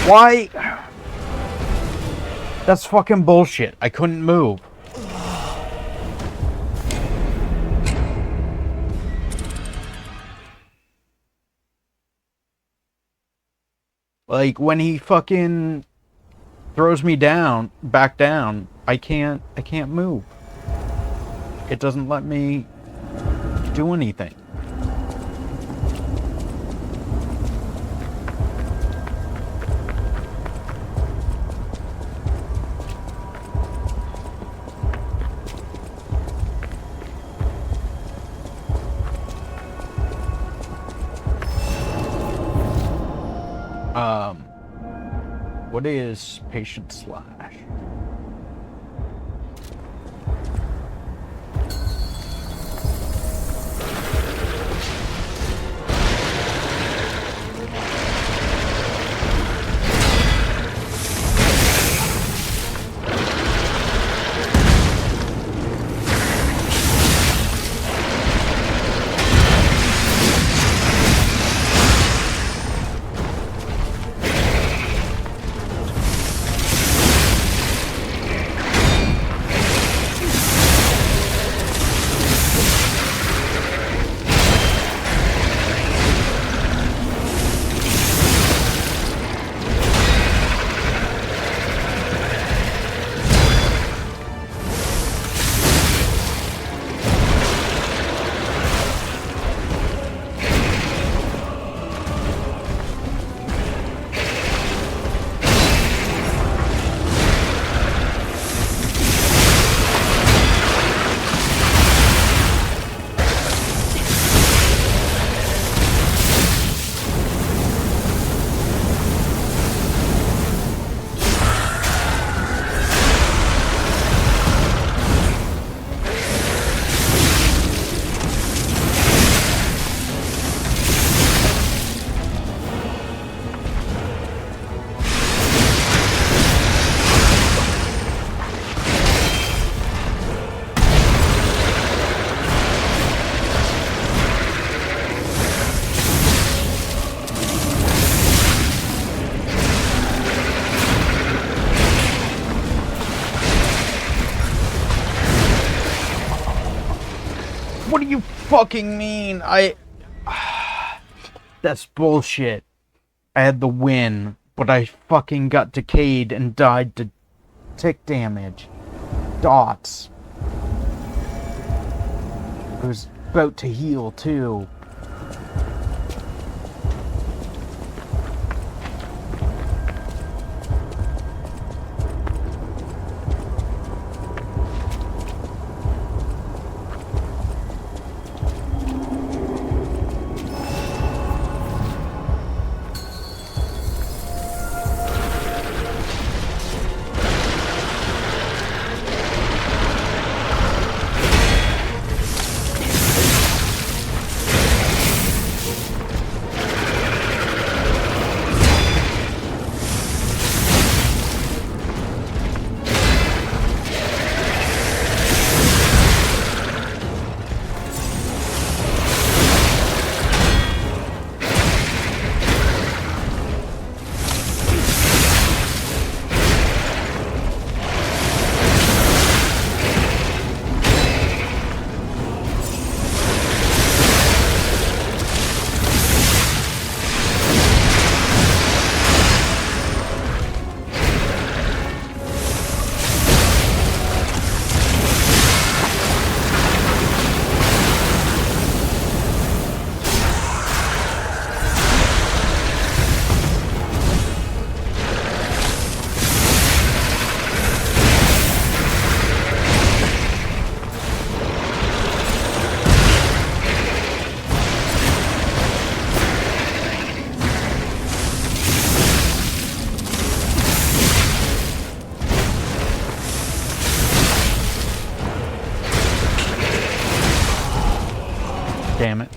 Why? That's fucking bullshit. I couldn't move. Like, when he fucking throws me down, back down, I can't move. It doesn't let me do anything. What is patient slash? What do you fucking mean? That's bullshit. I had the win, but I fucking got decayed and died to tick damage. Dots. I was about to heal, too. Damn it.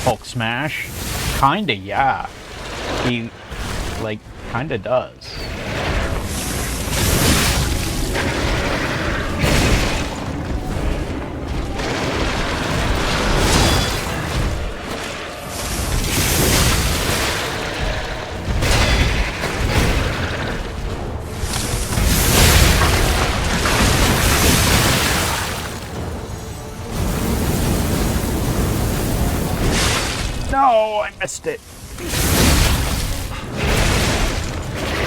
Hulk smash? Kinda, yeah. He, like, kinda does. No, I missed it.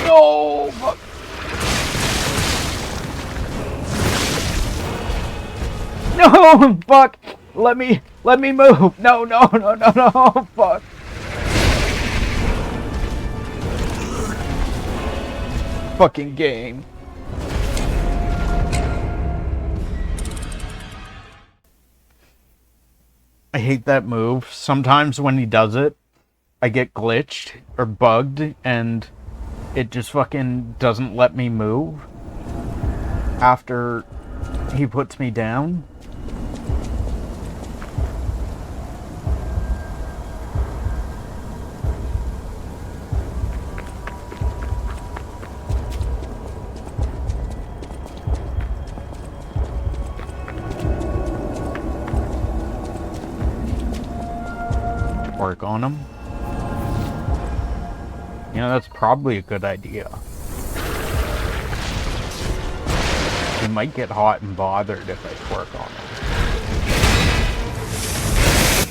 No, fuck. No, fuck. Let me move. No, fuck. Fucking game. I hate that move. Sometimes when he does it, I get glitched or bugged and it just fucking doesn't let me move after he puts me down. Work on him. You know, that's probably a good idea. He might get hot and bothered if I work on him.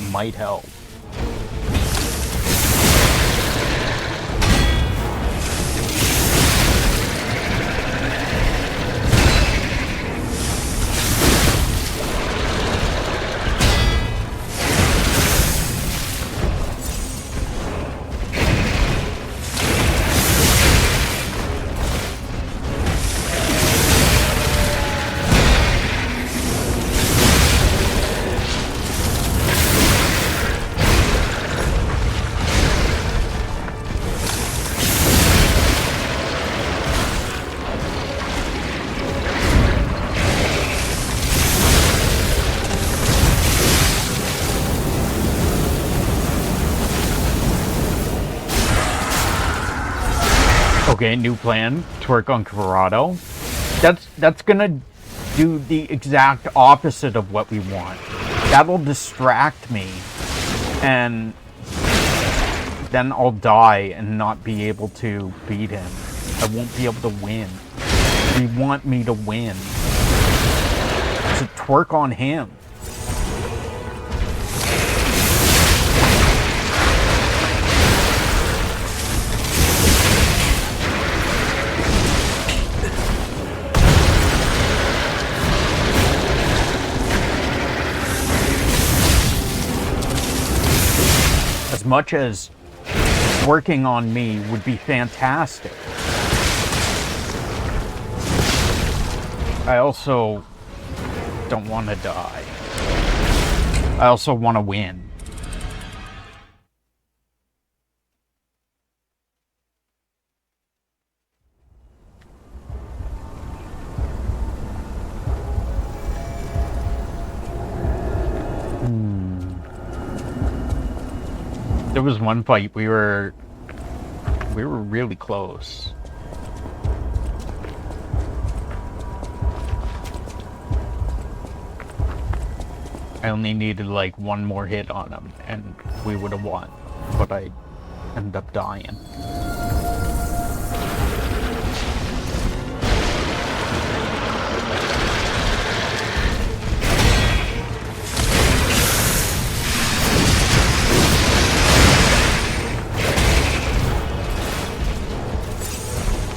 It might help. Okay, new plan. Twerk on Corrado. That's gonna do the exact opposite of what we want. That'll distract me. And then I'll die and not be able to beat him. I won't be able to win. We want me to win. So twerk on him. As much as working on me would be fantastic, I also don't want to die. I also want to win. There was one fight we were really close. I only needed like one more hit on him and we would have won, but I ended up dying.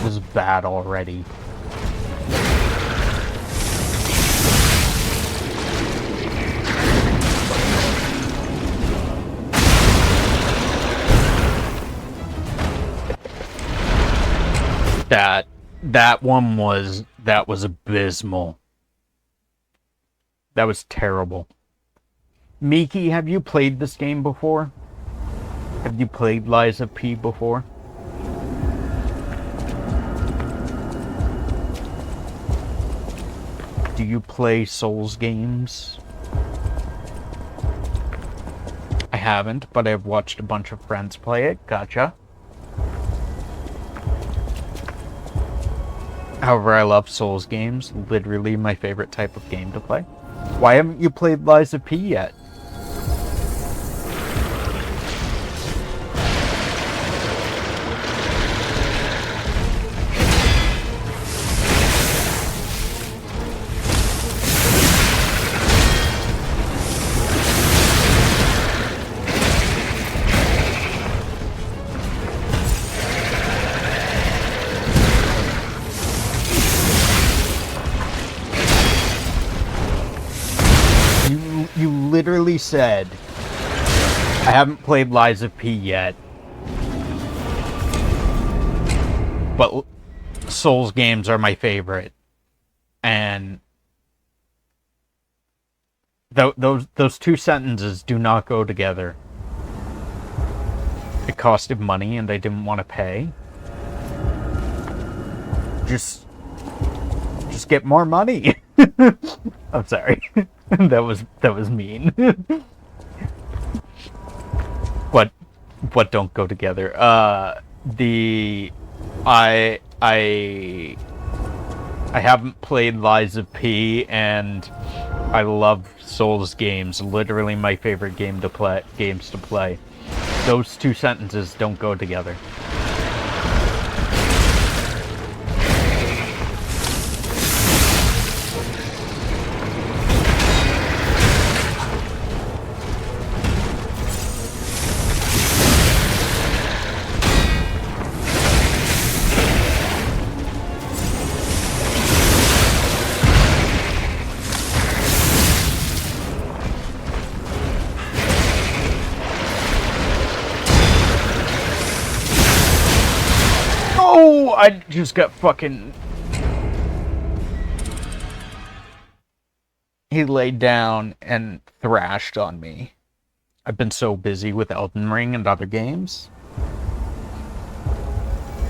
This is bad already. That one was abysmal. That was terrible. Miki, have you played this game before? Have you played Lies of P before? Do you play Souls games? I haven't, but I've watched a bunch of friends play it. Gotcha. However, I love Souls games. Literally my favorite type of game to play. Why haven't you played Lies of P yet? You literally said, I haven't played Lies of P yet, but Souls games are my favorite. And those two sentences do not go together. It costed money and I didn't want to pay. Just get more money. I'm sorry. that was mean. What don't go together? I haven't played Lies of P, and I love Souls games. Literally my favorite games to play. Those two sentences don't go together. Oh, I just got fucking... He laid down and thrashed on me. I've been so busy with Elden Ring and other games.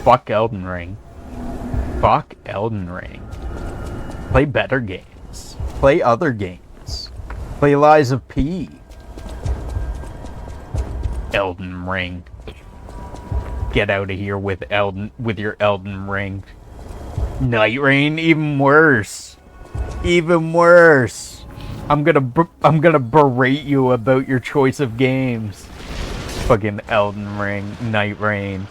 Fuck Elden Ring. Fuck Elden Ring. Play better games. Play other games. Play Lies of P. Elden Ring. Get out of here with your Elden Ring. Night Rain, even worse. Even worse. I'm gonna berate you about your choice of games. Fucking Elden Ring, Night Rain.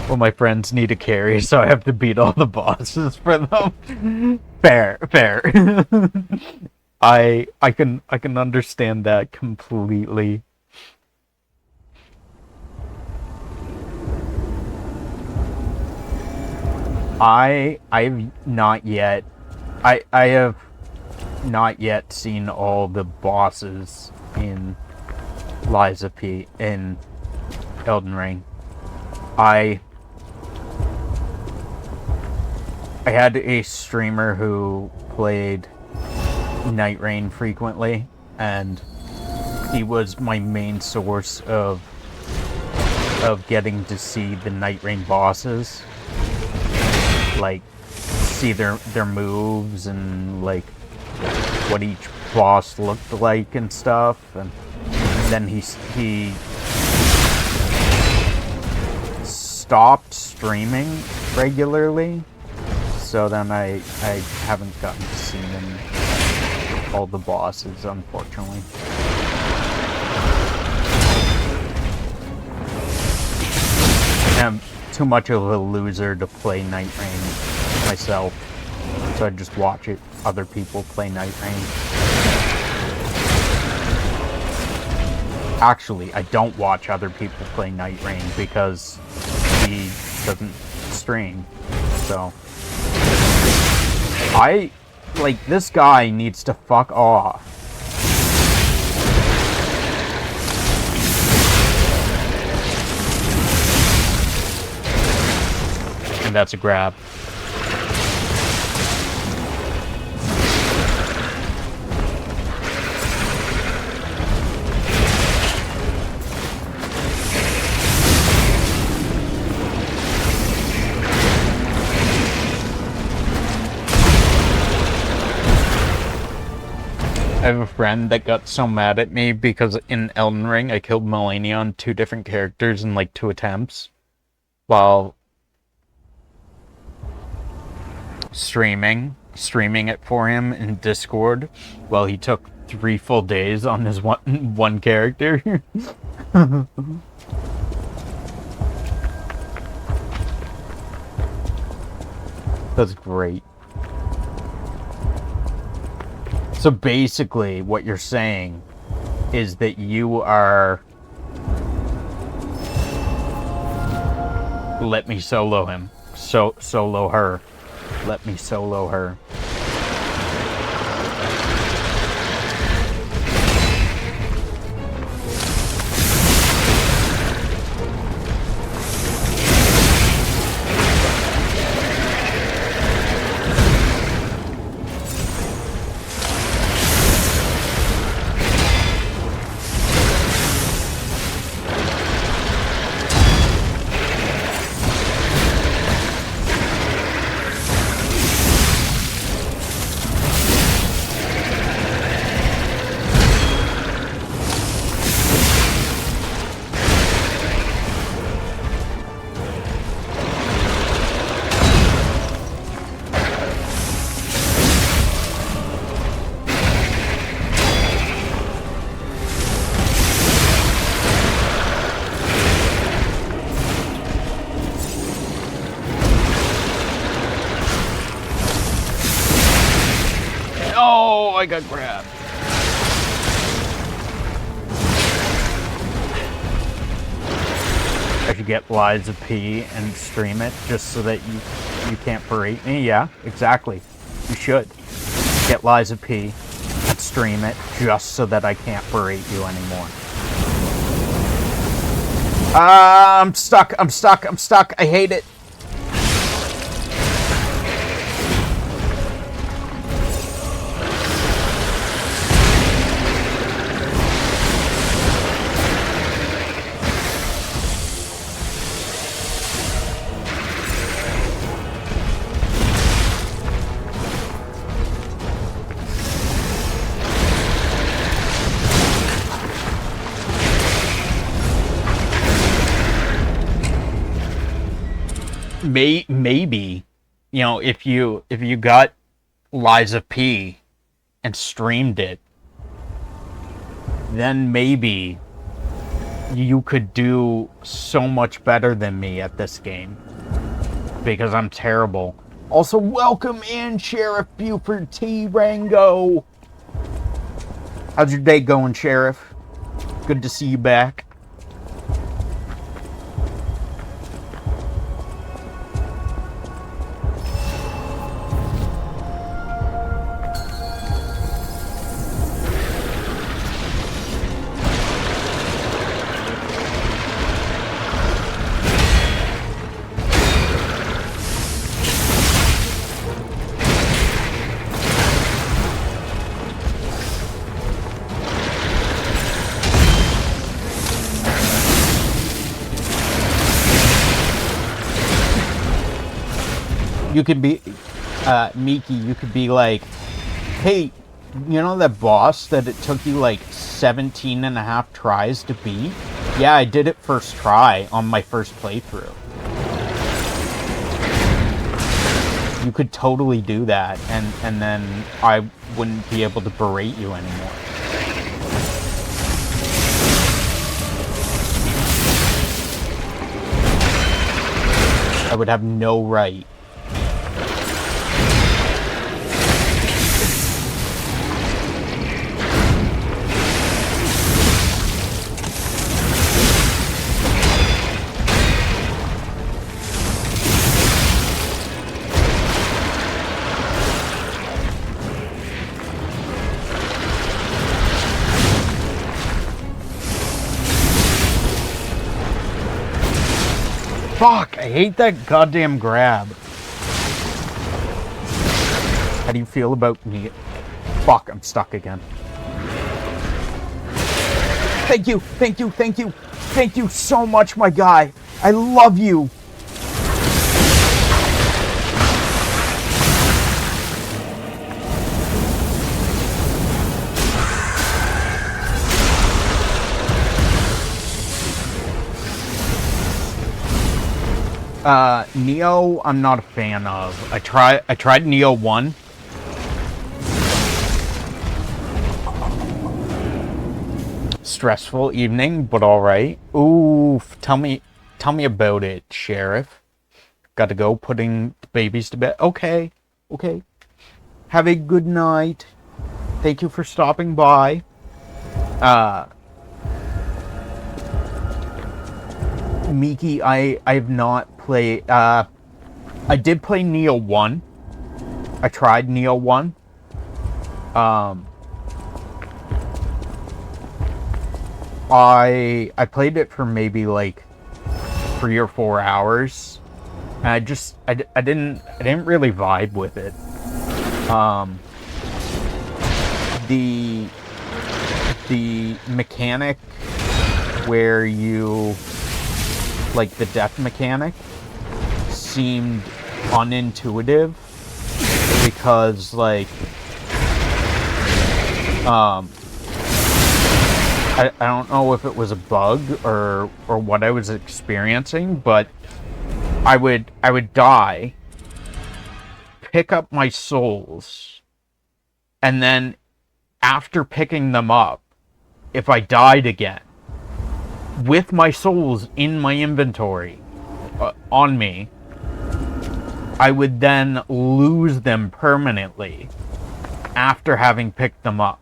Well, my friends need a carry, so I have to beat all the bosses for them. Fair. I can understand that completely. I've not yet I have not yet seen all the bosses in Lies of P in Elden Ring. I had a streamer who played Night Rain frequently, and he was my main source of getting to see the Night Rain bosses, like see their moves and like what each boss looked like and stuff. And then he stopped streaming regularly. So then I haven't gotten to see all the bosses, unfortunately. I'm too much of a loser to play Night Rain myself, so I just watch other people play Night Rain. Actually, I don't watch other people play Night Rain because he doesn't stream, so... this guy needs to fuck off. And that's a grab. I have a friend that got so mad at me because in Elden Ring I killed Malenia on 2 different characters in like 2 attempts while streaming it for him in Discord while he took 3 full days on his one character. That's great. So basically, what you're saying is that you are... Let me solo him. Solo her. Let me solo her. Oh, I got grabbed. I should get Lies of P and stream it just so that you can't berate me. Yeah, exactly. You should. Get Lies of P and stream it just so that I can't berate you anymore. I'm stuck. I hate it. maybe, you know, if you got Liza P and streamed it, then maybe you could do so much better than me at this game, because I'm terrible. Also, welcome in Sheriff Buford T. Rango. How's your day going, Sheriff? Good to see you back. You could be, Miki, you could be like, hey, you know that boss that it took you like 17.5 tries to beat? Yeah, I did it first try on my first playthrough. You could totally do that, and then I wouldn't be able to berate you anymore. I would have no right. Fuck, I hate that goddamn grab. How do you feel about me? Fuck, I'm stuck again. Thank you, thank you, thank you. Thank you so much, my guy. I love you. Neo, I'm not a fan of. I tried Neo 1. Stressful evening, but alright. Ooh, tell me about it, Sheriff. Got to go putting the babies to bed. Okay. Have a good night. Thank you for stopping by. Miki, I have not played, I did play Neo 1. I tried Neo 1. I played it for maybe like 3 or 4 hours. And I didn't really vibe with it. The mechanic where you, like the death mechanic, seemed unintuitive, because like I don't know if it was a bug or what I was experiencing, but I would die, pick up my souls, and then after picking them up, if I died again with my souls in my inventory on me, I would then lose them permanently after having picked them up.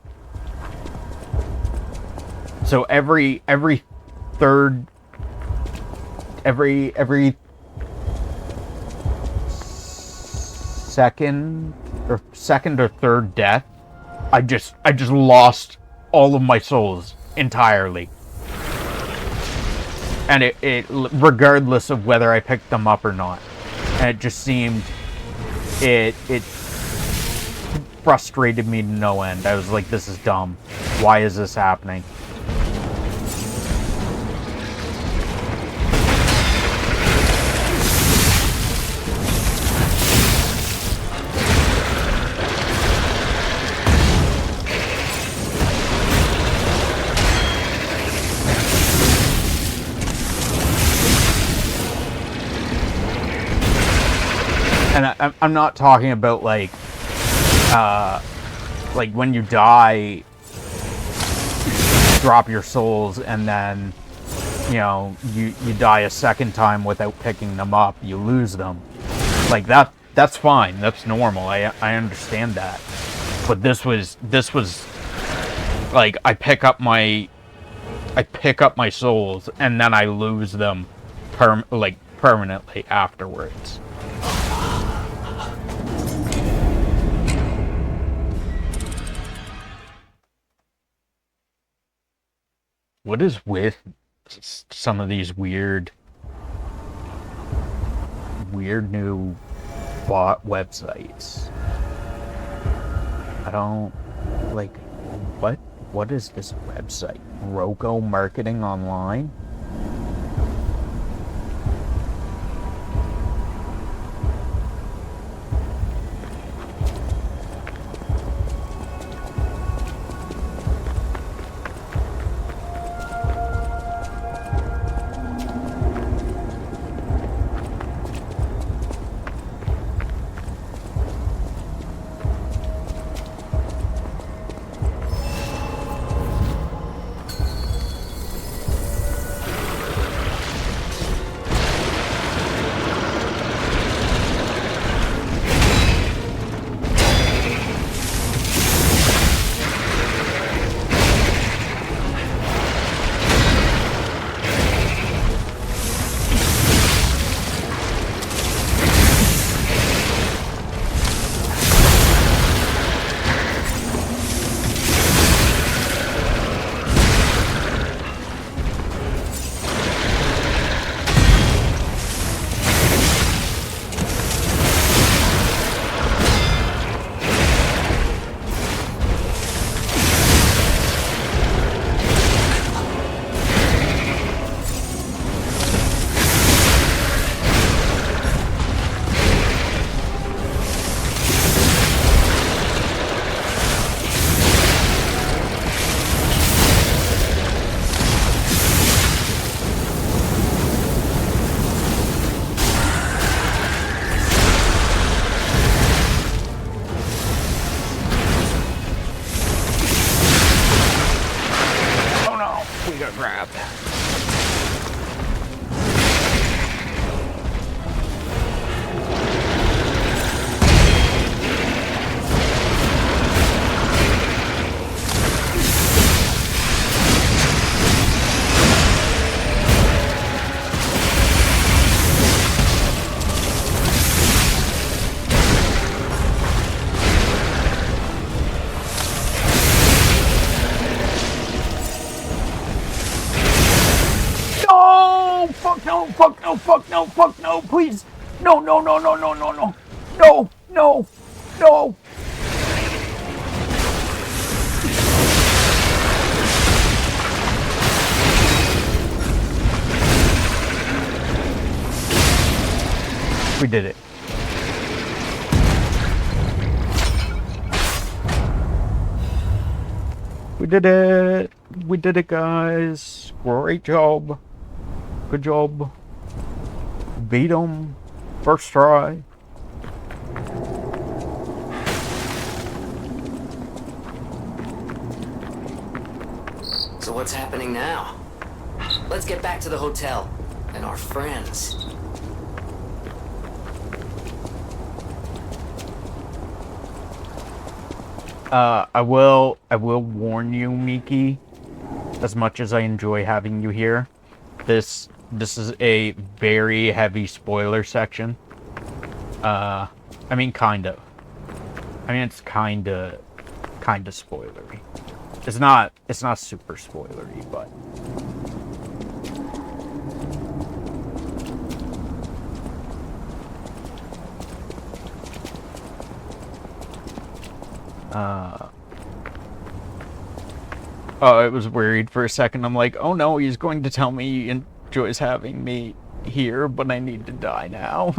So every second or third death, I just lost all of my souls entirely. And it regardless of whether I picked them up or not. And it just seemed, it frustrated me to no end. I was like, this is dumb. Why is this happening? And I'm not talking about like when you die, drop your souls, and then, you know, you die a second time without picking them up, you lose them. Like that's fine, that's normal, I understand that. But this was like I pick up my souls and then I lose them permanently afterwards. What is with some of these weird new bot websites? I don't like what is this website? Roco Marketing Online? Fuck no, please. No. We did it. We did it, guys. Great job. Good job. Beat him. First try. So what's happening now? Let's get back to the hotel and our friends. I will warn you, Miki, as much as I enjoy having you here. This is a very heavy spoiler section. I mean, kind of. I mean, it's kind of spoilery. It's not super spoilery, but oh, I was worried for a second. I'm like, oh no, he's going to tell me he enjoys having me here, but I need to die now.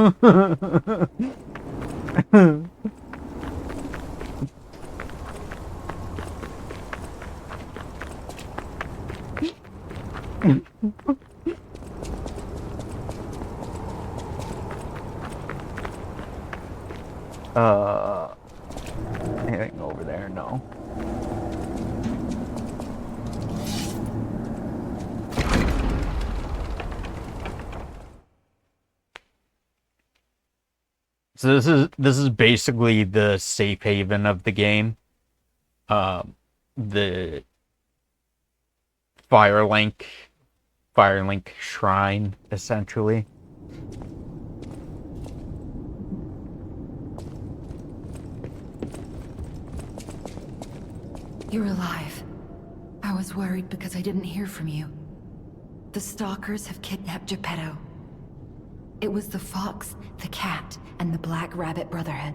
Anything over there? No. So this is basically the safe haven of the game. The Firelink shrine, essentially. You're alive. I was worried because I didn't hear from you. The Stalkers have kidnapped Geppetto. It was the Fox, the Cat, and the Black Rabbit Brotherhood.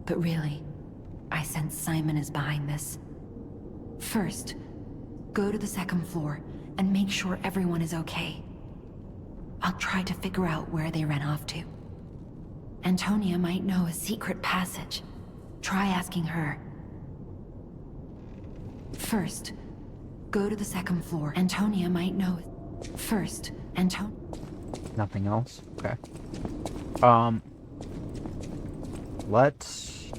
But really, I sense Simon is behind this. First, go to the second floor and make sure everyone is okay. I'll try to figure out where they ran off to. Antonia might know a secret passage. Try asking her. First, go to the second floor. Antonia might know. First, Nothing else? Okay. Let's...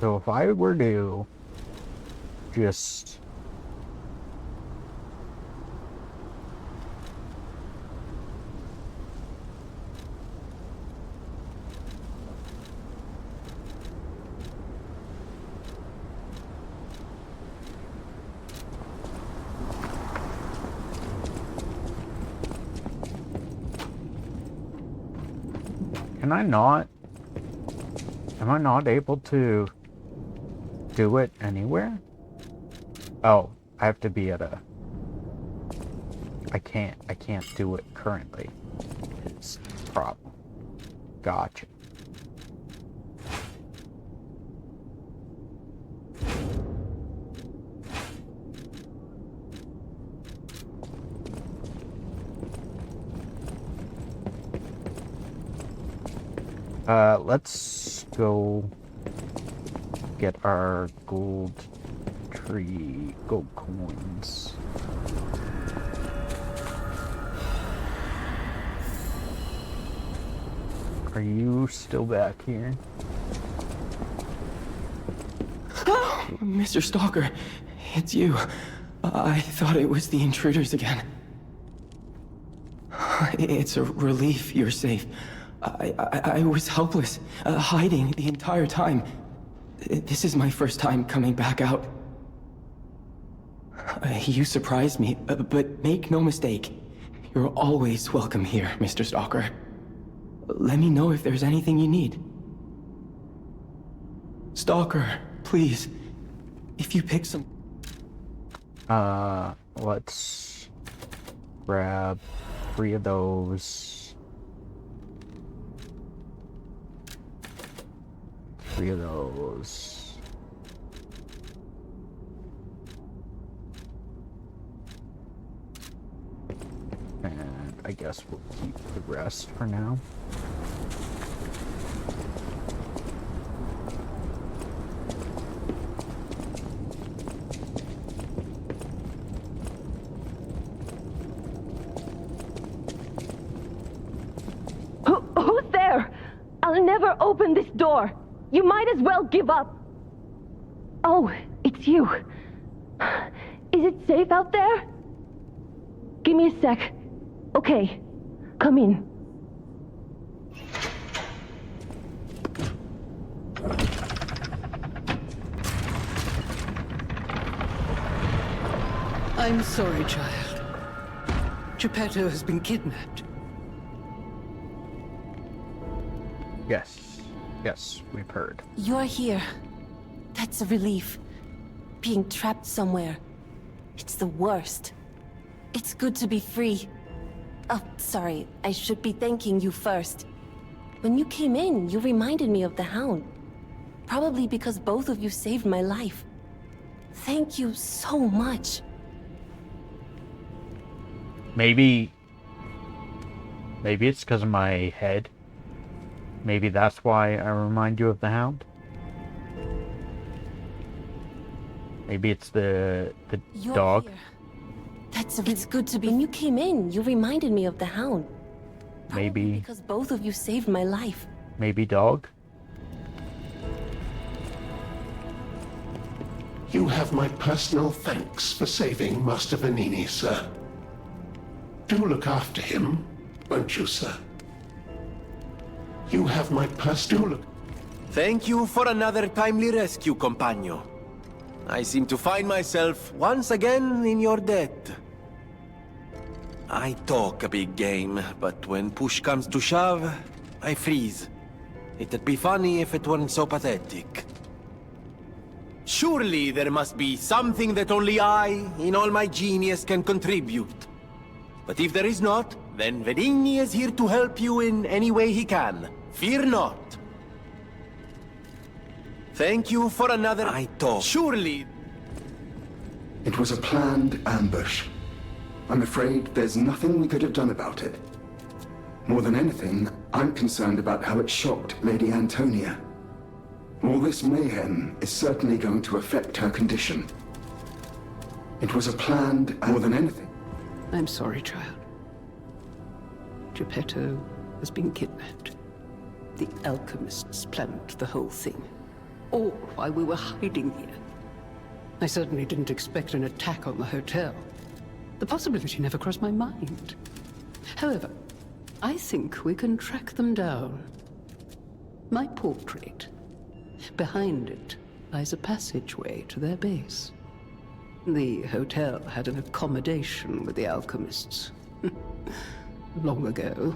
So if I were to just Can I not? Am I not able to do it anywhere? Oh, I have to be at a... I can't do it currently. It's the problem. Gotcha. Let's go get our gold coins. Are you still back here? Mr. Stalker, it's you. I thought it was the intruders again. It's a relief you're safe. I was helpless, hiding the entire time. This is my first time coming back out. You surprised me, but make no mistake. You're always welcome here, Mr. Stalker. Let me know if there's anything you need. Stalker, please. If you pick some... Let's grab 3 of those. 3 of those. And I guess we'll keep the rest for now. Who's there? I'll never open this door. You might as well give up. Oh, it's you. Is it safe out there? Give me a sec. Okay, come in. I'm sorry, child. Geppetto has been kidnapped. Yes, we've heard. You're here. That's a relief. Being trapped somewhere. It's the worst. It's good to be free. Oh, sorry. I should be thanking you first. When you came in, you reminded me of the Hound. Probably because both of you saved my life. Thank you so much. Maybe Maybe it's because of my head. Maybe that's why I remind you of the Hound. Maybe it's the You're dog. here. It's good to be. When you came in, you reminded me of the Hound. Maybe Because both of you saved my life. maybe dog. You have my personal thanks for saving Master Venini, sir. Do look after him, won't you, sir? You have my personal... Thank you for another timely rescue, compagno. I seem to find myself once again in your debt. I talk a big game, but when push comes to shove, I freeze. It'd be funny if it weren't so pathetic. Surely there must be something that only I, in all my genius, can contribute. But if there is not, then Venini is here to help you in any way he can. Fear not. Thank you for another... I talk. Surely... It was a planned ambush. I'm afraid there's nothing we could have done about it. More than anything, I'm concerned about how it shocked Lady Antonia. All this mayhem is certainly going to affect her condition. It was a planned, more than anything. I'm sorry, child. Geppetto has been kidnapped. The alchemists planned the whole thing. All while we were hiding here. I certainly didn't expect an attack on the hotel. The possibility never crossed my mind. However, I think we can track them down. My portrait. Behind it lies a passageway to their base. The hotel had an accommodation with the alchemists. Long ago.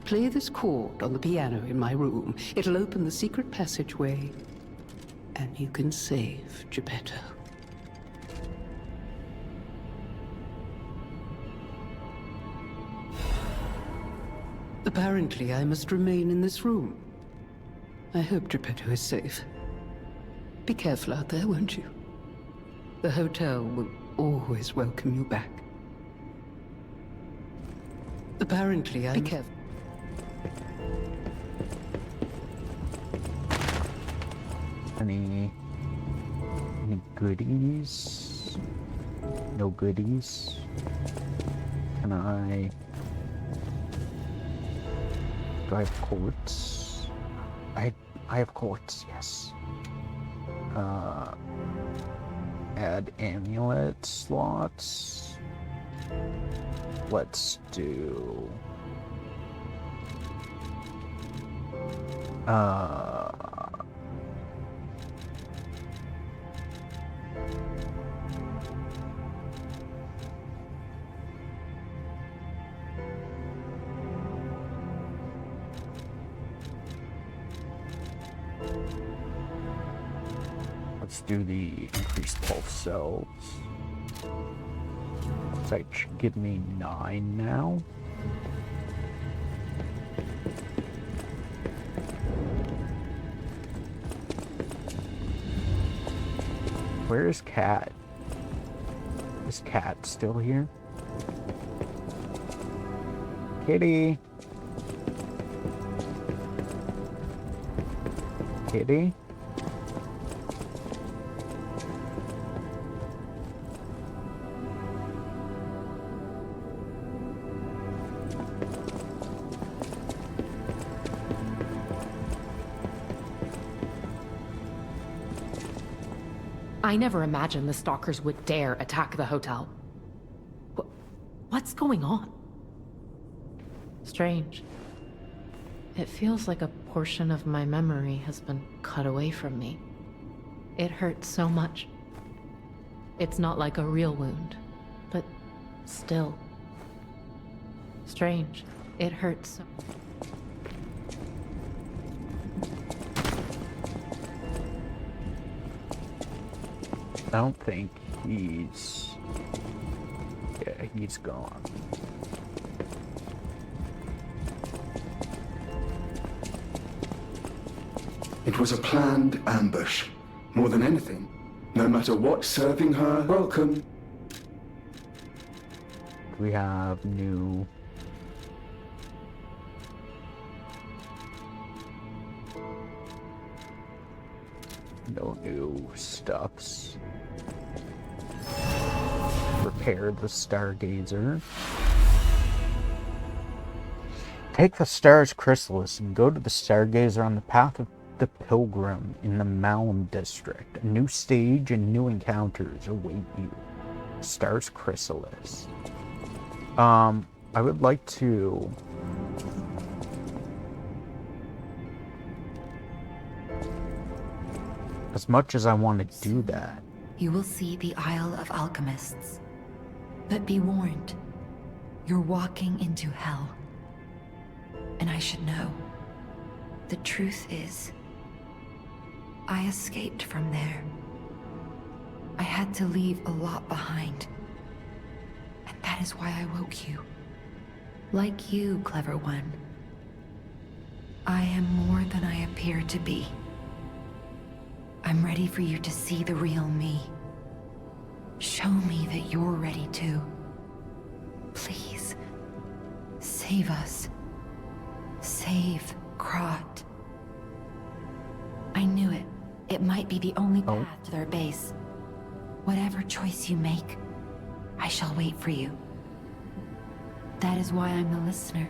Play this chord on the piano in my room. It'll open the secret passageway, and you can save Geppetto. Apparently, I must remain in this room. I hope Geppetto is safe. Be careful out there, won't you? The hotel will always welcome you back. Apparently, Be careful. Any goodies? No goodies. Can I... Do I have quartz? I have quartz, yes. Add amulet slots. Let's do... Let's do the increased pulse cells. That should give me 9 now. Where is Cat? Is Cat still here? Kitty? Kitty? I never imagined the stalkers would dare attack the hotel. What's going on? Strange. It feels like a portion of my memory has been cut away from me. It hurts so much. It's not like a real wound, but still. Strange. It hurts so... I don't think he's... Yeah, he's gone. It was a planned ambush. More than anything, no matter what, serving her, welcome. We have new no new stuffs. Repair the Stargazer. Take the Star's Chrysalis and go to the Stargazer on the path of the Pilgrim in the Malum district. A new stage and new encounters await you. Star's Chrysalis. I would like to... As much as I want to do that. You will see the Isle of Alchemists. But be warned, you're walking into hell. And I should know. The truth is, I escaped from there. I had to leave a lot behind. And that is why I woke you. Like you, clever one. I am more than I appear to be. I'm ready for you to see the real me. Show me that you're ready too. Please, save us. Save Krat. I knew it. It might be the only path to their base. Whatever choice you make, I shall wait for you. That is why I'm the listener.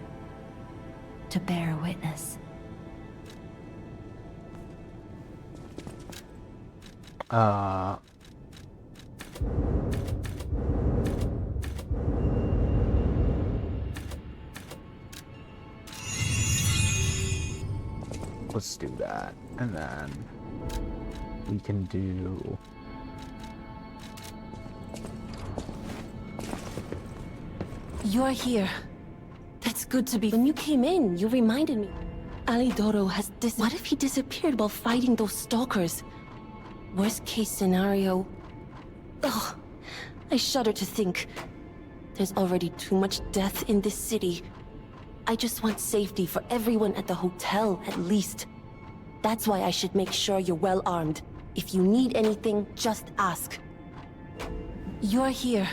To bear witness. Let's do that. And then we can do... You're here. That's good to be. When you came in, you reminded me. Alidoro has What if he disappeared while fighting those stalkers? Worst case scenario. Ugh. I shudder to think. There's already too much death in this city. I just want safety for everyone at the hotel, at least. That's why I should make sure you're well armed. If you need anything, just ask. You're here.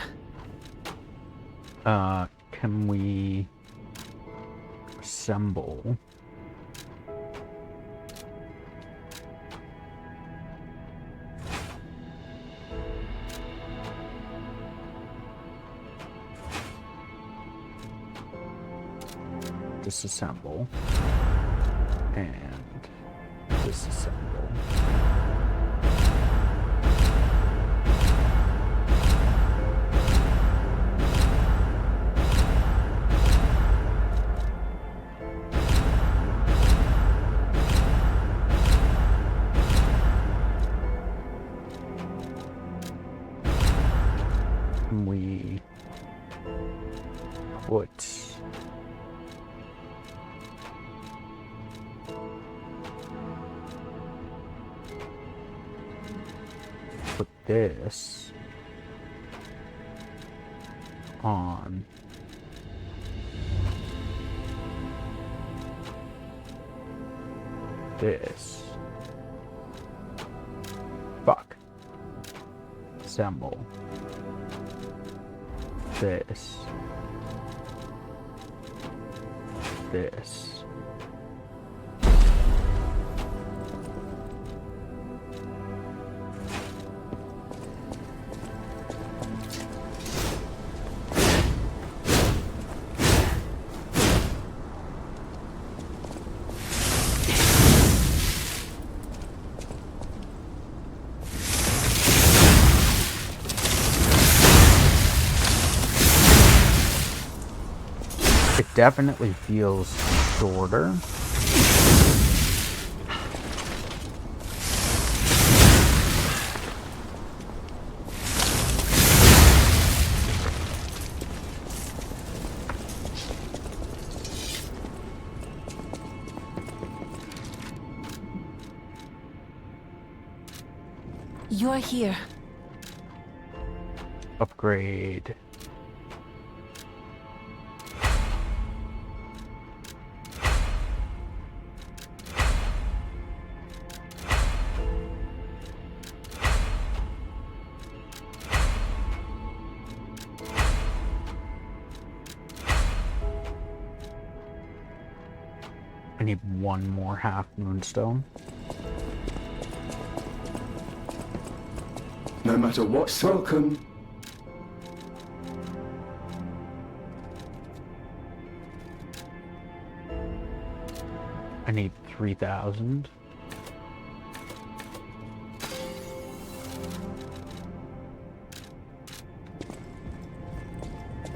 Can we assemble? Disassemble. And disassemble. We put this on this. Fuck. Assemble. This. This. It definitely feels shorter. You're here. Upgrade. I need one more half moonstone. No matter what's welcome. I need 3,000.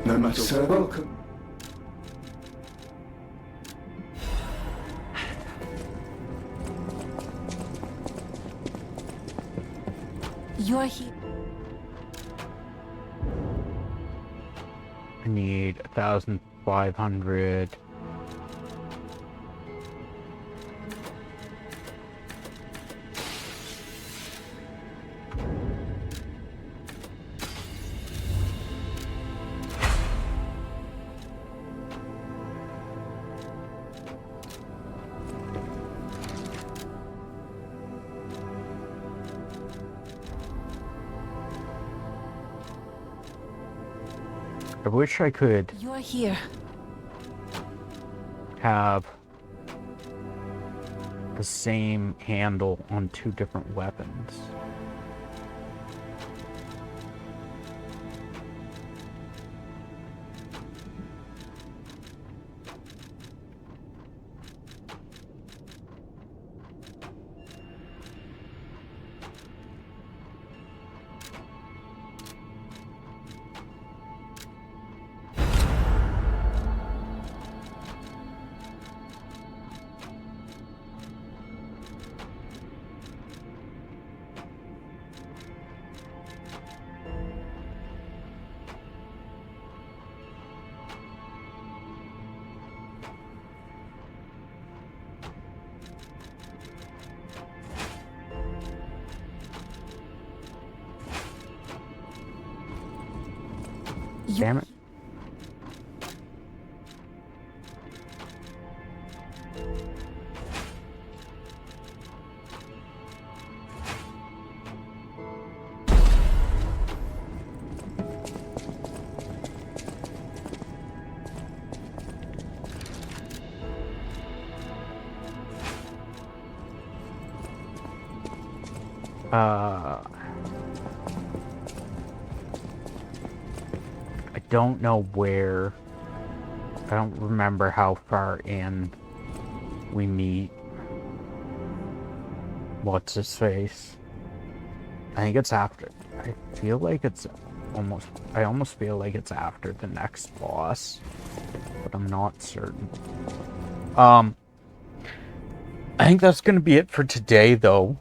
No matter what's welcome. You're here. I need 1,500. I wish I could You're here. have the same handle on 2 different weapons. Damn it. I don't know where. I don't remember how far in we meet. What's his face? I think it's after. I feel like it's almost. I almost feel like it's after the next boss, but I'm not certain. I think that's gonna be it for today, though.